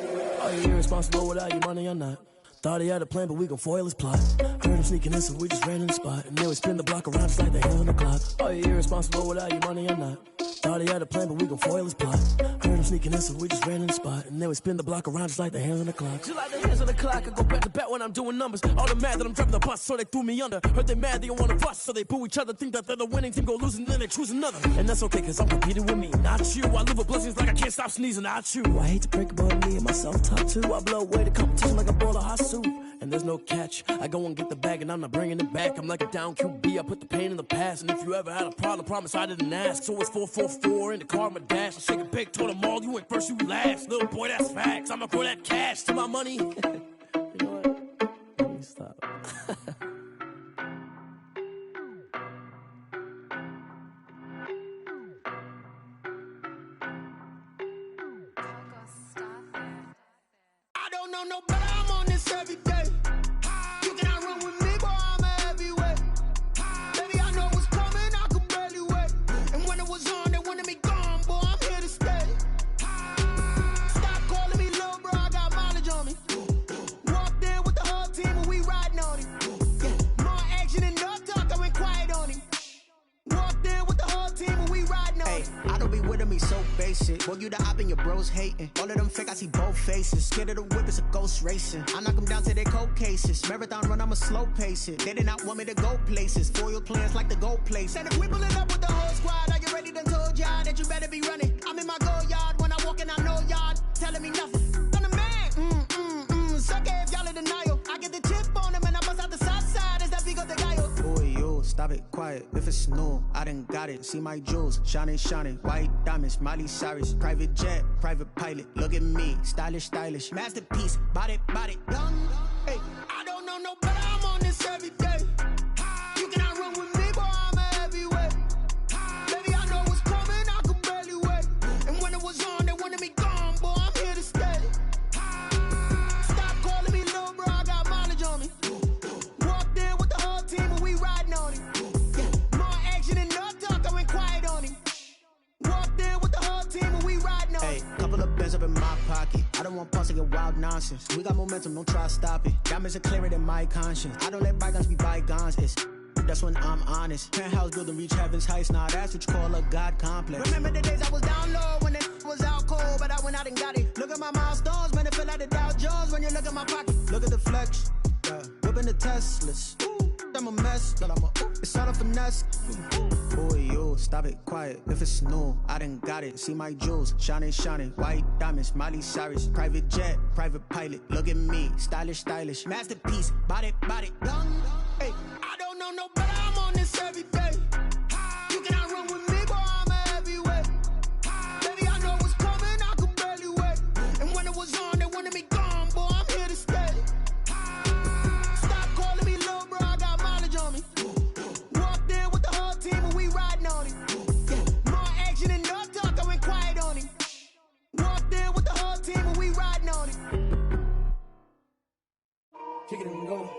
Are you irresponsible without your money or not? Thought he had a plan, but we gon' foil his plot. Heard him sneaking in, so we just ran in the spot. And then we spin the block around just like the hell on the clock. Are you irresponsible without your money or not? Thought he had a plan, but we gon' foil his plot. Heard them sneaking in, so we just ran in the spot. And then we spin the block around just like the hands on the clock. Just like the hands on the clock, I go back to back when I'm doing numbers. All the mad that I'm driving the bus, so they threw me under. Heard they mad, they don't wanna bust, so they boo each other. Think that they're the winning team, go losing, then they choose another. And that's okay, cause I'm competing with me, not you. I live with blessings like I can't stop sneezing, not you. I hate to break about me and my self-talk too. I blow away the competition like a bowl of hot soup. And there's no catch. I go and get the bag and I'm not bringing it back. I'm like a down QB, I put the pain in the past. And if you ever had a problem, promise I didn't ask. So it's 444 in the car, my dash. I shake a big, told them all, you went first, you last. Little boy, that's facts. I'ma throw that cash to my money. You know what? Let me stop. I don't know no better, I'm on this every day. You cannot run with me, boy, I'm a heavyweight. Baby, I know what's coming, I could barely wait. And when it was on, they wanted me gone, boy, I'm here to stay. Stop calling me little bro, I got mileage on me. Walked in with the whole team and we riding on him. More action and no talk, I went quiet on him. Walked in with the whole team and we riding on him. I don't be with him, he's so basic. Boy, you the op and your bros hating. All of them fake, I see both faces. Scared of the whip, it's a ghost racing. I knock them down to their cold cases. Marathon run, I'ma slow pace it. They did not want me to go places. Foil plans like the go place. And if we pulling up with the whole squad, are you ready? Done told y'all that you better be running. I'm in my go yard when I walk in, I know y'all telling me nothing. I'm the man. Suck it if y'all in denial. I get the chip on them and I bust out the south side. Is that Vigo de Gallo? Boy, yo, stop it, quiet. If it's new, I done got it. See my jewels, shining, shining. White diamonds, Miley Cyrus. Private jet, private pilot. Look at me, stylish, stylish. Masterpiece, body, young. Hey, I don't know no better, I'm on this every day. You cannot run with me, boy, I'm a heavyweight. Baby, I know what's coming, I could barely wait. And when it was on, they wanted me gone, boy, I'm here to stay. Stop calling me little bro, I got mileage on me. Walked in with the whole team and we riding on him. More action and no talk, I went quiet on him. Walked in with the whole team and we riding on him. Hey, couple of bands up in my pocket. I don't want pulse to get wild nonsense. We got momentum, don't try to stop it. Diamonds are clearer than my conscience. I don't let bygones be bygones. It's that's when I'm honest. Penthouse building reach heaven's heights. Nah, that's what you call a God complex. Remember the days I was down low when it was out cold, but I went out and got it. Look at my milestones, man, it feel like the Dow Jones when you look at my pocket. Look at the flex, yeah. Whipping the Teslas. Ooh, I'm a mess, but it's all a finesse. Boy, yo, stop it, quiet. If it's new, I done got it. See my jewels, shining, shining. White diamonds, Miley Cyrus. Private jet, private pilot. Look at me, stylish, stylish. Masterpiece, body, young. Hey, I don't know no better, I'm on this every day. You cannot run with me, boy, I'm a heavyweight. Baby, I know what's coming, I could barely wait. And when it was on, they wanted me gone, boy, I'm here to stay. Stop calling me little bro, I got mileage on me. Walked in with the whole team and we riding on him. More action and no talk, I went quiet on him. Walked in with the whole team and we riding on him. Kick it and go.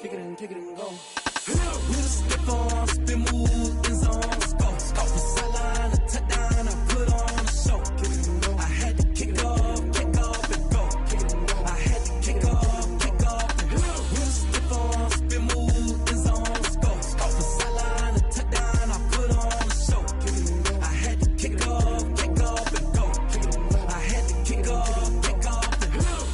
Kick it and go. We the stiff on, spin move, in zone, scope. From sideline to touchdown, I put on a show. I had to kick off and go. I had to kick off and go. We the stiff on, spin move, in zone, scope. From sideline to touchdown, I put on a show. I had to kick off and go. I had to kick off and go.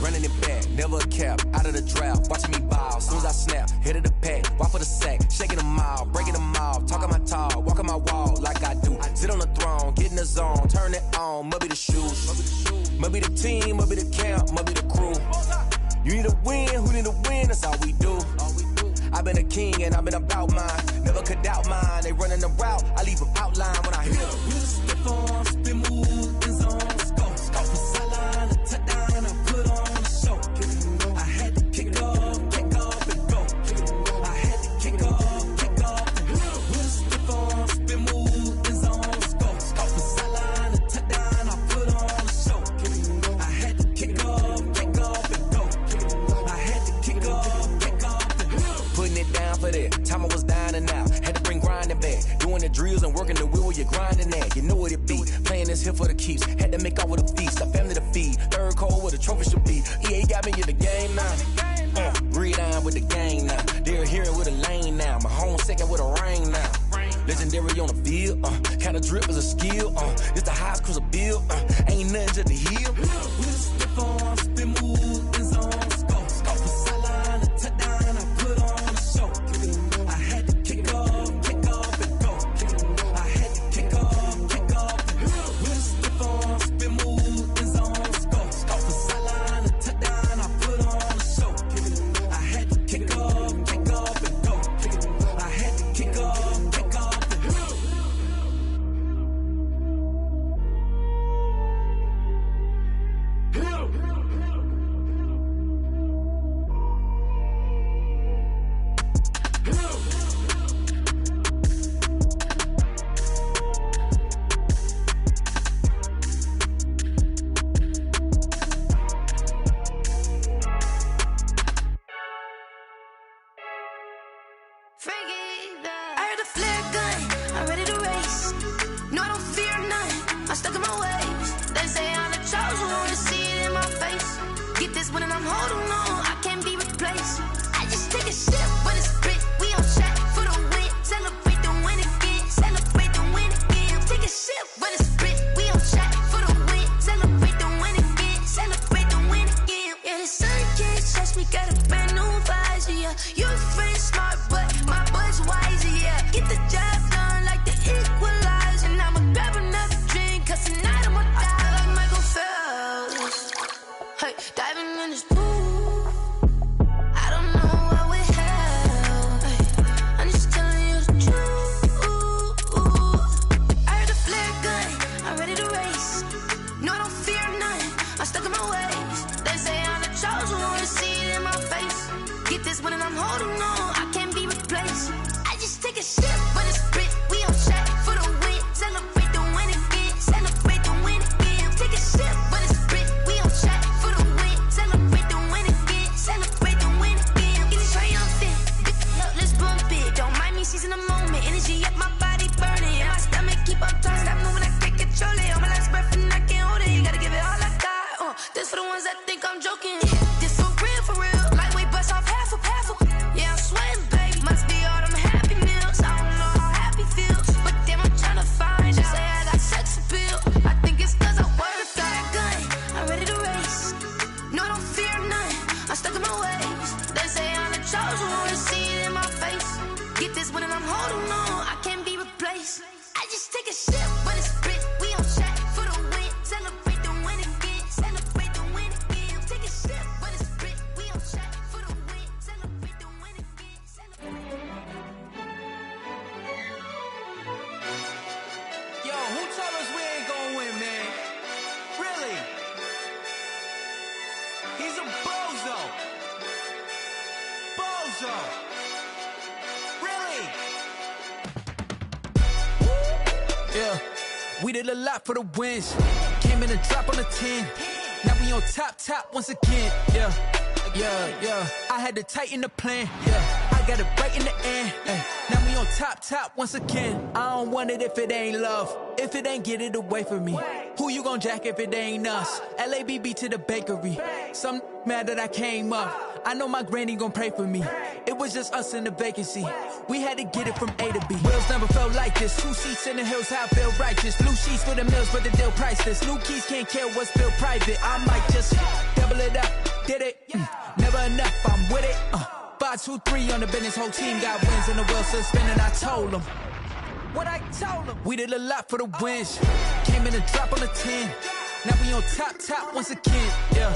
Running it back, never a cap, out of the draft, watching me bow. Soon as I snap, hit of the pack, walk for the sack, shaking them out, breaking them out, talking my talk, walking my wall like I do. Sit on the throne, get in the zone, turn it on, must be the shoes, must be the team, must be the camp, must be the crew. You need a win, who need a win, that's all we do. I've been a king and I've been about mine, never could doubt mine. They running the route, I leave them outline when I hit them. We the stiff on, spin move, in zone, scope. From sideline to touchdown, I put on a show. I had to kick off and go. I had to kick off and go. We the stiff on, spin move, in zone, scope. From sideline to touchdown, I put on a show. I had to kick off and go. I had to kick off and go. Putting it down for that, time I was down and out. Had to bring grinding back, doing the drills and working the wheel where you're grinding at. You know what it be, playing this here for the keeps. Had to make off with a feast, a family to feed. Third cold where the trophy should be. EA got me in the game now. Breathe on with the gang now. They're here with a lane now. My home second with a rain now. Legendary on the field, kinda drip is a skill. It's the highest cruiser bill. Ain't ain't nothing to the heel. We just slip on, spin move, in zone, scope. Scope the sideline, a touchdown, I put on a show. I had to kick off, and go. I had to kick off, and go. We just slip on, spin move, in zone, scope. Scope the sideline, a touchdown, I put on a show. I had to kick off, and go. I had to kick off, and go. I heard a flare gun, I'm ready to race. No, I don't fear none, I'm stuck in my ways. They say I'm the chosen one, to see it in my face. Get this one and I'm holding on, I can't be replaced. I just take a sip, but it's spit, we on track for the win. Celebrate the win again, celebrate the win again. Take a sip, but it's spit, we on track for the win. Celebrate the win again, celebrate the win again. Yeah, the sun can't touch me, got a brand new visor, yeah. Your friend smart, but my boy's wiser, yeah. Get the job done like the equalizer. Now I'ma grab another drink, cause tonight I'ma die like Michael Phelps. Hey, diving in this pool, I don't know what we have. Hey, I'm just telling you the truth. I heard a flare gun, I'm ready to race. No, I don't fear none, I'm stuck in my ways. They say I'm the chosen one, to see it in my face. Get this one and I'm holding on, I can't be replaced. I just take a sip, but it's spit, we on track for the win. Celebrate the win again, celebrate the win again. Take a sip, but it's spit, we on track for the win. Celebrate the win again, celebrate the win again. Get it triumphant, up, let's bump it. Don't mind me seizing the moment, energy up my body burning. And my stomach keep on turning, stop moving, I can't control it. On my last breath and I can't hold it, you gotta give it all I got. This for the ones that think I'm joking. This for real, lightweight bust off half a. Yeah, I'm sweating, babe. Must be all them happy meals. I don't know how happy feels, but damn, I'm tryna find out. Say I got sex appeal. I think it's cause I wear a fire gun. I'm ready to race. No, I don't fear none. I'm stuck in my ways. They say I'm the chosen one, to see it in my face. Get this one and I'm holding on, I can't be replaced. I just take a sip, but it's spit. We on track for the win. Celebrate the win again. Celebrate the win again. Take a sip, but it's spit. We on track for the win. Celebrate the win again. Yo, who told us we ain't gonna win, man? Really? He's a bozo. Bozo. Really? Yeah, we did a lot for the wins. Came in a drop on the 10. Now we on top once again. Yeah. I had to tighten the plan. Yeah, I got it right in the end. Now we on top once again. I don't want it if it ain't love. If it ain't, get it away from me. Who you gon' jack if it ain't us? LABB to the bakery. Some mad that I came up. I know my granny gon' pray for me. It was just us in the vacancy. We had to get it from A to B. Wheels never felt like this. 2 seats in the hills, how I feel righteous. Blue sheets for the mills, but the deal priceless. New keys can't care what's still private. I might just double it up. Did it? Never enough, I'm with it. 5, 2, 3 on the business, whole team got wins and the wheels still spinning. I told them what I told them. We did a lot for the wins. Came in a drop on the 10. Now we on top once again. Yeah,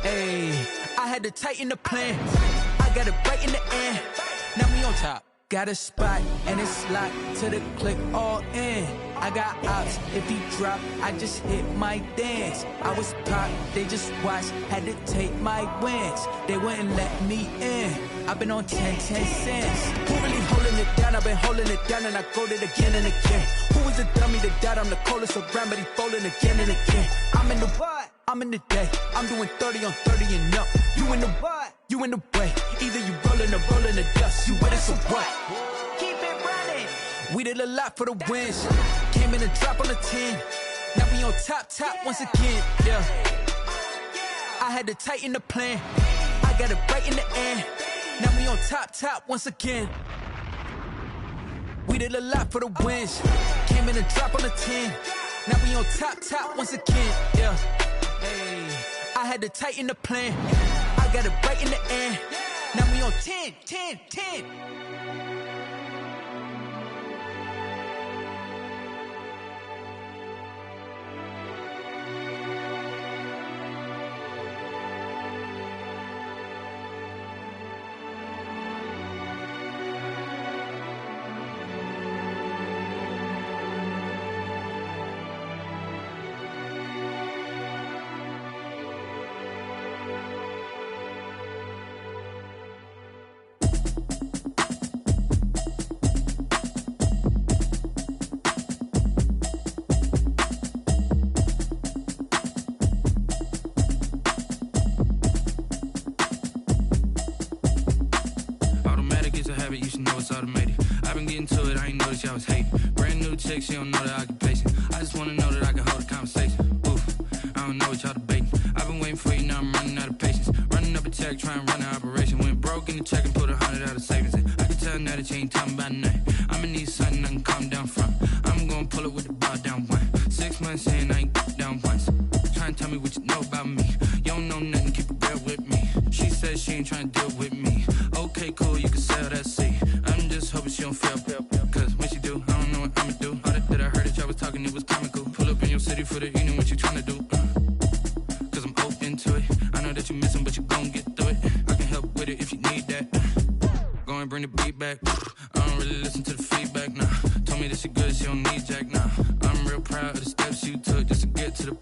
hey, I had to tighten the plan. I got it right in the end. Now we on top. Got a spot and it's locked to the click all in. I got ops, if he drop, I just hit my dance. I was popped, they just watched, had to take my wins. They wouldn't let me in. I've been on 10 cents. Who really holding it down? I've been holding it down and I go it again and again. Who was the dummy that died? I'm the coldest around, but he folding again and again. I'm in the what? I'm in the day. I'm doing 30 on 30 and up. You in the what? You in the way. Either you rolling or rolling the dust. You with us or what? Keep it running. We did a lot for the wins. Came in a drop on the 10. Now we on top once again. Yeah. I had to tighten the plan. I got it right in the end. Now we on top once again. We did a lot for the wins. Came in a drop on the 10. Now we on top once again, yeah. Hey, I had to tighten the plan. I got it right in the end. Now we on 10. You should know it's automated. I've been getting to it, I ain't noticed y'all was hating. Brand new chick, she don't know the occupation. I just wanna know that I can hold a conversation. Oof, I don't know what y'all debating. I've been waiting for you, now I'm running out of patience. Running up a check, trying to run an operation. Went broke in the check and put 100 out of savings in. I can tell now that you ain't talking about nothing. I'ma need something I can calm down from. I'm gonna pull it with the bar down one. 6 months in, I ain't down once. Trying to tell me what you know about me. You don't know nothing, keep it real with me. She says she ain't trying to deal with me. Okay, cool, you can sell that seat. I'm just hoping she don't fail. Cause when she do, I don't know what I'ma do. All that I heard that y'all was talking, it was comical. Pull up in your city for the evening, what you tryna do? Cause I'm open to it. I know that you missing, but you gon' get through it. I can help with it if you need that. Go and bring the beat back. I don't really listen to the feedback, nah. Told me that she good, she don't need jack, nah. I'm real proud of the steps you took just to get to the place.